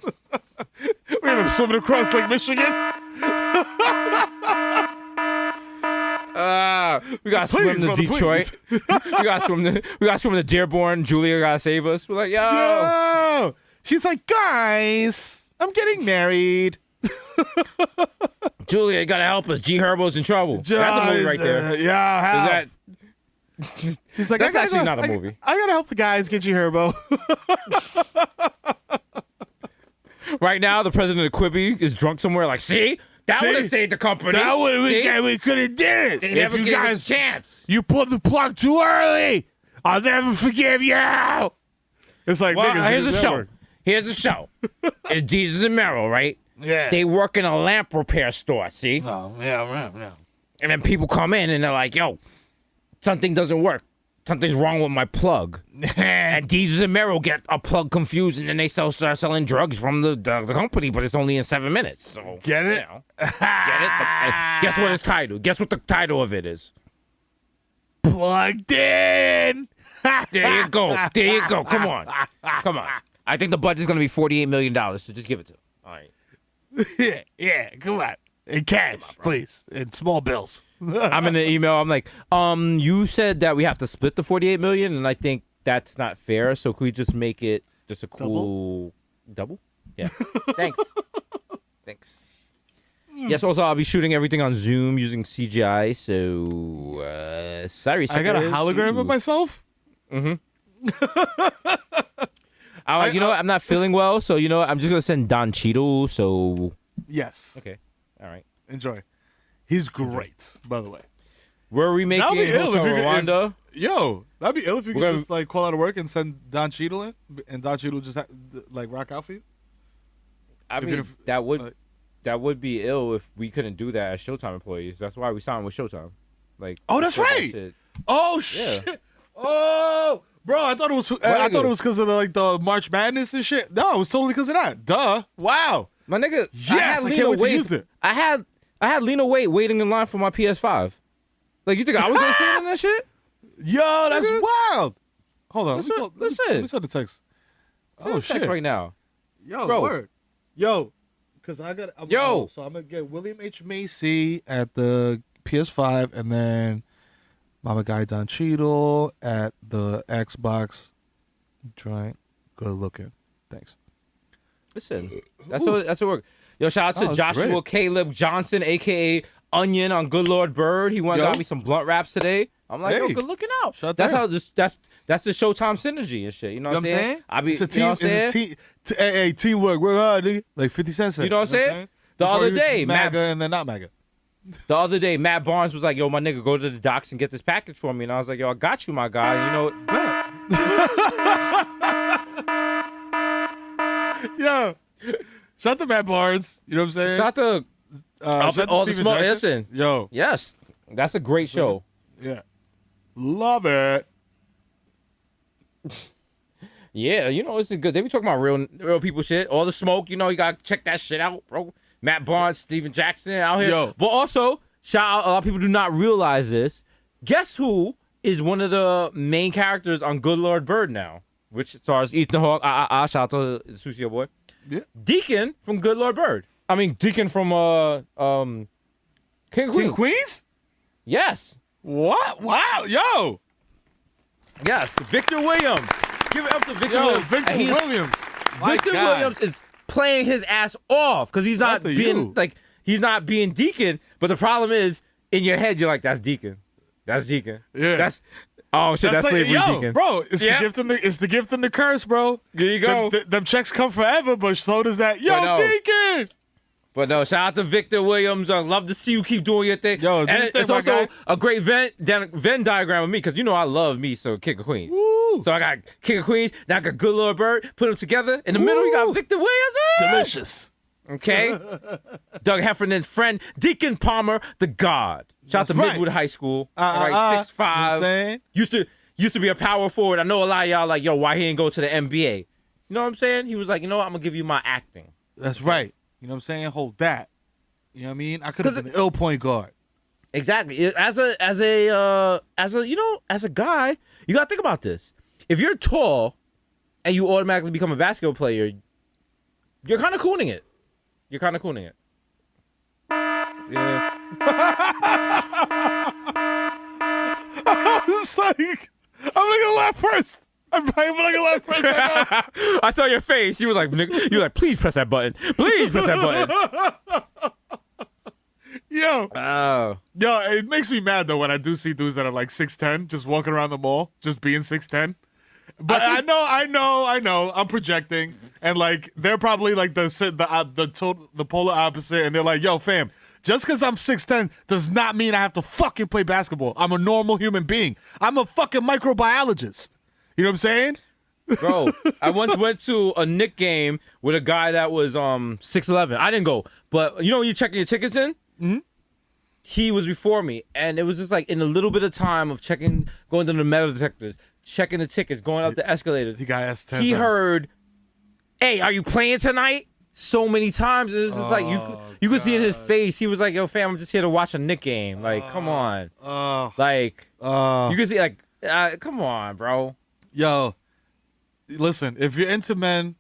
We end up swimming across Lake Michigan. We got to swim to brother, Detroit. we got to swim to Dearborn. Julia got to save us. We're like, yo. She's like, guys, I'm getting married. Julia, you got to help us. G Herbo's in trouble. That's a movie right there. Yeah, she's like, That's actually not a movie. I gotta help the guys get G Herbo. Right now, the president of Quibi is drunk somewhere. Like, see? That would have saved the company. That would See? we could have did it. They If never you gave us guys a chance. You pulled the plug too early. I'll never forgive you. It's like, Well, niggas, here's the show. network. Here's the show. It's Jesus and Meryl, right? Yeah. They work in a lamp repair store, see? Oh, yeah. And then people come in and they're like, yo, something doesn't work. Something's wrong with my plug. And Jesus and Meryl get a plug confused, and then they start selling drugs from the company, but it's only in 7 minutes. So Get it? You know, get it? And guess what its title? Guess what the title of it is? Plugged in. There you go. There you go. Come on. Come on. I think the budget's going to be $48 million, so just give it to them. All right. Yeah, come on. In cash, please. In small bills. I'm in the email. I'm like, you said that we have to split the $48 million, and I think that's not fair. So could we just make it just a cool double? Yeah. Thanks. Yes. Also, I'll be shooting everything on Zoom using CGI. So sorry. I got a hologram of myself. I'm like, you know what? I'm not feeling well, so you know what? I'm just gonna send Don Cheadle. So Yes. okay, all right. Enjoy. He's great, by the way. We're remaking That'd be ill Hotel if you could- Rwanda. Yo, that'd be ill if you could We're gonna- just like call out of work and send Don Cheadle in, and Don Cheadle just like rock out for you. I mean, if- that would be ill if we couldn't do that as Showtime employees. That's why we signed with Showtime. Like, Oh, that's that right. shit. Oh shit! Oh, bro, I thought it was. I thought it was because of the March Madness and shit. No, it was totally because of that. Duh. Wow. My nigga, Yes, I can't wait to use it. I had Lena Waithe waiting in line for my PS5. Like, you think I was gonna stand in that shit? Yo, that's Nigga. wild. Hold on. Listen. Let me send the text. Send a text right now. Yo, Bro. word. Yo, because I got. Yo. So I'm gonna get William H Macy at the PS5, and then Mama Guy Don Cheadle at the Xbox. Try good looking. Thanks. Listen, that's what work. Yo, shout out to that's Joshua great. Caleb Johnson, aka Onion on Good Lord Bird. He went and Yo. got me some blunt wraps today. I'm like, Hey. yo, good looking out. Shout That's out. how that's the Showtime synergy and shit. You know what I'm saying? I be, It's a you team. know what I'm saying? It's a team. Hey, teamwork. We're hard, nigga. Like 50 Cent said. You know what I'm saying? The Before other he was day, MAGA Matt- and then not MAGA. The other day, Matt Barnes was like, yo, my nigga, go to the docks and get this package for me. And I was like, yo, I got you, my guy. And you know, Yo, shout to Matt Barnes. You know what I'm saying? shout out to Shout to all the Steven small. Jackson. Listen, Yo, yes, that's a great show. yeah, love it. Yeah, you know, it's good. They be talking about real people shit. All the smoke, you know, you gotta check that shit out, bro. Matt Barnes, Steven Jackson out here. Yo. But also, shout out, a lot of people do not realize this. Guess who is one of the main characters on Good Lord Bird now? Which stars Ethan Hawke. Shout out to Susio boy. Yeah. Deacon from Good Lord Bird. I mean, Deacon from King of Queens. Queens? Yes. What? Wow, yo, Yes. Victor Williams. Give it up to Victor yo, Williams. Victor And he's- Williams. My Victor God. Williams is playing his ass off because he's not Shout to being you. like he's not being Deacon. But the problem is, in your head, you're like, "That's Deacon, that's Deacon, Yeah. that's oh shit, that's like, slavery yo, Deacon." bro. It's Yeah. the gift and it's the gift and the curse, bro. There you go. Them checks come forever, but so does that. Yo, But no. Deacon. But no, shout out to Victor Williams. I love to see you keep doing your thing. Yo, do and your thing, it's my also guy. a great Venn diagram with me because you know I love me so King of Queens. Woo. So I got King of Queens. Now I got Good Lord Bird. Put them together. In the middle, you got Woo. Victor Williams. Delicious. Okay? Doug Heffernan's friend, Deacon Palmer, the God. Shout out to That's right. Midwood High School. All right, 6'5". You know what I'm saying? Used to be a power forward. I know a lot of y'all like, yo, why he didn't go to the NBA? You know what I'm saying? He was like, you know what? I'm going to give you my acting. That's right. You know what I'm saying? Hold that. You know what I mean? I could have been an ill point guard. Exactly. As a guy, you got to think about this. If you're tall and you automatically become a basketball player, you're kind of cooning it. You're kind of cooning it. Yeah. I was like, I'm gonna laugh first. I'm gonna laugh first. I saw your face. You were like, please press that button. Please press that button. Yo, it makes me mad though when I do see dudes that are like 6'10", just walking around the mall, just being 6'10". But I know. I'm projecting, and like they're probably like the polar opposite, and they're like, yo, fam. Just because I'm 6'10" does not mean I have to fucking play basketball. I'm a normal human being. I'm a fucking microbiologist. You know what I'm saying? Bro, I once went to a Knick game with a guy that was 6'11". I didn't go, but you know when you're checking your tickets in? Mm-hmm. He was before me, and it was just like in a little bit of time of going to the metal detectors, checking the tickets, going up the escalators. He got asked 10 He times. heard, hey, are you playing tonight? So many times. It was just like, you could see in his face. He was like, yo, fam, I'm just here to watch a Knick game. Like, come on. You could see, like, come on, bro. Yo, listen, if you're into men,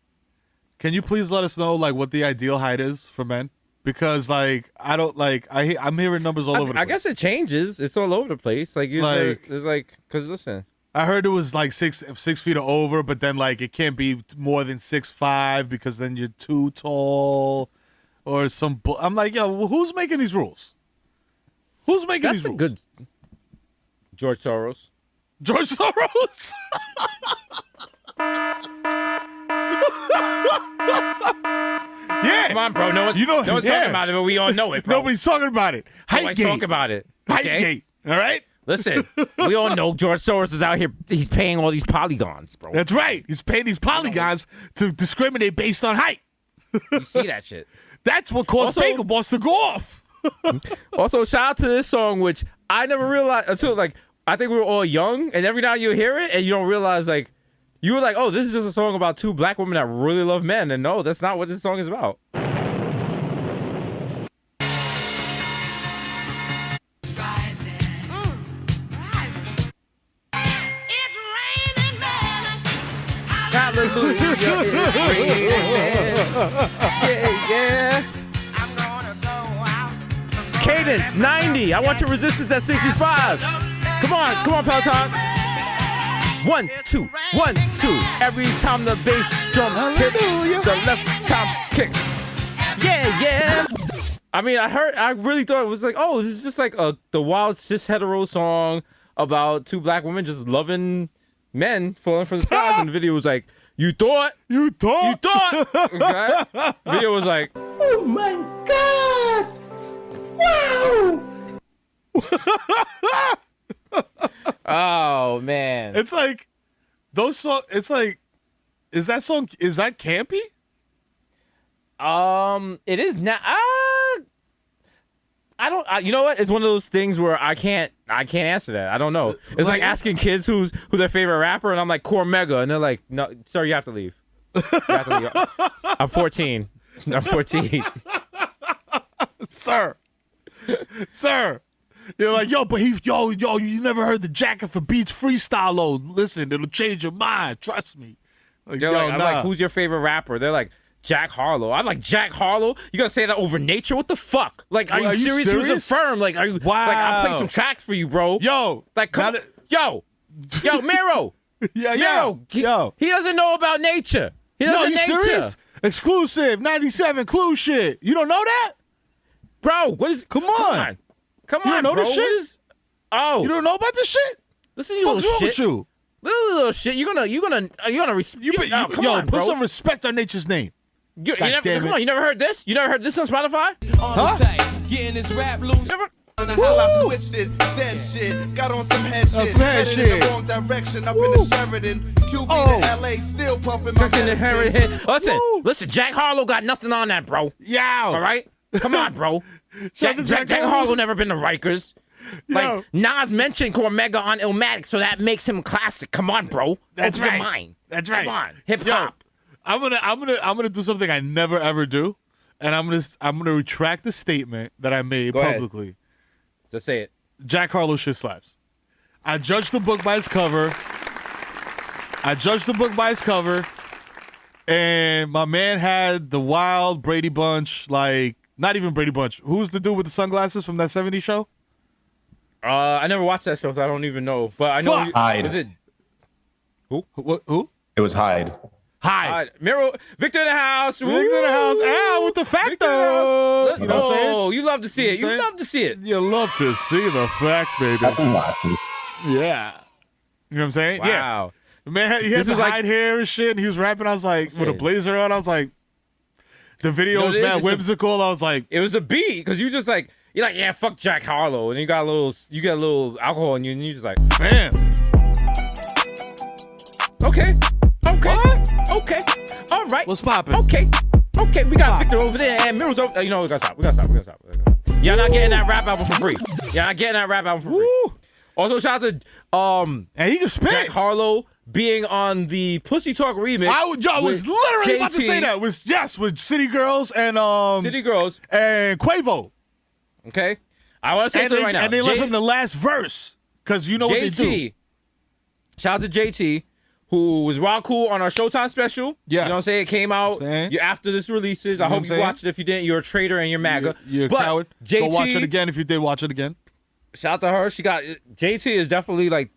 can you please let us know, like, what the ideal height is for men? Because, like, I don't, like, I'm hearing numbers all over the place. I guess it changes. It's all over the place. Like, it's like, because listen. I heard it was like 6 feet or over, but then like it can't be more than 6'5" because then you're too tall, or some. I'm like, yo, who's making these rules? Who's making these rules? Good. George Soros. George Soros. Yeah. Come on, bro. No one's talking about it, but we all know it, bro. Nobody's talking about it. Nobody's talking about it. Okay? Height-gate. All right. Listen, we all know George Soros is out here. He's paying all these polygons, bro. That's right. He's paying these polygons to discriminate based on height. You see that shit. That's what caused Bagel Boss to go off. Also, shout out to this song, which I never realized until, like, I think we were all young, and every now you hear it, and you don't realize, like, you were like, oh, this is just a song about two black women that really love men, and no, that's not what this song is about. Hallelujah, it's raining men. Yeah. Cadence 90. I want your resistance at 65. Come on, Peloton. 1, 2, 1, 2. Every time the bass drum hits, the left top kicks. Yeah. I mean, I really thought it was like, oh, this is just like the wild cis hetero song about two black women just loving men falling from the skies. And the video was like, You thought. Okay. Video was like, oh my God. Wow. Oh man. It's like those songs. It's like, is that campy? It is not. I don't. You know what? It's one of those things where I can't answer that. I don't know. It's like asking kids who's their favorite rapper, and I'm like Cormega, and they're like, no, sir, you have to leave. I'm 14. Sir. You're like, yo, but you never heard the Jacket for Beats freestyle load. Listen, it'll change your mind. Trust me. Like, I'm like, who's your favorite rapper? They're like, Jack Harlow. I'm like, Jack Harlow? You gonna say that over Nature? What the fuck? Like, are you serious? He was a firm. Like, are you? Wow. Like, I played some tracks for you, bro. Yo. Like, yo, Mero. Yo. He doesn't know about Nature. He doesn't know you Nature. Serious? Exclusive 97 Clue shit. You don't know that? Bro, what is? Come on, you don't know bro. this shit? You don't know about this shit? Listen to you little shit. What's wrong with you? Little shit. You're gonna respect. Come on, put bro. some respect on Nature's name. You never heard this? You never heard this on Spotify? Huh? Getting this rap loose. until I switched it. Dead shit. Got on some head shit. some head Headed shit. in the wrong direction. Up in the Sheridan. QB to LA. Still puffing my Drinking the medicine. Listen, listen, Jack Harlow got nothing on that, bro. Yow. All right? Come on, bro. Jack Harlow never been to Rikers. Like, Nas mentioned Cormega on Illmatic, so that makes him classic. Come on, bro. That's Open right. your mind. That's right. Come on. Hip hop. I'm gonna do something I never ever do, and I'm gonna retract the statement that I made Go ahead. publicly. Just say it. Jack Harlow shit slaps. I judged the book by its cover. And my man had the wild Brady Bunch, like not even Brady Bunch. Who's the dude with the sunglasses from that '70s show? I never watched that show, so I don't even know. But I know. Fuck. Hyde. Was it Who? It was Hyde. Hyde. Miro? Victor in the house. Victor in the house. Al with the Victor in the house. facto. You know what I'm saying? Oh, you love to see it. You know You what I'm love to see it. You love to see the facts, baby. I've been watching. Yeah. You know what I'm saying? Yeah. Wow. The man, he had This the is like- Hyde hair and shit, and he was rapping. I was like, with a blazer on, I was like, the video You know, was it is, mad it's the- whimsical. I was like, It was a beat because you just like you're like yeah fuck Jack Harlow and you got a little alcohol in you and you just like man. okay okay all right What's poppin'? okay we got Victor over there and Miro's over. You know we gotta stop. Y'all not getting that rap album for free. Also shout out to And he can spit. Jack Harlow being on the Pussy Talk remix. I was with literally about to JT, say that. With City Girls and City Girls. and Quavo. Okay, I want to say And something they, right now. and they left him the last verse because you know what they do. JT, shout out to JT, who was wild cool on our Showtime special. Yes. You know what I'm saying? It came out after this releases. I know hope what you I'm watched it. If you didn't, you're a traitor and you're MAGA. You're a but coward. JT, Go watch it again if you did watch it again. shout out to her. She got JT is definitely like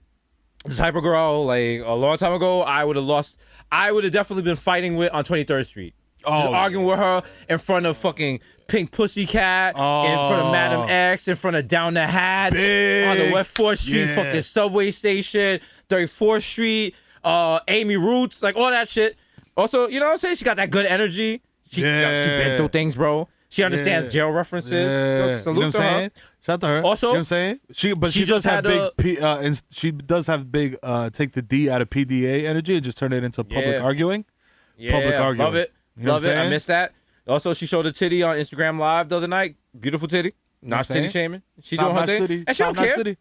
the type of girl. Like a long time ago, I would have definitely been fighting with on 23rd Street. Just arguing with her in front of fucking Pink Pussycat, in front of Madam X, in front of Down the Hatch, on the West 4th Street fucking subway station, 34th Street, Amy Roots, like all that shit. Also, you know what I'm saying? She got that good energy. She been through things, bro. She understands jail references. Yeah. Salute You know what to I'm her. saying? Shout out to her. Also, you know what I'm saying? She she does just have had big she does have big take the D out of PDA energy and just turn it into public arguing. Yeah, Public arguing. love it. You know Love what I'm it. I saying? missed that. Also, she showed a titty on Instagram Live the other night. Beautiful titty. Not what I'm titty saying? shaming. She Top doing her notch thing. titty. And she don't Top notch care. titty.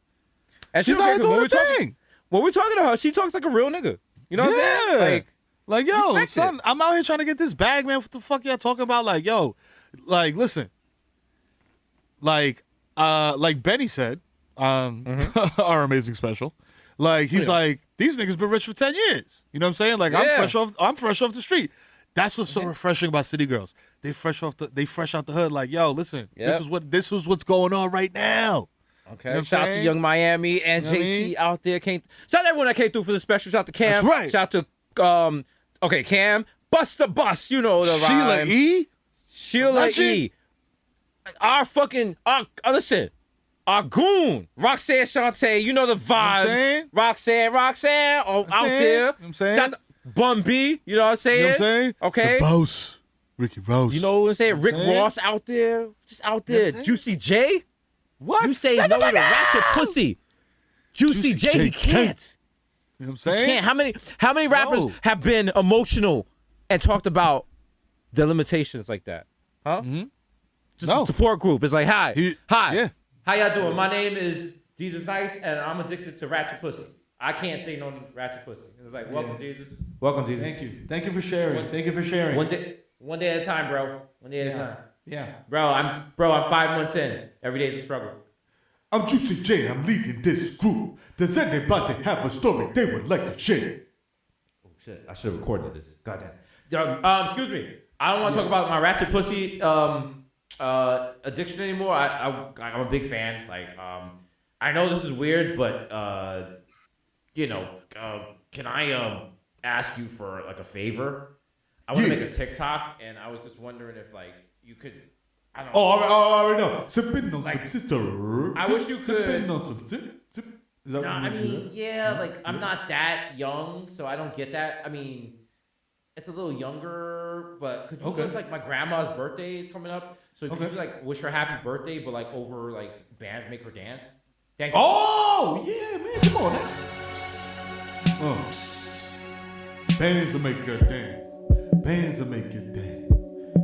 And she She's don't out care. here When doing we're her talking, thing. when we're talking to her, she talks like a real nigga. You know what I'm saying? Like, yo, respect son, I'm out here trying to get this bag, man. What the fuck y'all talking about? Like, yo, like, listen. Like Benny said, our amazing special. Like, he's like, these niggas been rich for 10 years. You know what I'm saying? Like, I'm fresh off the street. That's what's so refreshing about City Girls. They fresh out the hood. Like, yo, listen, this is what's going on right now. Okay. You know what I'm Shout out to saying? Young Miami and You know what I JT mean? out there. Shout out to everyone that came through for the special. Shout out to Cam. That's right. Shout out to Cam. Bust the bus. You know the Sheila rhymes. E. Sheila Legend. E. Our listen. Our goon, Roxanne Shante, you know the vibes. Roxanne, out there. You know what I'm saying? Shout out to Bun B, you know what I'm saying? You know what I'm saying? Okay. The boss. Ricky Ross. You know what I'm saying? Rick Ross out there. Just out there. Juicy J? What? You say no to ratchet pussy. Juicy J, he can't. You know what I'm He saying? can't. How many rappers have been emotional and talked about their limitations like that? Huh? Mm-hmm. Just a support group. It's like, hi. Yeah. How y'all doing? My name is Jesus Nice, and I'm addicted to ratchet pussy. I can't say no to ratchet pussy. It's like, welcome, Jesus. Welcome, Jesus. Thank you. Thank you for sharing. Thank you for sharing. One day at a time, bro. One day at a time. Yeah. Bro, I'm 5 months in. Every day's a struggle. I'm Juicy J. I'm leading this group. Does anybody have a story they would like to share? Oh shit! I should have recorded this. Goddamn. Excuse me. I don't want to talk about my ratchet pussy addiction anymore. I'm a big fan. Like, I know this is weird, but can I ask you for like a favor? I want to make a TikTok, and I was just wondering if like you could. I don't know. I already know. Sipping on some sister. I wish you could. Sipping on some sip. Is that what I you mean, do? yeah, like I'm not that young, so I don't get that. I mean, it's a little younger, but could you Okay. it's like my grandma's birthday is coming up, so could you like wish her happy birthday, but like over like bands make her dance? Thanks. Oh, yeah, man, come on now. Bands will make her dance. Bands will make you dance.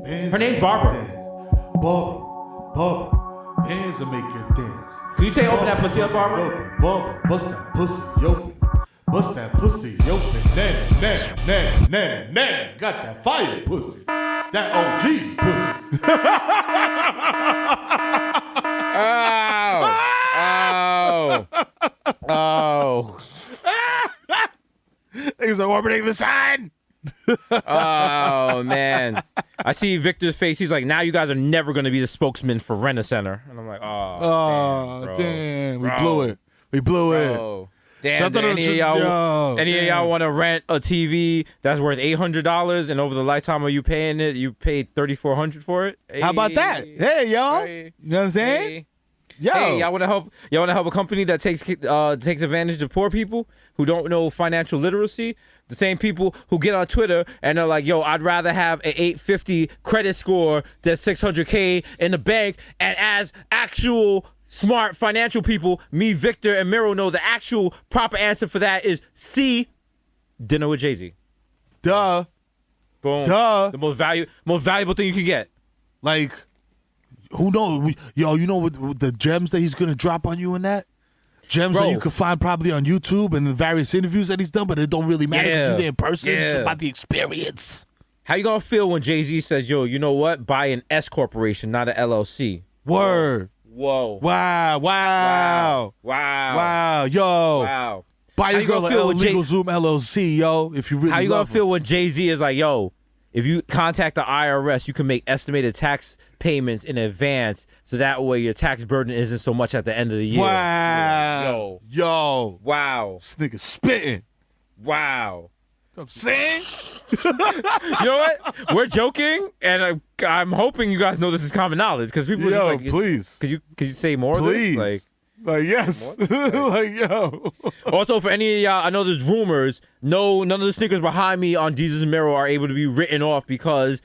Bands Her name's will make Barbara. you dance. Barbara. Bands will make you dance. Could you say open that pussy up, Barbara? Open, Barbara, bust that pussy open. Bust that pussy open. Nanny. Got that fire pussy. That OG pussy. Oh. He's orbiting the sign. Oh man. I see Victor's face. He's like, now you guys are never going to be the spokesman for Rent-A-Center. And I'm like, Damn. We Bro. blew it. We blew it. Oh. Damn, I thought it was any of y'all want to rent a TV that's worth $800 and over the lifetime of you paying it, you paid $3,400 for it? How about that? Hey, y'all. Hey. You know what I'm saying? Hey. Yo. Hey, y'all want to help? Y'all want to help a company that takes advantage of poor people who don't know financial literacy? The same people who get on Twitter and they're like, "Yo, I'd rather have an 850 credit score than 600K in the bank." And as actual smart financial people, me, Victor, and Miro know the actual proper answer for that is C. Dinner with Jay-Z. Duh. Boom. Duh. The most valuable thing you can get. Like, who knows? Yo, you know what the gems that he's going to drop on you in that? Gems Bro. that you could find probably on YouTube and the various interviews that he's done, but it don't really matter because Yeah. you're there in person. It's Yeah. about the experience. How you gonna feel when Jay-Z says, "Yo, you know what? Buy an S corporation, not an LLC." Word. Whoa. Wow. Yo. Wow. Buy How your you girl gonna a feel with Legal Zoom LLC, yo, if you really How you gonna love her. feel when Jay-Z is like, "Yo, if you contact the IRS, you can make estimated tax payments in advance, so that way your tax burden isn't so much at the end of the year." Wow. Yo. Wow. This nigga spitting. Wow. I'm saying? You know what? We're joking, and I'm hoping you guys know this is common knowledge because people are just Yo, like, please. Could you say more? Please. Of this? Like, yes. Like, yo. Also, for any of y'all, I know there's rumors. No, none of the sneakers behind me on Jesus and Mero are able to be written off because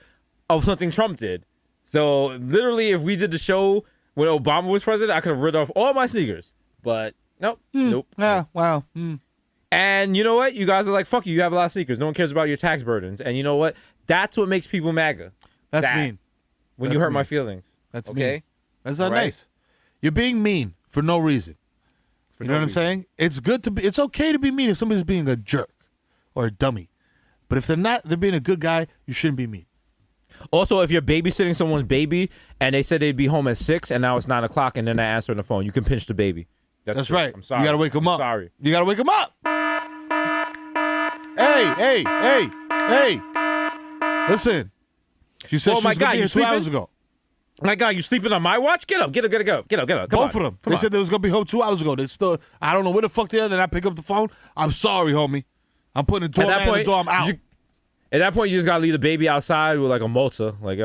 of something Trump did. So literally, if we did the show when Obama was president, I could have written off all my sneakers. But nope. Yeah, wow. And you know what? You guys are like, fuck you. You have a lot of sneakers. No one cares about your tax burdens. And you know what? That's what makes people MAGA. That's That. mean. When That's you hurt mean. my feelings. That's okay. mean. That's not All right? nice. You're being mean for no reason. You know what I'm saying? It's good to be. It's okay to be mean if somebody's being a jerk or a dummy. But if they're being a good guy, you shouldn't be mean. Also, if you're babysitting someone's baby and they said they'd be home at 6 and now it's 9 o'clock and they're not answering the phone, you can pinch the baby. That's true. right. I'm sorry. You gotta wake them up. Sorry. You gotta wake them up. Hey. Listen. She said Oh she my was God, gonna be you here 2 sleeping? hours ago. My God, you sleeping on my watch? Get up. Come Both on. of them. Come They on. said they was gonna be home 2 hours ago. They still. I don't know where the fuck they are. Then I pick up the phone. I'm sorry, homie. I'm putting the door At that man in point, the door. I'm out. At that point, you just gotta leave the baby outside with like a multa. Like,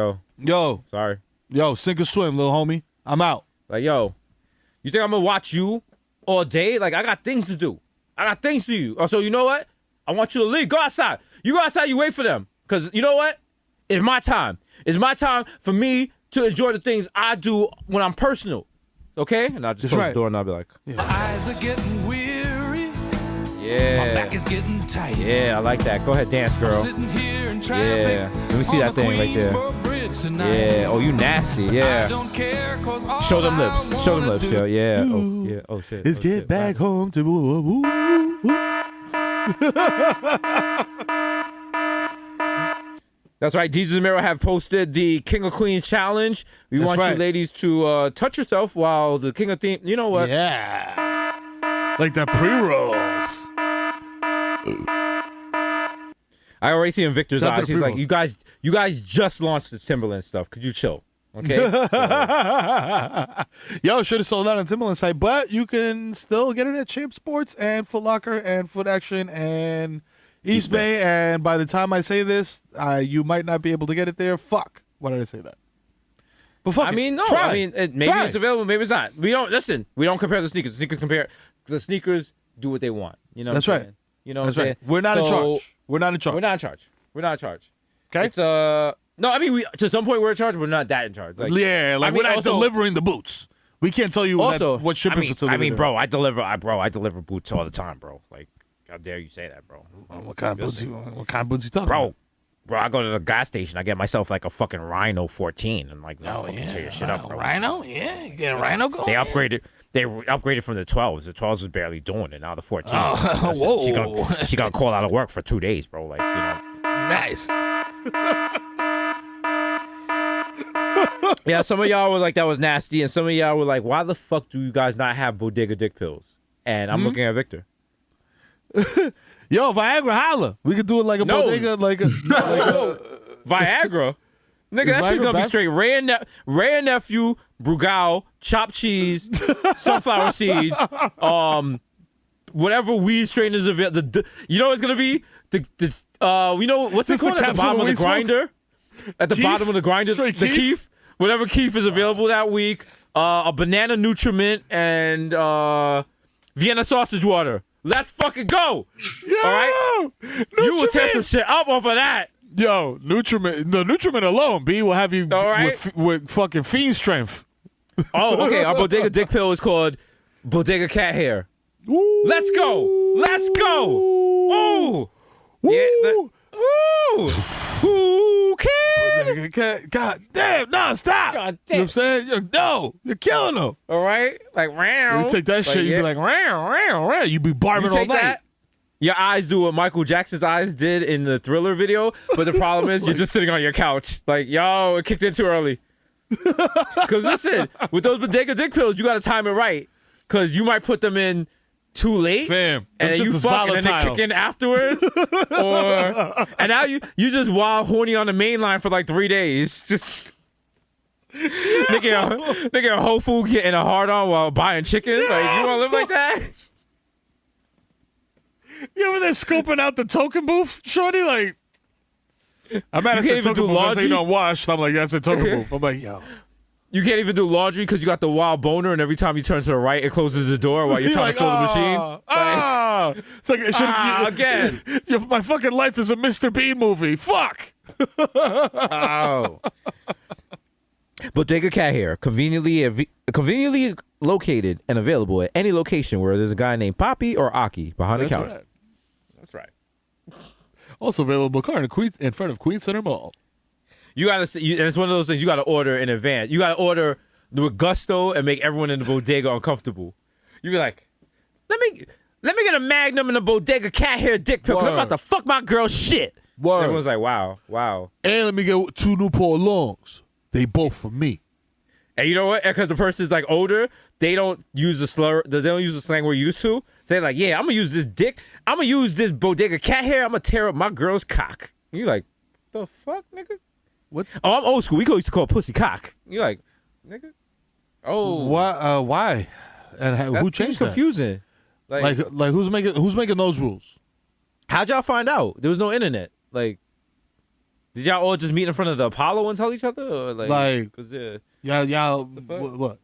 Yo, sink or swim, little homie. I'm out. Like, yo, you think I'm gonna watch you all day? Like, I got things to do. I got things to do. Oh, so you know what? I want you to leave. Go outside. You go outside. You wait for them. Cause you know what? It's my time. It's my time for me to enjoy the things I do when I'm personal. Okay? And I'll just That's close right. the door and I'll be like, My eyes are getting weary. yeah. My back is getting tight. Yeah, I like that. Go ahead, dance, girl. Sitting here in traffic. Yeah. Let me see on that the thing right there. Queensboro Bridge tonight. Yeah. Oh, you nasty. I Yeah. don't care 'cause all Show them I lips. Show them wanna lips. do- Yo. Yeah. Oh, yeah. Oh, shit. Let's Oh, get shit. back Bye. home to. Woo. That's right. Jesus and Mero have posted the King of Queens challenge. We That's want right. you ladies to touch yourself while the King of Theme. You know what? Yeah. Like the pre-rolls. I already see in Victor's Not the eyes. He's like, pre-rolls. you guys just launched the Timberland stuff. Could you chill? Okay. Yo, should have sold out on Timberland site, but you can still get it at Champ Sports and Foot Locker and Foot Action and East Bay. And by the time I say this, you might not be able to get it there. Fuck. Why did I say that? But fuck I it. mean, no. Try. I mean, maybe Try. it's available. Maybe it's not. We don't listen. We don't compare the sneakers. Sneakers compare. The sneakers do what they want. You know. That's what I'm right. saying? You know. That's what I'm right. saying? We're not in So, charge. We're not in charge. We're not in charge. We're not in charge. Okay. It's no, I mean we to some point we're in charge, but we're not that in charge. Like, yeah, like I mean, we're not also- delivering the boots. We can't tell you what shipping facility. I mean, they're bro, I deliver boots all the time, bro. Like, how dare you say that, bro? What kind of boots? What kind of boots you talking Bro, about? bro, I go to the gas station. I get myself like a fucking Rhino 14. And like, no, fucking tear your shit up, bro. Rhino? Yeah, you get a Rhino going. They upgraded from the 12s. The 12s was barely doing it. Now the 14. Oh, whoa. She gonna call out of work for 2 days, bro. Like, you know. Nice. Yeah, some of y'all were like, that was nasty. And some of y'all were like, why the fuck do you guys not have bodega dick pills? And I'm looking at Victor. Yo, Viagra, holla. We could do it like a No. bodega, like a Viagra? Nigga, that shit Viagra gonna be bad? straight Ray and nephew, Brugal, chopped cheese, sunflower seeds, whatever weed strain is available. You know what it's gonna be? You know what's it Just the called at the capsule bottom of the we smoke? grinder? At the Keef? bottom of the grinder, Straight the Keef? keef, whatever keef is available that week. A banana Nutriment and Vienna sausage water. Let's fucking go! Yo, All right, you will tear Nutriment. some shit up off of that. Yo, Nutriment. The Nutriment alone, B, will have you All right. with fucking fiend strength. Oh, okay. Our bodega dick pill is called Bodega Cat Hair. Woo. Let's go. Let's go. Ooh. Woo. Yeah. Ooh, kid. God damn, no, stop. God You know what damn. I'm saying? No, you're killing them. All right. Like, round. You take that shit, you be like, row. You be you barbing all take night. that. Your eyes do what Michael Jackson's eyes did in the Thriller video, but the problem is you're just sitting on your couch. Like, yo, it kicked in too early. Because listen, with those bodega dick pills, you got to time it right. Because you might put them in too late, Fam, and them then shits you is fuck, and then they volatile. kick in afterwards. And now you just wild horny on the main line for like 3 days. Just nigga a Whole Food getting a hard on while buying chicken. Like, you want to live like that? You ever there scoping out the token booth, shorty? Like, I'm at You a can't even token do booth. I say, laundry? you know, washed. I'm like, that's a token booth. I'm like, yo. You can't even do laundry because you got the wild boner, and every time you turn to the right, it closes the door while you're trying to fill the machine. It's like, it should've- Again. My fucking life is a Mr. Bean movie. Fuck. Oh. Bodega Cat Hair, conveniently located and available at any location where there's a guy named Poppy or Aki behind the counter. Right. That's right. Also available car in front of Queens Center Mall. You gotta, and it's one of those things you gotta order in advance. You gotta order with gusto and make everyone in the bodega uncomfortable. You be like, let me get a Magnum and a Bodega Cat Hair dick pill. 'Cause I'm about to fuck my girl's shit. Word. Everyone's like, wow. And let me get 2 Newport Longs. They both for me. And you know what? Because the person's like older, they don't use the slur. They don't use the slang we're used to. Say like, yeah, I'm gonna use this dick. I'm gonna use this Bodega Cat Hair. I'm gonna tear up my girl's cock. You like, the fuck, nigga? What? Oh, I'm old school. We used to call it pussy cock. You like, nigga? Oh, Why? And who changed that? confusing. Like who's making those rules? How'd y'all find out? There was no internet. Like, did y'all all just meet in front of the Apollo and tell each other? Or Like- 'cause, Y'all fuck? what?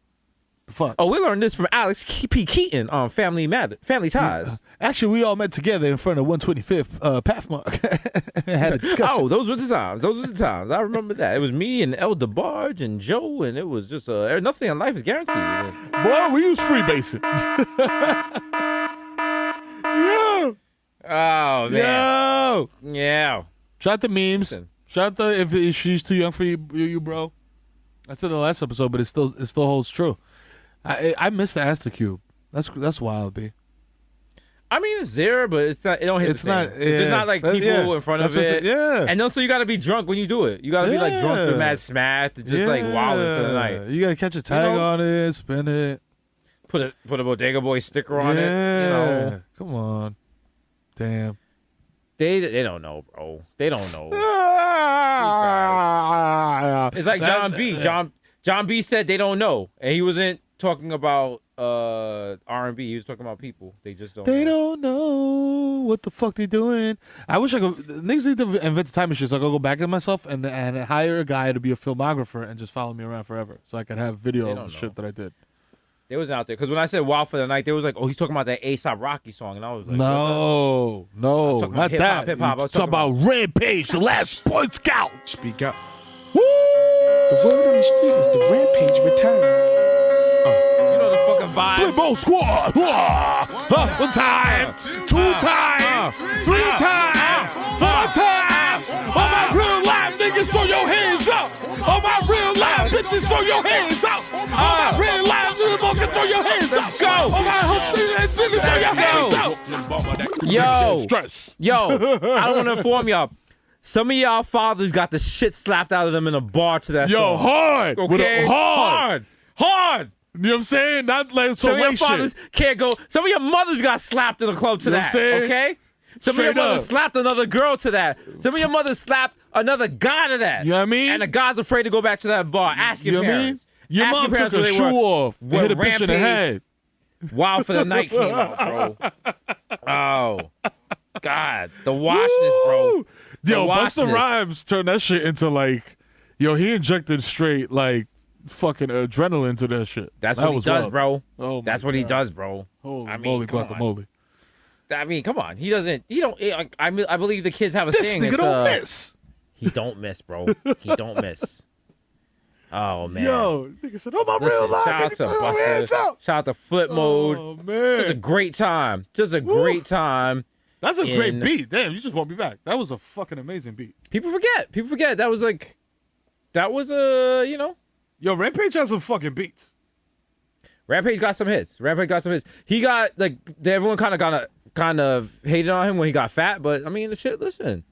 The fuck? oh, we learned this from Alex P. Keaton on Family Ties. Actually, we all met together in front of 125th Pathmark and had a discussion. Oh, those were the times. I remember that. It was me and El DeBarge and Joe, and it was just nothing in life is guaranteed. Boy, we was freebasing. Yeah. Oh man, Yo. yeah. Shout out the memes. Listen. Shout out the if she's too young for you, bro. I said the last episode, but it still holds true. I miss the Asta Cube. That's wild, B. I mean, it's there, but it's not. It don't hit. It's the same. not- There's yeah. not like That- people yeah. in front That's of what I it. said, yeah. And also, you got to be drunk when you do it. You got to be like drunk Yeah. to mad smack, just like wilding for the night. You gotta catch a tag know? on it, spin it. Put a Bodega Boy sticker on yeah. it. You know, Come on. Damn. they don't know, bro. They don't know. It's like John B. John B. said they don't know, and he wasn't talking about R&B. He was talking about people. They just don't. They know. don't know what the fuck they doing. I wish I could. Niggas need to invent a time machine so I could go back in myself and hire a guy to be a filmographer and just follow me around forever, so I could have video They of don't the know. shit that I did. They was out there because when I said Wild for the Night, they was like, "Oh, he's talking about that A$AP Rocky song," and I was like, No, talking about not hip-hop, that. hip-hop. I You was talking talking about Rampage, the last Boy Scout. Speak out. Woo! The word on the street is the Rampage return. you know the fucking vibes. Flipmo Squad. One time, 2 times, 3 times, 4 times. All my real life niggas, throw your hands up. All my real life bitches, throw your hands up. All my real life niggas, throw your hands up. Let's go. All my hustlers, throw your hands up. Yo, Stress. yo, I don't want to inform y'all. Some of y'all fathers got the shit slapped out of them in a bar to that Yo, song. hard. With Okay, a hard. hard. You know what I'm saying? Not like Some of your some fathers shit. can't go. Some of your mothers got slapped in the club to You know that. what I'm saying? Okay. Some Straight of your mothers up. slapped another girl to that. Some of your mothers slapped another guy to that. You know what I mean? And the guy's afraid to go back to that bar. Ask your You know what I mean? parents. Your Ask mom parents took her where they shoe were off and when hit a bitch in the Rampage head. Wild for the Night came out, bro. Oh, God. The washness, bro. The Yo, Busta washness. Rhymes turned that shit into like, yo, he injected straight like fucking adrenaline to that shit. That's That what he was does, wild. bro. Oh, my That's what he God. does, bro. Holy I mean, moly, come on. guacamole. I mean, come on. He doesn't. He don't. I believe the kids have a This saying. nigga it's, don't miss. He don't miss, bro. He don't miss. Oh man. Yo, nigga said, oh, my Listen, real life. shout out Nigga, to throw your hands Busta. up. Shout out to Flip Mode. Oh, Just a man. great time. Just a great time. That's a great in- beat. Damn, you just brought me back. That was a fucking amazing beat. People forget. That was like, that was a, Yo, Rampage has some fucking beats. Rampage got some hits. He got like everyone kind of hated on him when he got fat, but I mean the shit. Listen,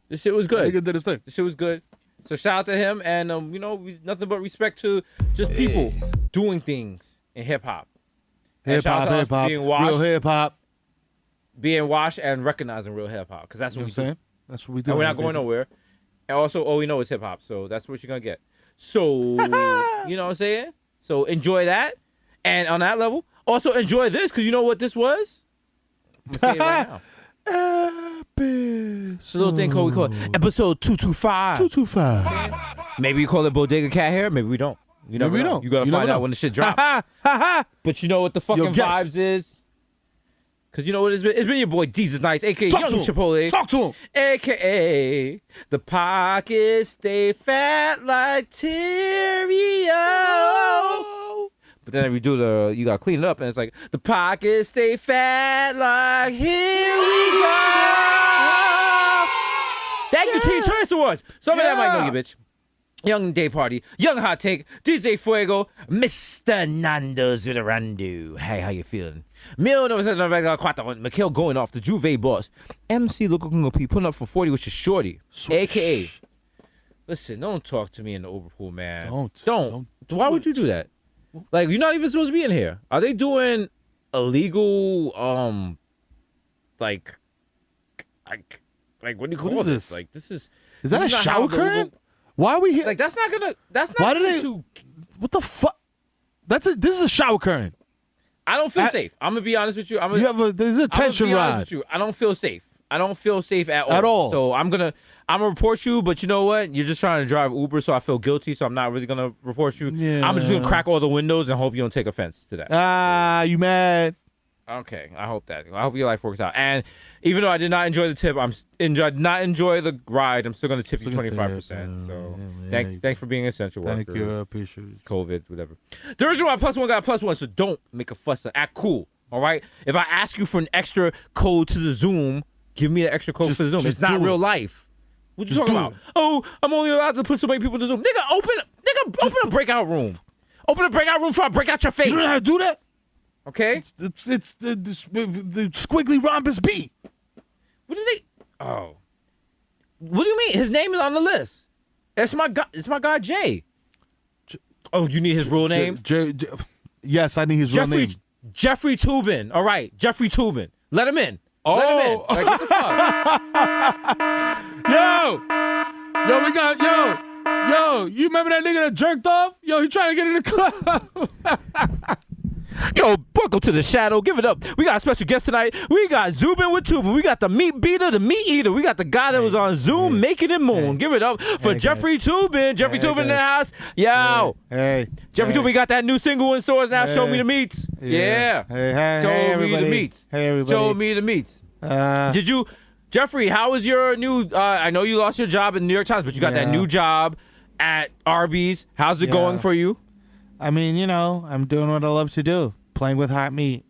this shit was good. Nigga did his thing. The shit was good. So shout out to him, and nothing but respect to just people doing things in hip hop. Hip hop, being washed, real hip hop. being washed, and recognizing real hip hop, because that's You know what what we I'm do. saying? That's what we do. And we're not going nowhere. And also, all we know is hip hop, so that's what you're gonna get. So you know what I'm saying? So enjoy that, and on that level, also enjoy this, because you know what this was. I'm gonna say it right now. It's a little thing called we call it episode 225. 225. Maybe we call it Bodega Cat Hair. Maybe we don't. You never Maybe we know. don't. You gotta You find never out know. when the shit drops. But you know what the fucking guess. vibes is? Because you know what it's been? It's been your boy Jesus Nice, a.k.a. Talk Young to him. Chipotle. Talk to him. A.k.a. the pockets stay fat like Cheerios. But then if you do you gotta clean it up, and it's like, the pockets stay fat like, here we go. Thank you, Teen Choice Awards. Some of that might know you, bitch. Young Day Party, Young Hot Take, DJ Fuego, Mr. Nando's with a Randu. Hey, how you feeling? 1994, Mikhail going off, the Juve boss. MC Local Kungo P putting up for 40 with your shorty. AKA. Listen, don't talk to me in the overpool, man. Don't. Why would you do that? Like, you're not even supposed to be in here. Are they doing illegal, like what do you call What is this? this? Like, this is that a not how shower the curtain? legal- Why are we here? Like, that's not Why going did they? to. What the fuck? This is a shower curtain. I don't feel safe. I'm gonna be honest with you. There's a tension I'm gonna be honest ride. with you. I don't feel safe. I don't feel safe at all. At all. So I'm gonna report you, but you know what? You're just trying to drive Uber, so I feel guilty. So I'm not really gonna report you. Yeah. I'm just gonna crack all the windows and hope you don't take offense to that. You mad? Okay, I hope that. I hope your life works out. And even though I did not enjoy the tip, not enjoy the ride, I'm still gonna tip you 25%. So thanks for being an essential worker. Thank you. I appreciate it. COVID, whatever. The original one +1 got +1, so don't make a fuss. Act cool, all right? If I ask you for an extra code to the Zoom, give me the extra code for the Zoom. It's not do real it. life. What you Just talking do about? it. Oh, I'm only allowed to put so many people in the Zoom. Nigga, open a breakout room. Open a breakout room before I break out your face. You don't know how to do that? Okay? It's the squiggly rhombus B. What is he? Oh. What do you mean? His name is on the list. It's my guy Jay. Oh, you need his real name? Yes, I need his real name. Jeffrey Toobin. All right, Jeffrey Toobin. Let him in. Let him in. Like, what the fuck? Yo, we got you remember that nigga that jerked off? Yo, he trying to get in the club. Yo, welcome to the shadow. Give it up. We got a special guest tonight. We got Zubin with Tubin. We got the meat beater, the meat eater. We got the guy that was on Zoom making it moon. Give it up for Jeffrey Tubin. Jeffrey Tubin in the house. Yo. Hey. Jeffrey Tubin got that new single in stores now. Show me the meats. Yeah. Hey, Show me everybody. the meats. Hey, everybody. Show me the meats. Did you, Jeffrey, how was your new, I know you lost your job in New York Times, but you got that new job at Arby's. How's it going for you? I mean, you know, I'm doing what I love to do, playing with hot meat.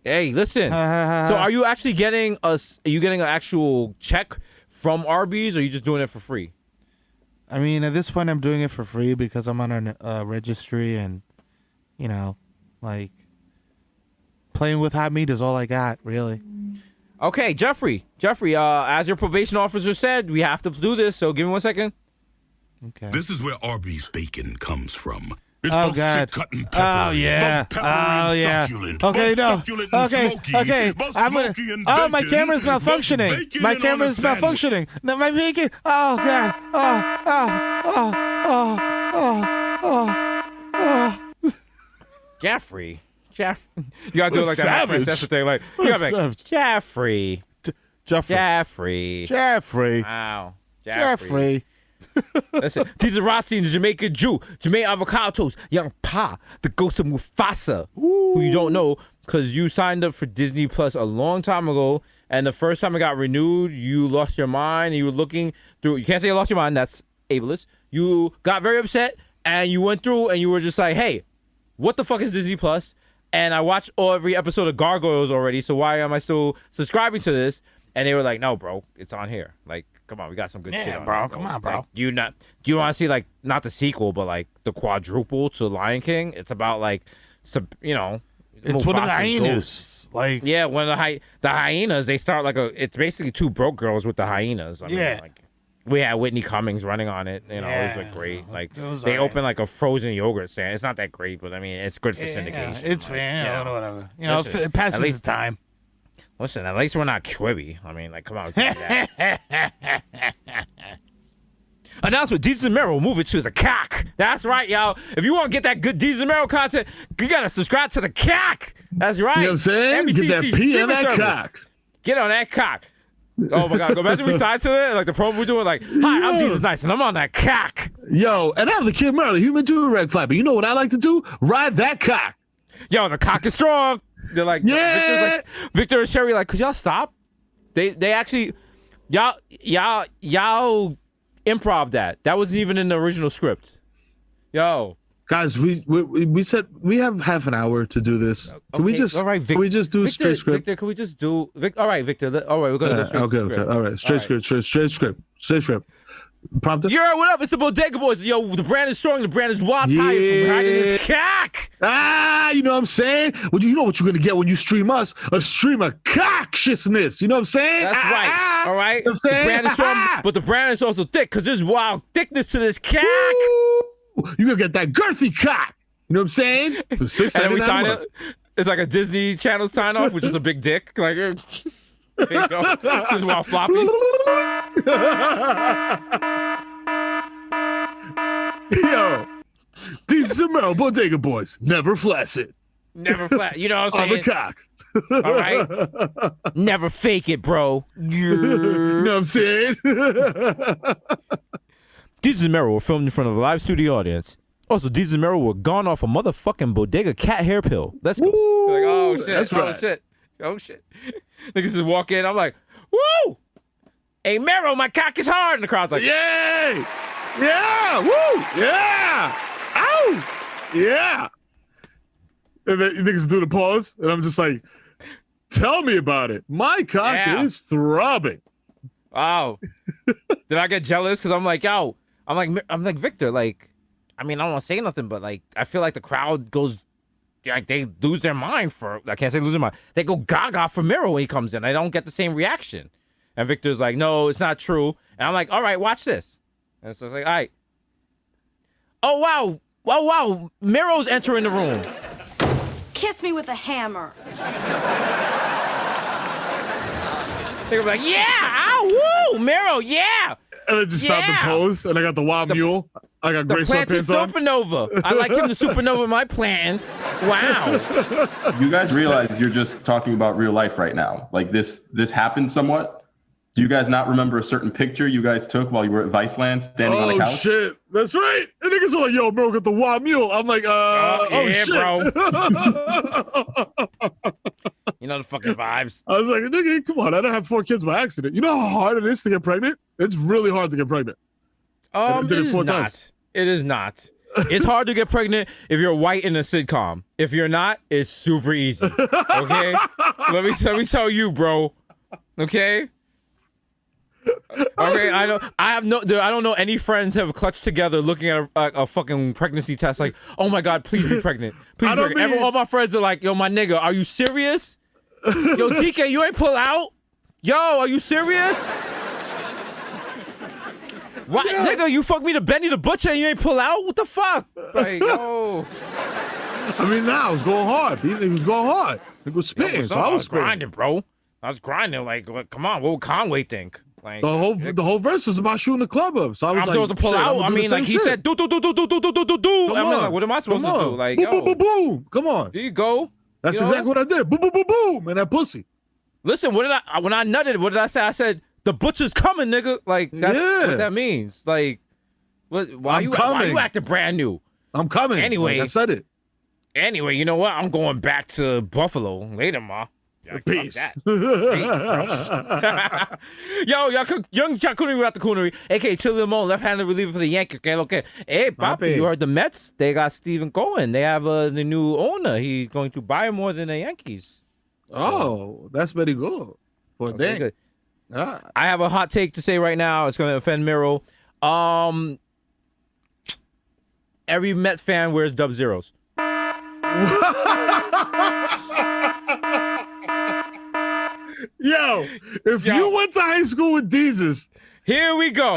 Hey, listen. So are you actually getting an actual check from Arby's, or are you just doing it for free? I mean, at this point, I'm doing it for free because I'm on a registry, and, you know, like, playing with hot meat is all I got, really. Okay, Jeffrey, as your probation officer said, we have to do this, so give me 1 second. Okay. This is where Arby's bacon comes from. It's Oh, both God. thick cut and peppery, Oh, yeah. both peppery and Oh, yeah. succulent, Okay, both no. succulent and Okay, smoky, okay. both I'm gonna. smoky and Oh, my bacon, camera's both malfunctioning. bacon My and camera's on a sandwich. malfunctioning. No, my bacon. Oh, God. Oh. Jeffrey. You gotta do it like that. Savage. That's the thing. Like, you What a gotta be like, savage. Jeffrey. Wow. Jeffrey. Listen, Tisa Rossi, the Jamaican Jew, Jermaine Avocados, Young Pa, the ghost of Mufasa, who you don't know because you signed up for Disney Plus a long time ago, and the first time it got renewed, you lost your mind, and you were looking through, you can't say you lost your mind, that's ableist. You got very upset, and you went through, and you were just like, hey, what the fuck is Disney Plus? And I watched every episode of Gargoyles already, so why am I still subscribing to this? And they were like, no, bro, it's on here. Like, come on, we got some good shit on bro, here, come on, bro. Like, do you want to see, like, not the sequel, but, like, the quadruple to Lion King? It's about, like, It's one of the Mufasa's hyenas. ghosts. Like, Yeah, when the hyenas, they start, like, it's basically two broke girls with the hyenas. I mean, Yeah. like, we had Whitney Cummings running on it. You know, it was, like, great. Like, was they alright. opened, like, a frozen yogurt stand. It's not that great, but, I mean, it's good for syndication. it's like, fan, yeah. whatever. You know, Listen, it passes at least- the time. Listen, at least we're not Quibi. I mean, like, come on. give me that. Announcement: Deezus and Mero move it to the cock. That's right, y'all. If you want to get that good Deezus and Mero content, you gotta subscribe to the cock. That's right. You know what I'm saying? Get that MBCC P on streaming that service. cock. Get on that cock. Oh my God! Imagine we signed to it, like the promo we're doing. Like, hi, I'm Deezus Nice, and I'm on that cock. Yo, and I'm the Kid Merle, human to erect fly. But you know what I like to do? Ride that cock. Yo, the cock is strong. They're like, Yeah. Victor and Sherry, like, could y'all stop? They actually, y'all improv that. That wasn't even in the original script. Yo. Guys, we said we have half an hour to do this. Can we just all right, can we just do Victor, straight script? Victor, can we just do all right, Victor. All right, we're gonna go straight to the Okay. script. All right. Straight script. Straight script. Prompter. Yo, what up? It's the Bodega Boys. Yo, the brand is strong. The brand is wild tired from hiding his cock. You know what I'm saying? Well, you know what you're gonna get when you stream us? A stream of cockshiousness. You know what I'm saying? That's right. All right. You know what I'm saying? The brand is strong, but the brand is also thick because there's wild thickness to this cock. You gonna get that girthy cock. You know what I'm saying? For And then we $6.99 sign a month. it. It's like a Disney Channel sign off, which is a big dick. Like, there you go. Just wild floppy. Yo, these are Mel Bodega Boys. Never flaccid. Never flat. You know what I'm On saying? the cock. All right. Never fake it, bro. You know what I'm saying? Deezus and Mero were filmed in front of a live studio audience. Also, Deezus and Mero were gone off a motherfucking bodega cat hair pill. Let's go. Like, oh shit. that's oh right. shit. Oh shit. Niggas just walk in. I'm like, woo! Hey Mero, my cock is hard. And the crowd's like, Yay! Yeah! Woo! Yeah! Ow! Yeah! And then niggas do the pause, and I'm just like, tell me about it. My cock Yeah. is throbbing. oh. Did I get jealous? Because I'm like, yo, I'm like Victor, like, I mean, I don't want to say nothing, but like, I feel like the crowd goes, like, they lose their mind for, I can't say lose their mind. They go gaga for Mero when he comes in. I don't get the same reaction. And Victor's like, no, it's not true. And I'm like, all right, watch this. And so it's like, all right. Oh, wow. Oh, wow. Mero's entering the room. Kiss me with a hammer. They're like, yeah, ow, woo, Mero, yeah. And I just stopped the pose, and I got the wild mule. I got The gray planted sweatpants on. supernova. I like him to supernova my plan. Wow. You guys realize you're just talking about real life right now. Like this happened somewhat. Do you guys not remember a certain picture you guys took while you were at Viceland standing on a couch? Oh shit, that's right. And niggas were like, "Yo, bro, got the wild mule." I'm like, yeah, shit, bro. You know the fucking vibes. I was like, nigga, come on, I don't have 4 kids by accident. You know how hard it is to get pregnant? It's really hard to get pregnent. It is not. It is not. It's hard to get pregnant if you're white in a sitcom. If you're not, it's super easy. Okay? let me tell you, bro. Okay? Okay, I don't know any friends have clutched together looking at a fucking pregnancy test like, oh my God, please be pregnant. Please be pregnant. All my friends are like, yo, my nigga, are you serious? Yo, DK, you ain't pull out? Yo, are you serious? What, nigga, you fucked me to Benny the Butcher and you ain't pull out? What the fuck? Like, yo. I mean, now it's going hard. It was going hard. It was spitting. So I was grinding, bro. I was grinding. Like, come on, what would Conway think? Like, the whole verse was about shooting the club up. So I was I'm supposed to pull out. I mean, like he said, do. I'm like, what am I supposed to do? Like, boom, boom, boom, boom. Come on. There you go. That's exactly what I did. Boom, boom, boom, boom, and that pussy. Listen, when I nutted, what did I say? I said, the butcher's coming, nigga. Like, that's what that means. Like, why you acting brand new? I'm coming. Anyway, like I said it. Anyway, you know what? I'm going back to Buffalo later, ma. Peace. Yo, young Chacoonery without the coonery, a.k.a. Chili Limon, left-handed reliever for the Yankees. Okay. Hey, Papi, you heard the Mets? They got Stephen Cohen. They have the new owner. He's going to buy more than the Yankees. Oh, that's very good. For them. Good. I have a hot take to say right now. It's going to offend Miro. Every Mets fan wears Dub Zeros. Yo, if you went to high school with Jesus, here we go.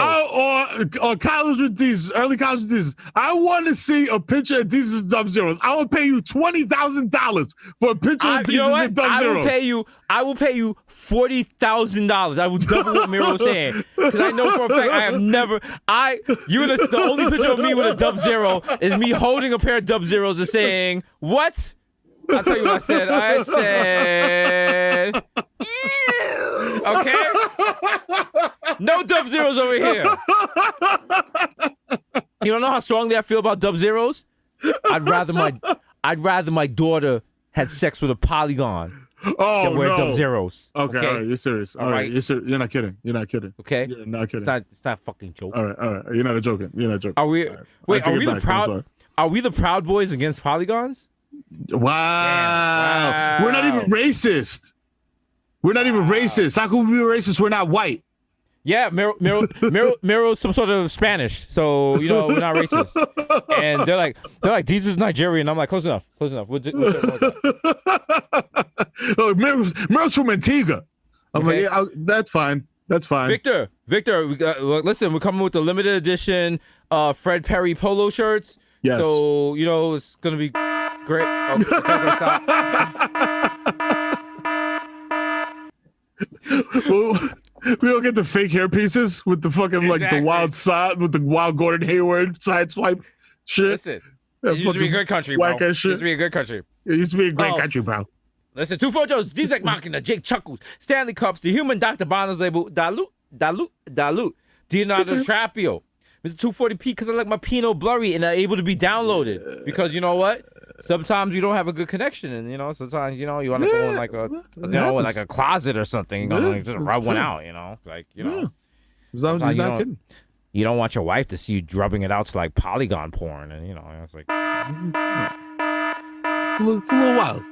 Or college with Jesus, early college with Jesus, I want to see a picture of Jesus Dub Zeros. I will pay you $20,000 for a picture of Jesus and Dub Zeros. I will pay you $40,000. I will double what Miro was saying because I know for a fact I have never. The only picture of me with a Dub Zero is me holding a pair of Dub Zeros and saying, "What?" I'll tell you what I said. I said, ew. Okay? No Dub Zeros over here. You don't know how strongly I feel about Dub Zeros? I'd rather my daughter had sex with a polygon than wear Dub Zeros. Okay, all right, you're serious. All right. You're serious. You're not kidding. Okay? You're not kidding. It's not a fucking joke. All right. You're not joking. Are we? Right. Wait, are we the Proud? Are we the Proud Boys against polygons? Wow. We're not even racist. How can we be racist? We're not white. Yeah, Miro's some sort of Spanish, so we're not racist. And they're like, Jesus is Nigerian. I'm like, close enough. Miro's from Antigua. I'm like, yeah, that's fine. Victor, listen, we're coming with the limited edition Fred Perry polo shirts. Yes. So it's gonna be great. Oh, okay, stop. We'll get the fake hair pieces with the fucking like the wild side with the wild Gordon Hayward side swipe shit. Listen, it used to be a good country, bro. It used to be a good country. It used to be a great country, bro. Listen, 2 photos, Dizek Machina, Jake Chuckles, Stanley Cups, the human Dr. Bonner's label, Dilute, Leonardo Trapio. Mr. 240p because I like my Pinot blurry and are able to be downloaded. Because you know what? Sometimes you don't have a good connection, and sometimes you want to go in like like a closet or something, just rub one out, As long as he's not kidding. You don't want your wife to see you drubbing it out to like polygon porn, and it's like it's a little wild.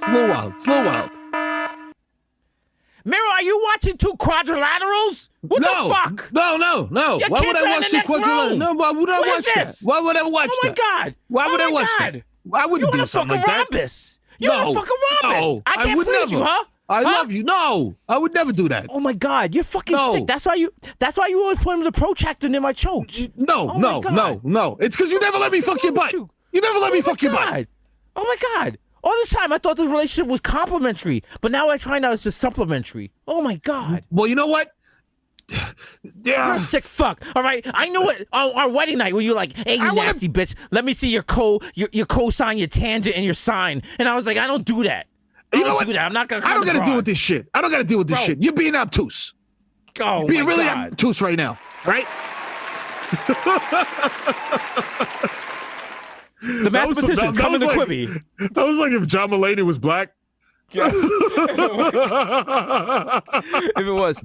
Miro, are you watching 2 quadrilaterals? What the fuck? No. Why would I watch 2 quadrilaterals? No, why would I watch that? Why would I watch that? Oh my God! Why would I watch that? I wouldn't do something like that. You want to fuck a rhombus? No, I can't please you, huh? I love you. No, I would never do that. Oh my God, you're fucking sick. That's why you always put him the protractor near my choke. No. It's because you never let me fuck your butt. You never let me fuck your butt. Oh my God. All this time I thought this relationship was complimentary, but now I find out it's just supplementary. Oh my God. Well, you know what? You're a sick fuck. All right, I knew it on our wedding night when you were like, "Hey, you nasty bitch, let me see your cosign, your tangent, and your sine." And I was like, "I don't do that. I don't do that. I'm not gonna." I don't gotta deal with this shit. I don't gotta deal with this shit. You're being obtuse. Oh, You're being my really God. obtuse right now, right? The mathematician's coming to Quibi. That was like if John Mulaney was black. Yeah. If it was.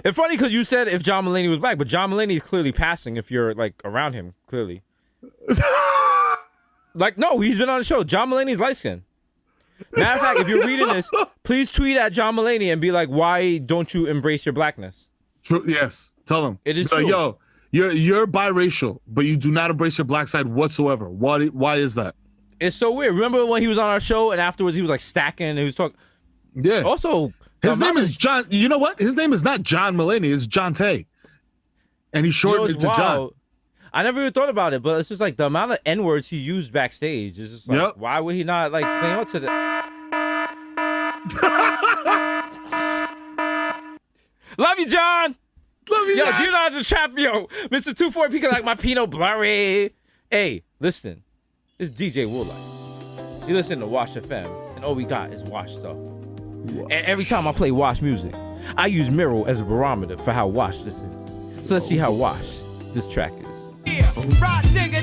It's funny because you said if John Mulaney was black, but John Mulaney is clearly passing if you're like around him, clearly. Like, no, he's been on the show. John Mulaney's light skinned. Matter of fact, if you're reading this, please tweet at John Mulaney and be like, why don't you embrace your blackness? True. Yes. Tell him. It is Like, true. yo, you're biracial, but you do not embrace your black side whatsoever. Why is that? It's so weird. Remember when he was on our show and afterwards he was like stacking and he was talking. Yeah. Also, His name is John. You know what? His name is not John Mulaney. It's John Tay. And he shortened it to John. I never even thought about it, but it's just like the amount of N-words he used backstage is just like, why would he not like claim up to the... Love you, John. Love you, yo, John. do you know how to trap, yo? Mr. 240 Pika like my Pinot Blurry. Hey, listen. It's DJ Woolite. You listen to Wash FM, and all we got is Wash stuff. And every time I play Wash music, I use Miro as a barometer for how Wash this is. So let's see how Wash this track is. Rock digging,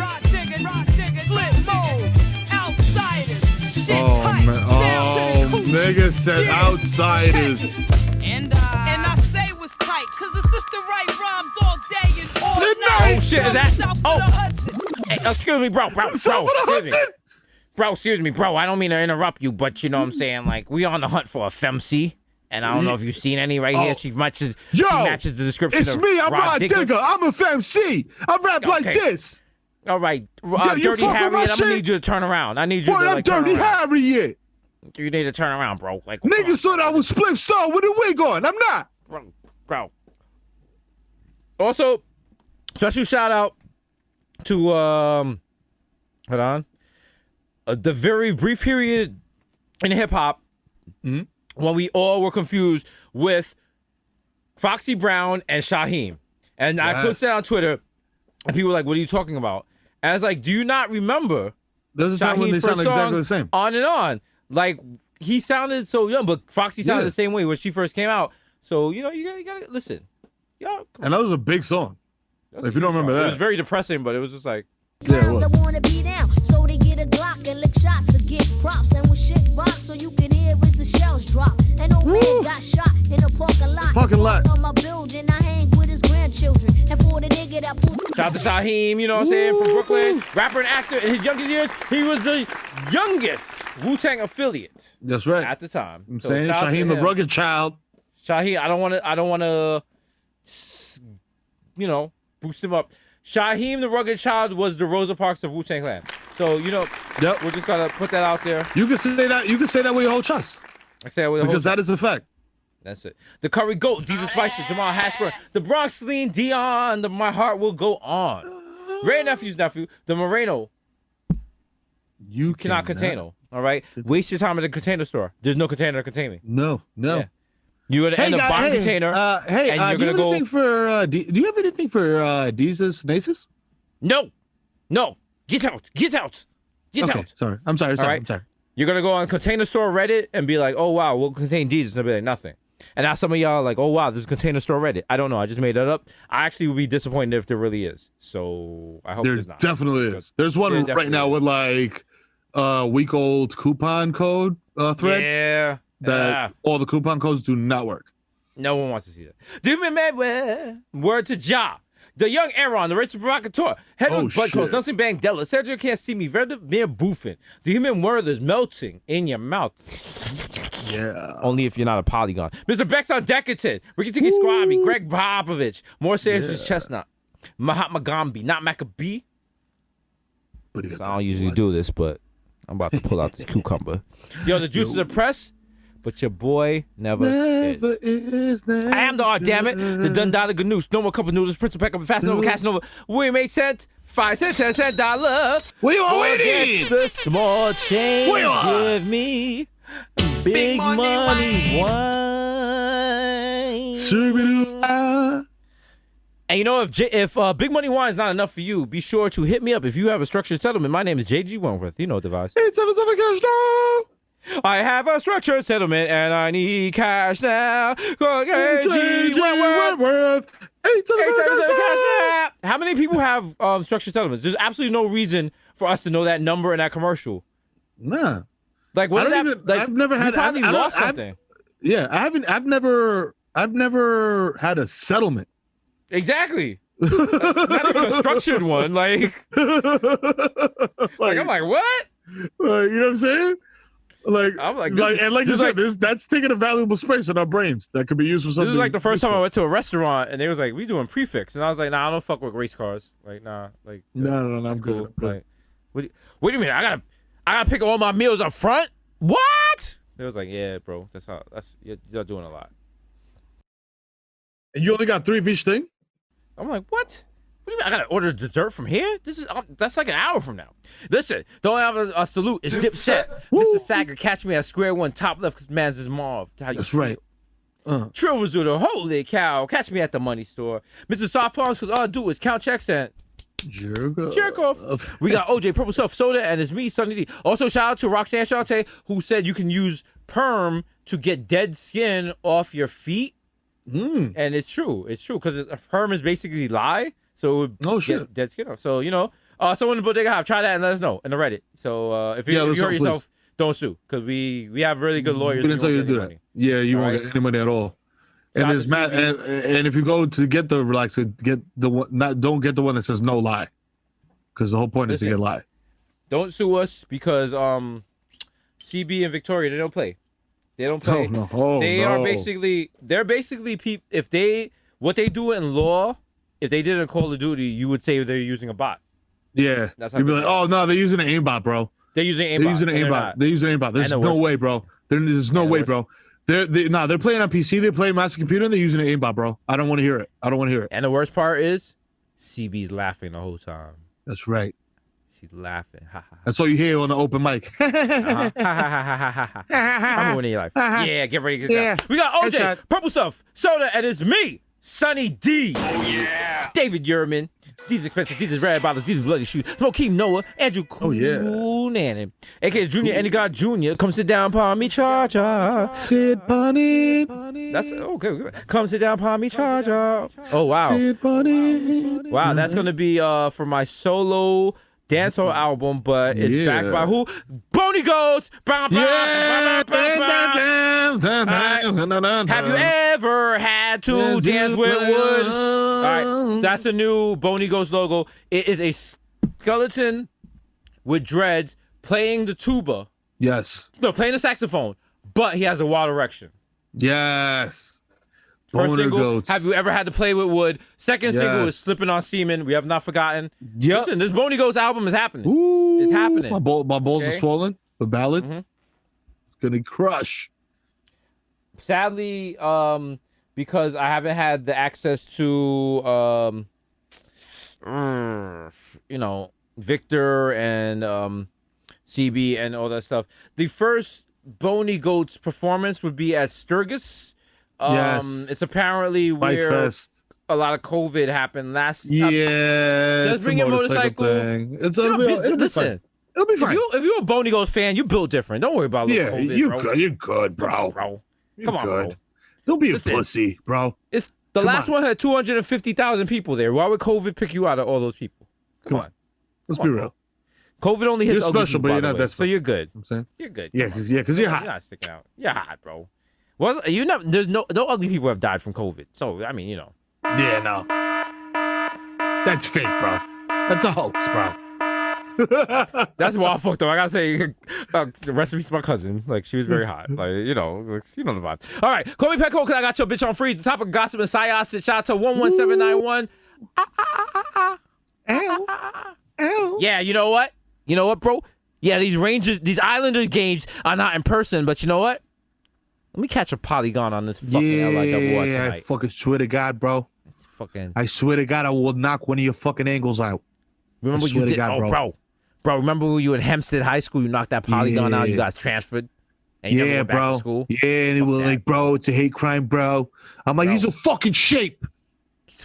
flip mode, outsiders, shit tight, down to the coochie. Nigga said outsiders. And I say it was tight, cause the sister write rhymes all day and all night. Oh shit, is that? Oh, hey, excuse me, bro, excuse me, bro. I don't mean to interrupt you, but you know what I'm saying. Like, we on the hunt for a femc, and I don't know if you've seen any right here. She matches the description. It's of me. I'm Rod Digger. Digger. I'm a femc. I rap like Okay. this. All right, you Dirty fuck with my Harriet. I'm gonna shit? need you to turn around. I need you Boy, to I'm like turn Dirty around. Harriet. You need to turn around, bro. Like, Niggas thought I was Spliff Star with a wig on. I'm not. bro. Also, special shout out to hold on, the very brief period in hip hop when we all were confused with Foxy Brown and Shaheem, and I posted that on Twitter, and people were like, "What are you talking about?" And I was like, "Do you not remember?" There's a time when they Shaheem's first sound exactly song, the same. On and on. Like, he sounded so young, but Foxy sounded the same way when she first came out. So, you know, you gotta listen. Yo, And that was a big song. If you don't remember It that. was very depressing, but it was just like, Yeah, it was. wanna be down, so they get a Glock and lick shots to get props. And when shit rocks, so you can hear as the shells drop. And old man got shot in a parking lot. Parking lot. On my building, I hang with his grandchildren. And for the nigga that pulled shout out to Shaheem, you know what I'm saying, from Brooklyn, rapper and actor. In his youngest years, he was the youngest Wu-Tang affiliate That's right. at the time. I'm So saying shout out to Shaheem the him. rugged child. Shaheem, I don't want to, you know, boost him up. Shaheem the rugged child was the Rosa Parks of Wu-Tang Clan. So, you know, we're just gonna put that out there. You can say that. You can say that with your whole chest. I say that with Because that is a fact. That's it. The Curry Goat, Diva Spicer, Jamal Hashburn, the Bronx Lean, Dion, the My Heart Will Go On. Ray Nephew's nephew, the Moreno. You cannot contain him. All right? Waste your time at the container store. There's no container to contain me. No. Yeah. You're going to end up buying a container. and do you're you have going to go. anything for? Do you have anything for Deezus Nasus? No. Get out. Get out. Get Okay, out. sorry. I'm sorry. All right? I'm sorry. You're going to go on Container Store Reddit and be like, oh, wow, we'll contain Jesus. And they'll be like, nothing. And now some of y'all are like, oh, wow, there's a Container Store Reddit. I don't know. I just made that up. I actually would be disappointed if there really is. So I hope There there's not. definitely is. There's one There right definitely now is. with like week-old coupon code thread. Yeah. That all the coupon codes do not work. No one wants to see that. Dime Medway. Word to Ja. The young Aaron, the rich provocateur. Hedwig Budcoast, Nelson Bandela. Sergio Can't See Me. Verda Mir Boofin. The human word is melting in your mouth. Yeah. Only if you're not a polygon. Mr. Bex on Decadent. Ricky Tiki Squammy. Greg Popovich. More serious as Chestnut. Mahatma Gandhi. Not Maccabee. So I don't usually do this, but I'm about to pull out this cucumber. Yo, the juices are pressed. But your boy never is. I am the art, damn it. The Dundada Ganoush. No more cup of noodles. Prince of Peck up, fast over, casting over. We make cent. 5 cents, 10 cent dollar. We are Forget waiting. the small change. We are. Give me big money wine. Shoo-be-doo. And you know, if Big Money Wine is not enough for you, be sure to hit me up if you have a structured settlement. My name is JG Wentworth. You know the device. 877 cash now. I have a structured settlement and I need cash now. JG Wentworth. 877 cash now. How many people have structured settlements? There's absolutely no reason for us to know that number in that commercial. Nah. Like what? I've never had. Probably lost something. I've never had a settlement. Exactly. Not even a structured one. Like I'm like, what? You know what I'm saying? I'm like, like you said, that's taking a valuable space in our brains that could be used for something. This is like the first time I went to a restaurant and they was like, we doing prefix. And I was like, nah, I don't fuck with race cars. Like, nah. Like, no, I'm cool. good. Like, wait a minute, I gotta pick all my meals up front? What? They was like, yeah, bro, you're doing a lot. And you only got 3 of each thing? I'm like, what? What do you mean I gotta order dessert from here? That's like an hour from now. Listen, don't have a salute. It's Dipset. Mr. Sager, catch me at square one, top left, because man's is Marv. That's right. Trill Rizzuto, holy cow. Catch me at the money store. Mr. Soft Palms, because all I do is count checks and jerk off. We got OJ Purple Self Soda, and it's me, Sunny D. Also, shout out to Roxanne Shante, who said you can use perm to get dead skin off your feet. And it's true. It's true, because perm is basically lye. So it would get dead skin off. So, you know, someone in the Bodega Hive, try that and let us know in the Reddit. So if you hurt yourself, don't sue, because we have really good lawyers. We didn't tell you to do that. Money. Yeah, you won't get any money at all. And there's and if you go to get the relaxer, get the one. Don't get the one that says no lie, because the whole point is to get lie. Don't sue us, because CB and Victoria, they don't play. They don't play. They're basically people. What they do in law, if they did in Call of Duty, you would say they're using a bot. Yeah. You'd be like, oh no, they're using an aimbot, bro. They're using aimbot. They're using aimbot. There's no way, bro. There's no way, bro. They're playing on PC. They're playing master computer, and they're using an aimbot, bro. I don't want to hear it. And the worst part is, CB's laughing the whole time. That's right. She's laughing. That's all you hear on the open mic. I'm ruining your life. Yeah, get ready. We got OJ, Purple Stuff, Soda, and it's me, Sunny D. Oh, yeah. David Yurman. These expensive, these is red bottles, these is bloody shoes. Keem Noah, Andrew Cool Nanny. AKA Junior Any God Jr. Come sit down, palm me charger. Sit bunny. That's okay. Come sit down, palm me charger. Oh wow. Sit bunny. Wow, that's gonna be for my solo dancehall album, but it's backed by who? Boney Goats. Have you ever had to dance with wood? All right, so that's the new Boney Goats logo. It is a skeleton with dreads playing the tuba. Yes. No, playing the saxophone, but he has a wild erection. Yes. First single, Have You Ever Had to Play with Wood? Second single is Slipping on Semen. We have not forgotten. Yep. Listen, this Boney Goats album is happening. Ooh, it's happening. My balls are swollen. The ballad. It's gonna crush. Sadly, because I haven't had the access to, Victor and CB and all that stuff. The first Boney Goats performance would be at Sturgis. It's apparently where a lot of COVID happened last. Just bring your motorcycle. Thing. It'll be fine. If you're a Boney Goats fan, you built different. Don't worry about COVID, bro. You're good, bro. Come on, bro. Don't be a pussy, bro. It's the last one had 250,000 people there. Why would COVID pick you out of all those people? Come on. Let's be real. COVID only hits ugly people, but you're not that so you're good. I'm saying you're good. Yeah, because you're hot. You're not sticking out. You're hot, bro. Well, there's no ugly people have died from COVID. So I mean, Yeah, no. That's fake, bro. That's a hoax, bro. That's why I fucked up. I gotta say, the rest of me, my cousin. Like, she was very hot. Like, you know the vibe. All right, call me Petco because I got your bitch on freeze. The top of gossip and psyops. Shout out to 11791. Ow. Yeah, you know what? You know what, bro? Yeah, these Islanders games are not in person, but you know what? Let me catch a polygon on this fucking LIWR tonight. I fucking swear to God, bro. I swear to God, I will knock one of your fucking angles out. Remember what you did? God, bro, remember when you were in Hempstead High School, you knocked that polygon out, you got transferred? And you never went back to school? Yeah, and they were like, bro, it's a hate crime, bro. I'm like, he's a fucking shape.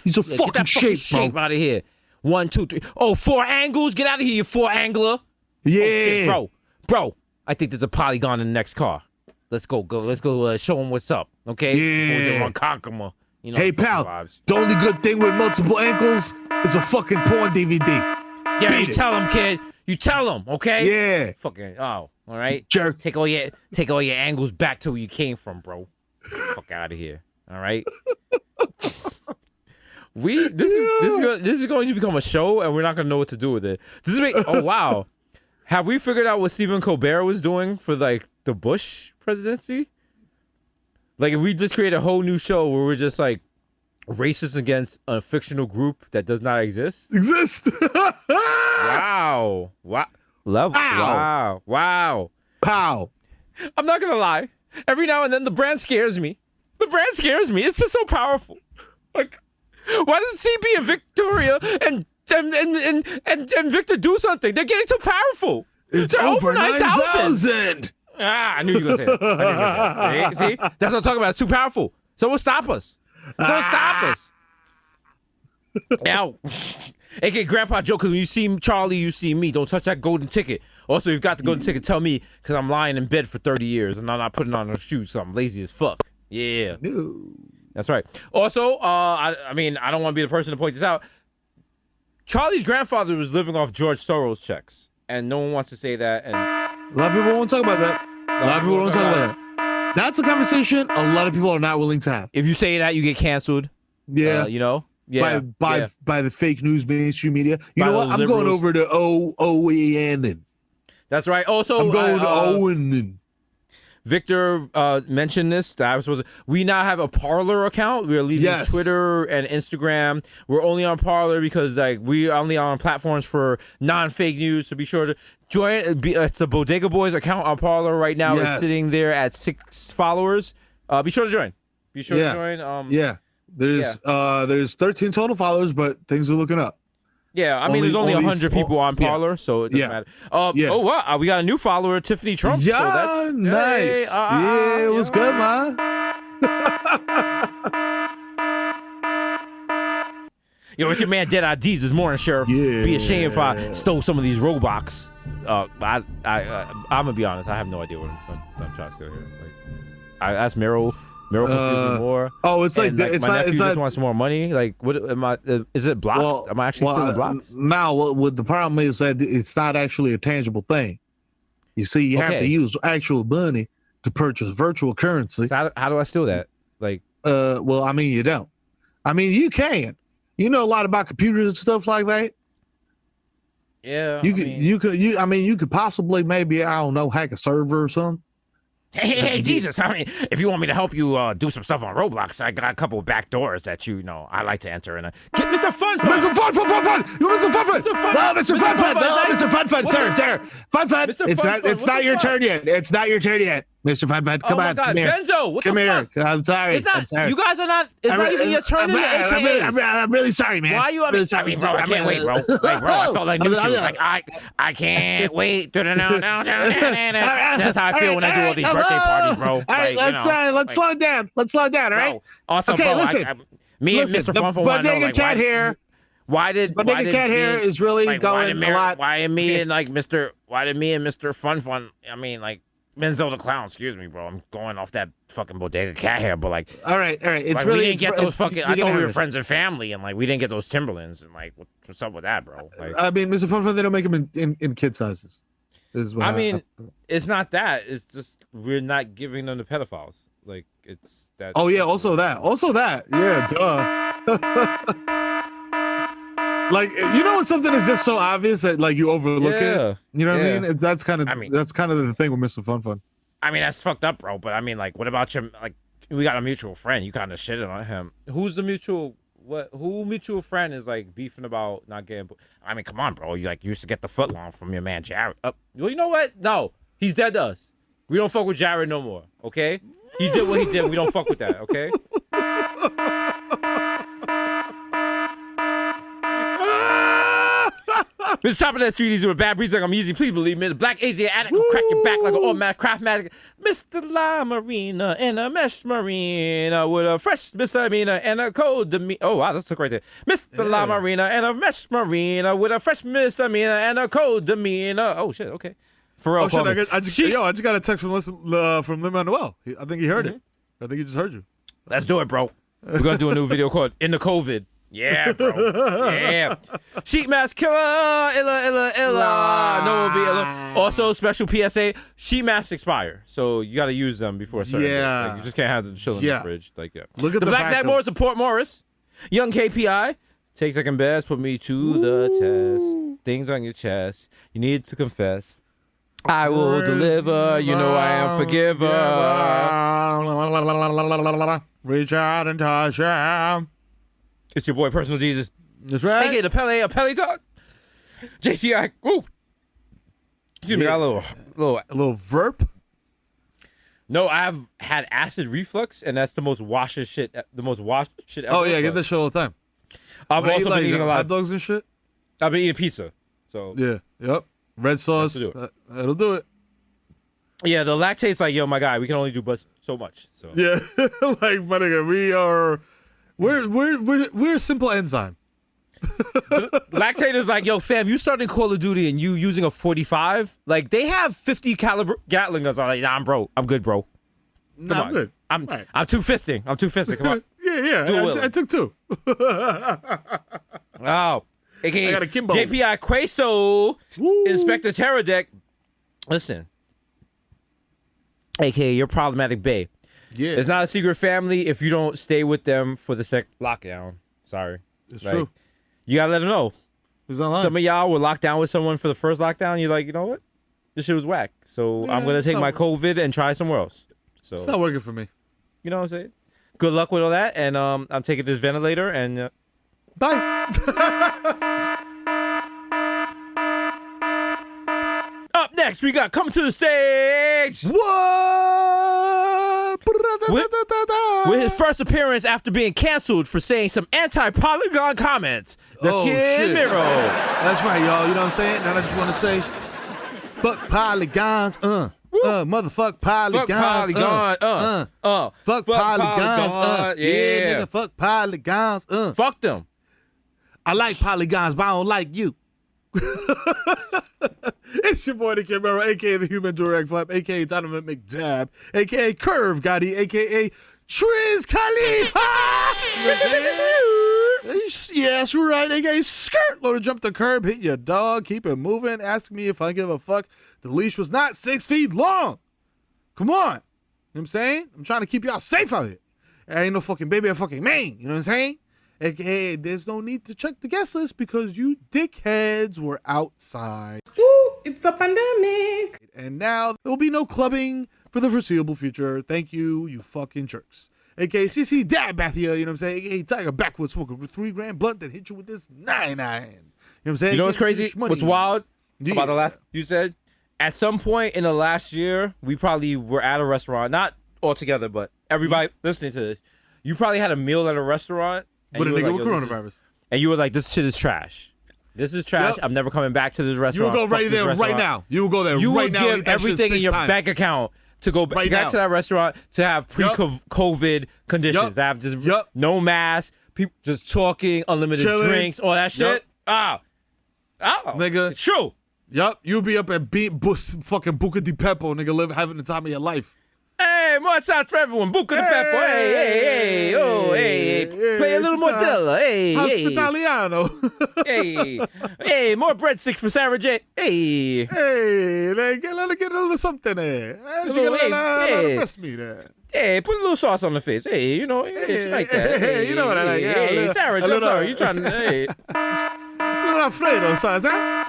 He's a Get fucking that fucking shape, bro. out of here. 1, 2, 3. Oh, 4 angles. Get out of here, you 4 angler. Yeah, oh, shit, bro. I think there's a polygon in the next car. Let's go. Let's go. Show him what's up. Okay. Yeah. Before we run Conqueror. You know. Hey, the fucking pal. vibes. The only good thing with multiple ankles is a fucking porn DVD. Yeah, Beat you it. tell him, kid. You tell him, okay? Yeah. Fucking. All right. Jerk. Take all your angles back to where you came from, bro. Fuck out of here. All right. This is going to become a show, and we're not gonna know what to do with it. Oh wow, have we figured out what Stephen Colbert was doing for like the Bush presidency? Like, if we just create a whole new show where we're just like racist against a fictional group that does not exist. Wow. Wow. Pow. I'm not gonna lie. Every now and then the brand scares me. It's just so powerful. Like, why doesn't CB and Victoria and Victor do something? They're getting too powerful. It's They're over 9,000. I knew you were gonna say that. See? That's what I'm talking about. It's too powerful. Someone stop us. Now, aka Grandpa Joe, because when you see Charlie, you see me. Don't touch that golden ticket. Also, if you've got the golden ticket, tell me, because I'm lying in bed for 30 years and I'm not putting on a shoe, so I'm lazy as fuck. Yeah. No. That's right. Also, I don't want to be the person to point this out. Charlie's grandfather was living off George Soros checks, and no one wants to say that. And a lot of people won't talk about that. That's a conversation a lot of people are not willing to have. If you say that, you get canceled. Yeah. Yeah. By the fake news mainstream media. You By know what? those I'm liberals. going over to OEN. That's right. Also, I'm going to Owen. Victor mentioned this. That I was supposed to. We now have a Parler account. We are leaving Twitter and Instagram. We're only on Parler because we are only on platforms for non-fake news. So be sure to join. It's the Bodega Boys account on Parler right now. It's sitting there at 6 followers. Be sure to join. Be sure to join. There's 13 total followers, but things are looking up. Yeah, I mean, there's only 100 people on Parler, so it doesn't matter. Oh, wow, we got a new follower, Tiffany Trump. Yeah, so that's, nice. It was good, man. Yo, it's your man Dead IDs this morning, Sheriff. Yeah. Be ashamed if I stole some of these Roblox. I'm gonna be honest, I have no idea what I'm trying to steal here. Like, I asked Meryl confused me more. Oh, it's like, my nephew just wants some more money. Like, what am I? Is it blocks? Well, am I actually stealing blocks? Now, what the problem is that it's not actually a tangible thing. You see, you have to use actual money to purchase virtual currency. So how do I steal that? Like, well, I mean, you don't. I mean, you can. You know a lot about computers and stuff like that. Yeah, you could possibly maybe, I don't know, hack a server or something. Hey, Jesus! I mean, if you want me to help you do some stuff on Roblox, I got a couple of back doors that I like to enter. And get Mr. Fun! Mr. Fun! No, Mr. Fun! Sir. Fun! It's not your turn yet. It's not your turn yet. Mr. Fun, come on, come here. Benzo, what come the here. fuck? I'm sorry. It's not. I'm sorry. You guys are not. It's not even your turn in the AKAs. I'm really sorry, man. Why are you? I mean, bro, I can't wait, bro. Like, bro, I felt like new shoes. Like, I can't wait. That's how I feel when I do all these birthday parties, bro. All right, let's slow it down. Let's slow it down. All right. Also, okay, bro, listen. Me and Mr. Funfun want to know, like, cat hair. Why did cat hair is really going a lot? Why did me and Mr. Funfun? I mean, like, Benzo the Clown, excuse me, bro. I'm going off that fucking Bodega cat hair, but like, all right. It's like, really, we didn't get those fucking. I thought we were friends and family, and like, we didn't get those Timberlands, and like, what's up with that, bro? Like, I mean, Mr. Funfun, they don't make them in kid sizes. I mean, it's not that. It's just we're not giving them to pedophiles. Like, it's that. Oh yeah, also that. Yeah, duh. Like, you know when something is just so obvious that like you overlook it. You know what I mean? That's kind of the thing with Mr. Funfun. I mean, that's fucked up, bro. But I mean, like, what about your like? We got a mutual friend. You kind of shitted on him. Who's the mutual? Who mutual friend is like beefing about not getting? I mean, come on, bro. You like used to get the footlong from your man Jared. Well, you know what? No, he's dead to us. We don't fuck with Jared no more. Okay? He did what he did. We don't fuck with that. Okay? Mr. Top of that street, easy with bad breeze like I'm easy. Please believe me. The black Asian addict will crack your back like an automatic craft magic. Mr. La Marina in a mesh marina with a fresh misdemeanor and a cold demeanor. Oh, wow, that's took right there. Mr. La Marina and a mesh marina with a fresh misdemeanor and a cold demeanor. Oh, shit, okay. For real, I just got a text from Lin-Manuel. I think he heard it. I think he just heard you. Let's do it, bro. We're going to do a new video called In the COVID. Yeah, bro. Yeah. Sheet mask killer. Illa. No one will be illa. Also, special PSA, sheet masks expire. So you got to use them before a certain day. Like, you just can't have them chilling in the fridge. Like, yeah. Look at the Black Zach Morris of Port Morris. Young KPI. Take second best. Put me to the test. Things on your chest. You need to confess. I will deliver. You know I am forgiver. Reach out and touch him. It's your boy, Personal Jesus. That's right. AKA the Pele talk. JPI. Woo. Excuse me. Got a little verp. No, I've had acid reflux, and that's the most washed shit. The most washed shit ever. Oh yeah, I get that shit all the time. I've also been eating a lot hot dogs and shit. I've been eating pizza. So yeah, yep. Red sauce. That'll do it. Yeah, the lactate's like, yo, my guy, we can only do but so much. So yeah, like my nigga, we're a simple enzyme. Lactate is like, yo, fam, you starting Call of Duty and you using a 45? Like they have 50 caliber Gatling guns. I'm like, nah, I'm good, bro. Come on. I'm good. I'm two fisting. Come on. Yeah. I took two. Oh, AKA I got a Kimbo. JPI Queso, Inspector Terradec. Listen, AKA your problematic bae. Yeah. It's not a secret family if you don't stay with them for the lockdown. Sorry. It's true. You gotta let them know. It's not lying. Some of y'all were locked down with someone for the first lockdown. You're like, you know what? This shit was whack. So I'm gonna take my COVID and try somewhere else. So it's not working for me. You know what I'm saying? Good luck with all that. And I'm taking this ventilator and bye. Up next, we got coming to the stage. What? With his first appearance after being canceled for saying some anti-Polygon comments, the Kid Miro. That's right, y'all. You know what I'm saying? And I just want to say, fuck polygons, motherfuck polygons, fuck polygons, yeah, nigga, fuck polygons, fuck them. I like polygons, but I don't like you. It's your boy, the Kid Miro, a.k.a. the Human Direct Flap, a.k.a. Donovan McDab, a.k.a. Curve Gotti, a.k.a. Triz Khalifa. Yes, right, a.k.a. Skirt Loader, jump the curb, hit your dog, keep it moving, ask me if I give a fuck. The leash was not 6 feet long. Come on. You know what I'm saying? I'm trying to keep y'all safe out here. I ain't no fucking baby, I fucking man. You know what I'm saying? AKA, there's no need to check the guest list because you dickheads were outside. Ooh, it's a pandemic. And now there will be no clubbing for the foreseeable future. Thank you, you fucking jerks. AKA CC Dab Bathia, you know what I'm saying? AKA Tiger Backwoods Smoker with 3 grand blunt that hit you with this 9-9. You know what I'm saying? You know what's crazy? What's wild about the last, you said? At some point in the last year, we probably were at a restaurant, not all together, but everybody listening to this, you probably had a meal at a restaurant. With a nigga with coronavirus. And you were like, this shit is trash. This is trash. Yep. I'm never coming back to this restaurant. You will go right there right now. You will go there right now. You will give everything in your bank account to go back to that restaurant to have pre-COVID conditions. To have just no mask, people just talking, unlimited drinks, all that shit. Nigga. It's true. Yup. You'll be up at fucking Buca di Beppo, nigga, having the time of your life. Hey, more shots for everyone. Buca di Beppo. Hey. Oh, hey. Play a little more Dilla. Hey. Hospitaliano. Hey, more breadsticks for Sarah J. Hey. Hey, let her get a little something there. Press me there. Hey, put a little sauce on the face. Hey, you know, it's like that. Hey, you know what I like. Hey, Sarah J. I'm sorry. You trying to, hey. A little Alfredo sauce, huh?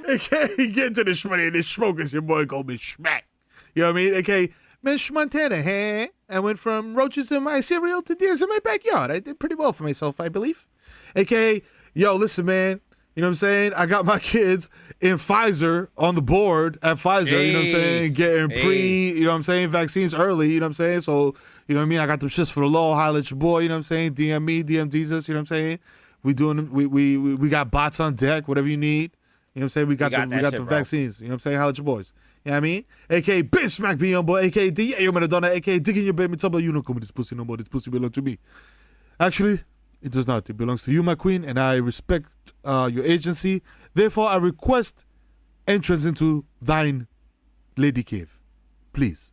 AKA get to the shmoney and the smokers, your boy called me Schmack. You know what I mean? AKA Miss Montana, hey? I went from roaches in my cereal to deers in my backyard. I did pretty well for myself, I believe. AKA, yo, listen, man. You know what I'm saying? I got my kids in Pfizer on the board at Pfizer, you know what I'm saying? Getting you know what I'm saying? Vaccines early, you know what I'm saying? So, you know what I mean? I got them shits for the low. Holla at your boy, you know what I'm saying? DM me, DM Jesus, you know what I'm saying? We got bots on deck, whatever you need. You know what I'm saying? We got the vaccines. You know what I'm saying? Holla at your boys. You know what I mean? A.K.A. Bitch Smack me on boy. A.K.A. D.A. Maradona. A.K.A. Digging your baby trouble. You don't come with this pussy no more. This pussy belongs to me. Actually, it does not. It belongs to you, my queen, and I respect your agency. Therefore, I request entrance into thine lady cave. Please.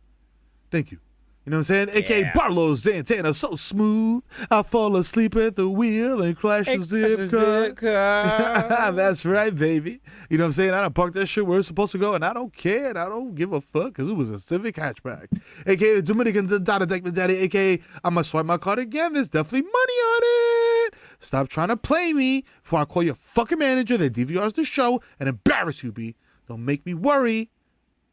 Thank you. You know what I'm saying? A.K.A. Barlow Santana, so smooth. I fall asleep at the wheel and crash the zip car. That's right, baby. You know what I'm saying? I done parked that shit where it's supposed to go, and I don't care, and I don't give a fuck, because it was a Civic hatchback. A.K.A. Dominican Dada Deckman Daddy, A.K.A. I'm going to swipe my card again. There's definitely money on it. Stop trying to play me before I call your fucking manager that DVRs the show and embarrass you, B. Don't make me worry.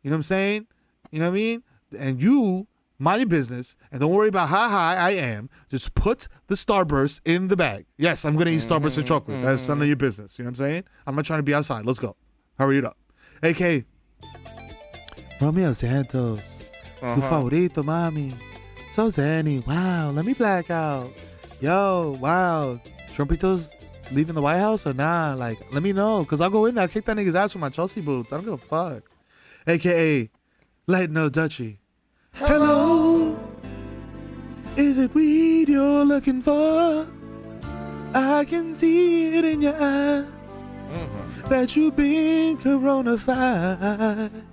You know what I'm saying? You know what I mean? And you... mind your business, and don't worry about how high I am. Just put the Starburst in the bag. Yes, I'm going to eat Starburst and chocolate. That's none of your business. You know what I'm saying? I'm not trying to be outside. Let's go. Hurry it up. A.K. Romeo Santos. Tu favorito, mami. So zany. Wow, let me black out. Yo, wow. Trumpito's leaving the White House or nah? Like, let me know, because I'll go in there. I'll kick that nigga's ass with my Chelsea boots. I don't give a fuck. A.K.A. Light No Dutchie. Hello, is it weed you're looking for? I can see it in your eye that you've been coronafied.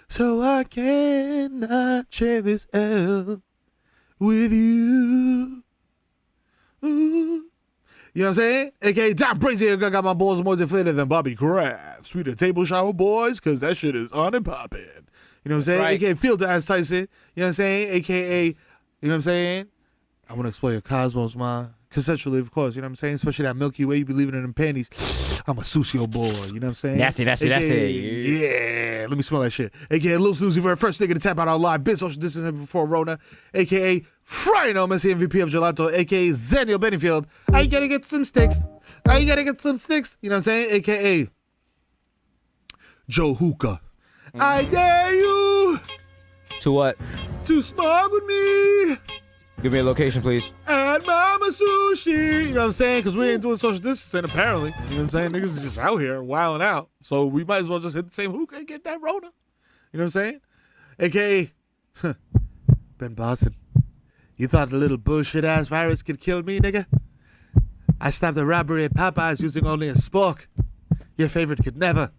So I cannot share this L with you. Ooh. You know what I'm saying? A.K.A. Tom Brazier, I got my balls more deflated than Bobby Kraft. Sweet table shower boys, because that shit is on and popping. You know what I'm saying? Right. A.K.A. Field to Ass Tyson. You know what I'm saying? A.K.A. You know what I'm saying? I want to explore your cosmos, man. Consensually, of course. You know what I'm saying? Especially that Milky Way, you be leaving in them panties. I'm a sushi boy. You know what I'm saying? That's it. Yeah. Let me smell that shit. A.K.A. Lil Susie, very first nigga to tap out our live. Been social distancing before Rona. A.K.A. Frino, Messi MVP of Gelato. A.K.A. Zeniel Bennyfield. I gotta get some sticks. You know what I'm saying? A.K.A. Joe Hookah. I dare you to what? To snog with me. Give me a location, please. At Mama Sushi. You know what I'm saying? Because we ain't doing social distancing, apparently. You know what I'm saying? Niggas is just out here wilding out. So we might as well just hit the same hookah and get that Rona. You know what I'm saying? A.K.A. Ben Boston. You thought the little bullshit-ass virus could kill me, nigga? I stopped a robbery at Popeyes using only a spork. Your favorite could never.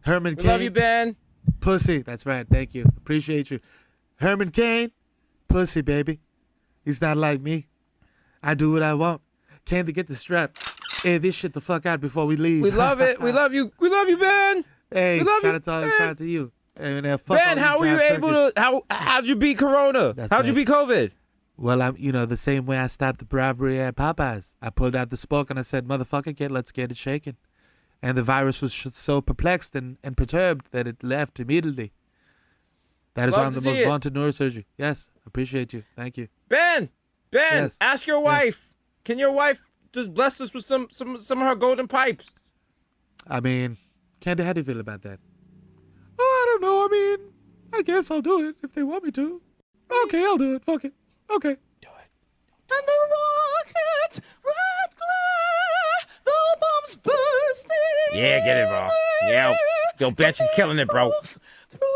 Herman Cain. Love you, Ben. Pussy. That's right. Thank you. Appreciate you. Herman Cain. Pussy, baby. He's not like me. I do what I want. Came to get the strap. Hey, this shit the fuck out before we leave. We love it. We love you. We love you, Ben. Hey, we love you, shout out to you. And, Ben, how were you able to? How'd you beat Corona? How'd you beat COVID? Well, I'm the same way I stopped the robbery at Popeyes. I pulled out the spork and I said, "Motherfucker, let's get it shaken." And the virus was so perplexed and perturbed that it left immediately. That is Love on the to see most it. vaunted neurosurgery. Yes, appreciate you. Thank you. Ben, Yes. ask your wife. Can your wife just bless us with some of her golden pipes? I mean, Candy, how do you feel about that? Oh, I don't know. I mean, I guess I'll do it if they want me to. Okay, I'll do it. Fuck it. Okay. And the rocket, red glare, the bombs bursting. Yeah, get it, bro. Yeah, yo, Ben, she's killing it, bro.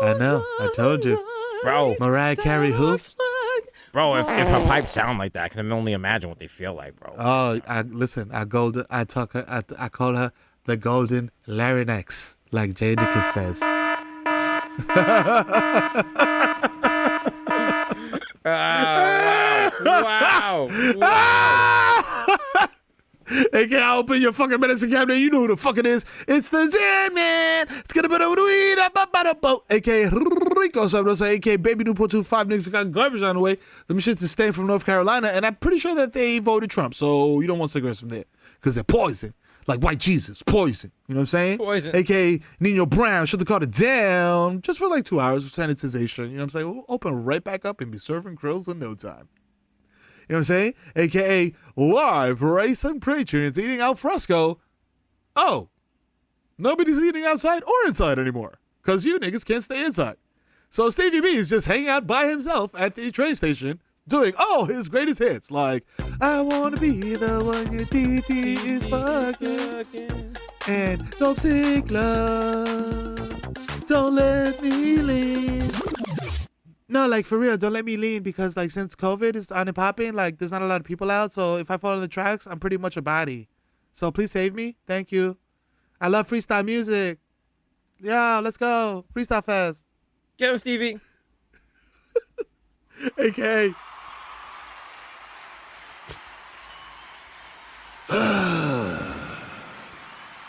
I know. I told you. Bro. Mariah Carey who? Bro, if her pipes sound like that, I can only imagine what they feel like, bro. Oh, I call her the golden larynx, like Jadakiss says. Wow. Hey, can I open your fucking medicine cabinet? You know who the fuck it is. It's the Zen Man. It's gonna be the weed up a boat. A.K.A. Rico Sabrosa, A.K.A. Baby Newport 2.5 niggas got garbage on the way. Them shits is staying from North Carolina, and I'm pretty sure that they voted Trump, so you don't want cigarettes from there. Because they're poison. Like white Jesus. Poison. You know what I'm saying? Poison. A.K.A. Nino Brown should have called it down just for like 2 hours of sanitization. You know what I'm saying? We'll open right back up and be serving grills in no time. You know what I'm saying? A.K.A. live racing preacher is eating al fresco. Oh, nobody's eating outside or inside anymore because you niggas can't stay inside. So Stevie B is just hanging out by himself at the train station, doing all his greatest hits, like I wanna be the one your TT is fucking, and don't take love, don't let me lean. No, like for real, don't let me lean, because like since COVID is on and popping, like there's not a lot of people out, so if I fall on the tracks, I'm pretty much a body. So please save me. Thank you. I love freestyle music. Yeah, let's go. Freestyle fest. Get him, Stevie. AKA.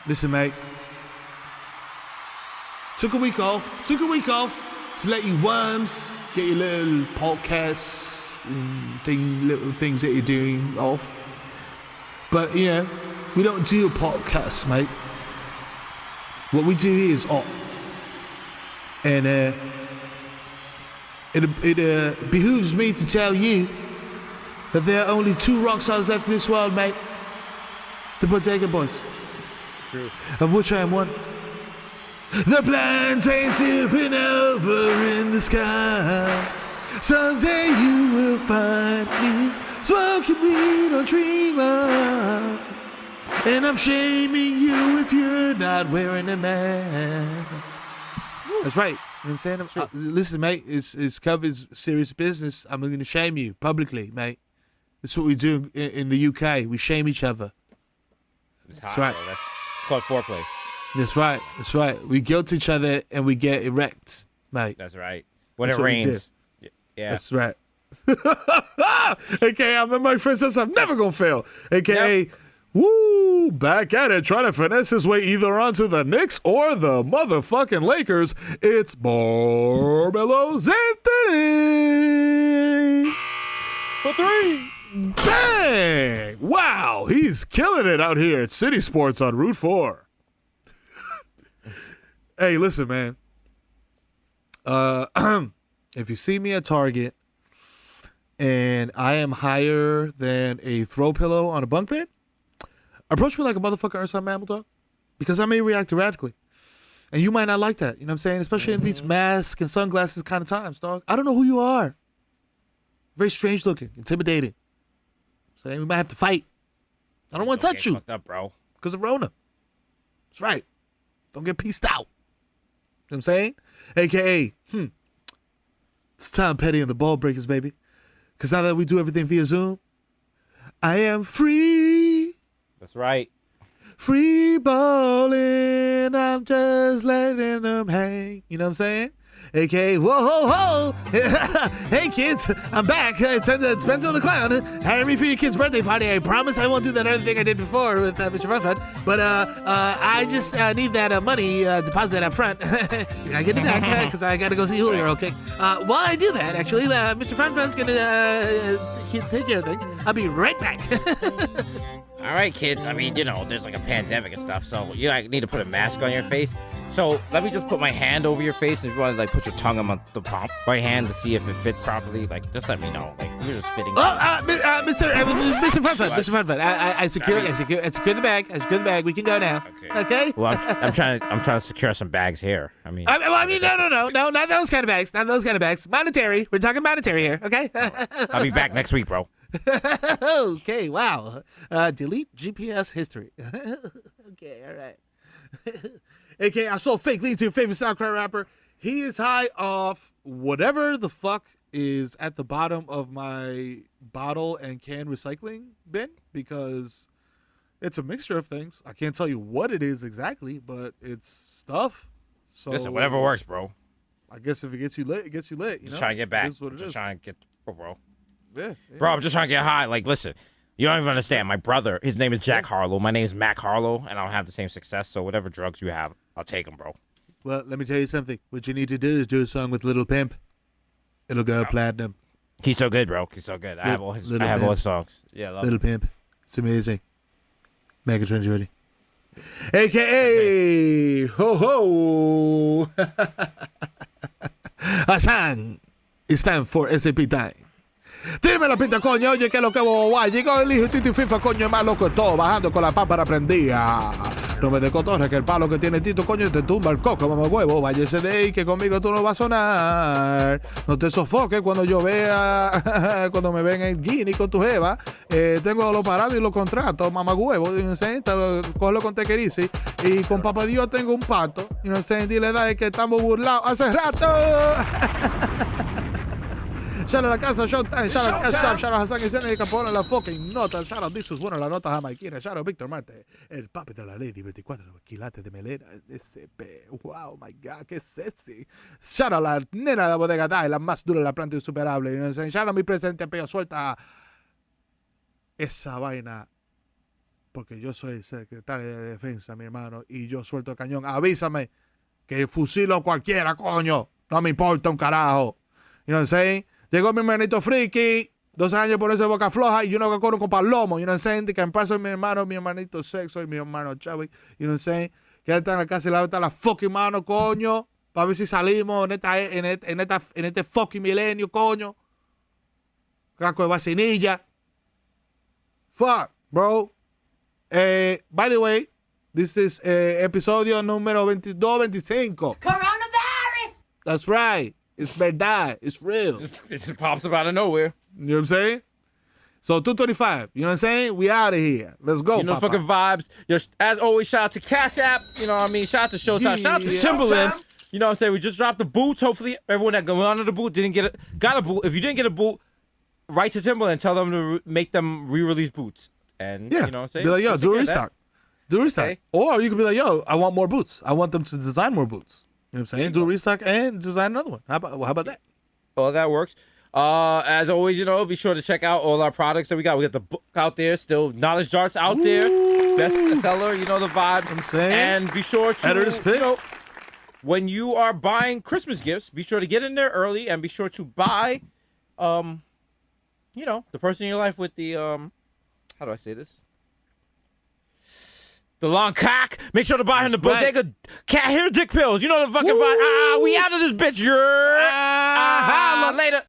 Listen, mate. Took a week off to let you worms get your little podcasts and little things that you're doing off. But, you know, we don't do podcasts, mate. What we do here is art. And it behooves me to tell you that there are only 2 rock stars left in this world, mate. The Bodega Boys. It's true. Of which I am one. The plantain supernova in the sky. Someday you will find me smoking weed on Dreamer. And I'm shaming you if you're not wearing a mask. That's right. You know what I'm saying? Listen, mate, it's covered serious business. I'm going to shame you publicly, mate. That's what we do in the UK. We shame each other. It's That's hot, right. bro. It's called foreplay. That's right. That's right. We guilt each other and we get erect, mate. That's right. When That's it what we rains. do. Yeah. That's right. AKA, I'm my friend says I'm never going to fail. AKA, woo, back at it, trying to finesse his way either onto the Knicks or the motherfucking Lakers. It's Barbelos Anthony. For 3. Bang! Wow, he's killing it out here at City Sports on Route 4. Hey, listen, man. If you see me at Target and I am higher than a throw pillow on a bunk bed, approach me like a motherfucker or something, mammal dog, because I may react erratically. And you might not like that, you know what I'm saying? Especially in these mask and sunglasses kind of times, dog. I don't know who you are. Very strange looking, intimidating. Saying we might have to fight. I don't want to touch you. Fucked up, bro. Because of Rona. That's right. Don't get pieced out. You know what I'm saying? AKA, it's Tom Petty and the Ball Breakers, baby. Because now that we do everything via Zoom, I am free. That's right. Free balling. I'm just letting them hang. You know what I'm saying? AKA, whoa, ho, ho. Hey, kids, I'm back. It's Spencer the Clown. Hire me for your kid's birthday party. I promise I won't do that other thing I did before with Mr. Fun. But I just need that money deposited up front. You're not getting it back because I got to go see Julio, okay? While I do that, actually, Mr. Fun's going to take care of things. I'll be right back. All right, kids. I mean, you know, there's like a pandemic and stuff, so you like need to put a mask on your face. So let me just put my hand over your face, and if you want to like put your tongue on the palm of my hand to see if it fits properly, like just let me know. Like we're just fitting. Mr. Funfun, I secure the bag. I secure the bag. We can go now. Okay. Well, I'm trying to secure some bags here. I mean, no, not those kind of bags. Not those kind of bags. Monetary. We're talking monetary here. Okay. I'll be back next week, bro. Okay. Wow. Delete GPS history. Okay. All right. AKA, I saw fake leads to your favorite SoundCloud rapper. He is high off whatever the fuck is at the bottom of my bottle and can recycling bin, because it's a mixture of things. I can't tell you what it is exactly, but it's stuff. So listen, whatever works, bro. I guess if it gets you lit, it gets you lit. You just know? trying to get back. It is what it just is. trying to get, bro. Yeah. Bro, I'm just trying to get high. Like, listen, you don't even understand. My brother, his name is Jack Harlow. My name is Mac Harlow, and I don't have the same success. So whatever drugs you have, I'll take them, bro. Well, let me tell you something. What you need to do is do a song with Little Pimp. It'll go platinum. He's so good, bro. He's so good. I have all his songs. Yeah, love Little him. Pimp. It's amazing. Megatron's ready. AKA Ho Ho. Hassan. It's time for SAP time. Dímelo, pinta, coño, oye, que lo que guay. Llegó el hijo de FIFA, coño, más loco todo, bajando con la pámpara prendida. No me decotorres que el palo que tiene Tito, coño, te tumba el coco, mamá huevo. Váyase de ahí que conmigo tú no vas a sonar. No te sofoques cuando yo vea, cuando me ven en Guinea con tu jeva. Tengo los parados y los contratos, mamá huevo. Cógelo con tequerici. Y con papá Dios tengo un pato. Y no sé, dile dale que estamos burlados hace rato. Shout out a la casa, Showtime, shout out a Cash shout out a Hassan y Sene que ponen la fucking nota, shout out Dixus, bueno, la nota jamaiquina, shout out Víctor Marte, el papi de la Lady, 24 quilates de melena, SP, wow, my God, qué sexy. Shout out a la nena de la bodega Dai, la más dura de la planta insuperable, y nos shout out a mi presidente Peo, suelta esa vaina, porque yo soy el secretario de defensa, mi hermano, y yo suelto el cañón, avísame que fusilo a cualquiera, coño, no me importa un carajo, you know what I'm saying? Llegó mi hermanito Friki, 12 años por esa boca floja, y yo no corro con palomo. You know what I'm saying? Que en paso mi hermanito Sexo y mi hermano Chubby. You know what I'm saying? Que él está en la casa y la otra la fucking mano, coño. Para ver si salimos en este fucking milenio, coño. Caco de vacinilla. Fuck, bro. By the way, this is episodio número 22-25. Coronavirus! That's right. It's verdad. It's real. It just pops up out of nowhere. You know what I'm saying? So 225. You know what I'm saying? We out of here. Let's go. You know, Papa. fucking vibes. As always, shout out to Cash App. You know what I mean? Shout out to Showtime. Shout out to Timberland. You know what I'm saying? We just dropped the boots. Hopefully, everyone that got under the boot got a boot. If you didn't get a boot, write to Timberland. Tell them to make them re-release boots. And Yeah. you know what I'm saying? Be like, yo, Just do a get that. restock. Do a restock. Okay. Or you could be like, yo, I want more boots. I want them to design more boots. You know what I'm saying? Do a restock and design another one. How about that? All that works. As always, you know, be sure to check out all our products that we got. We got the book out there still. Knowledge Darts out there. Best seller, you know the vibes. I'm saying. And be sure to, Editor's pick. you know, when you are buying Christmas gifts, be sure to get in there early and be sure to buy, you know, the person in your life with the, how do I say this? The long cock. Make sure to buy him the bodega cat hair dick pills. You know the fucking vibe. We out of this bitch. You're later.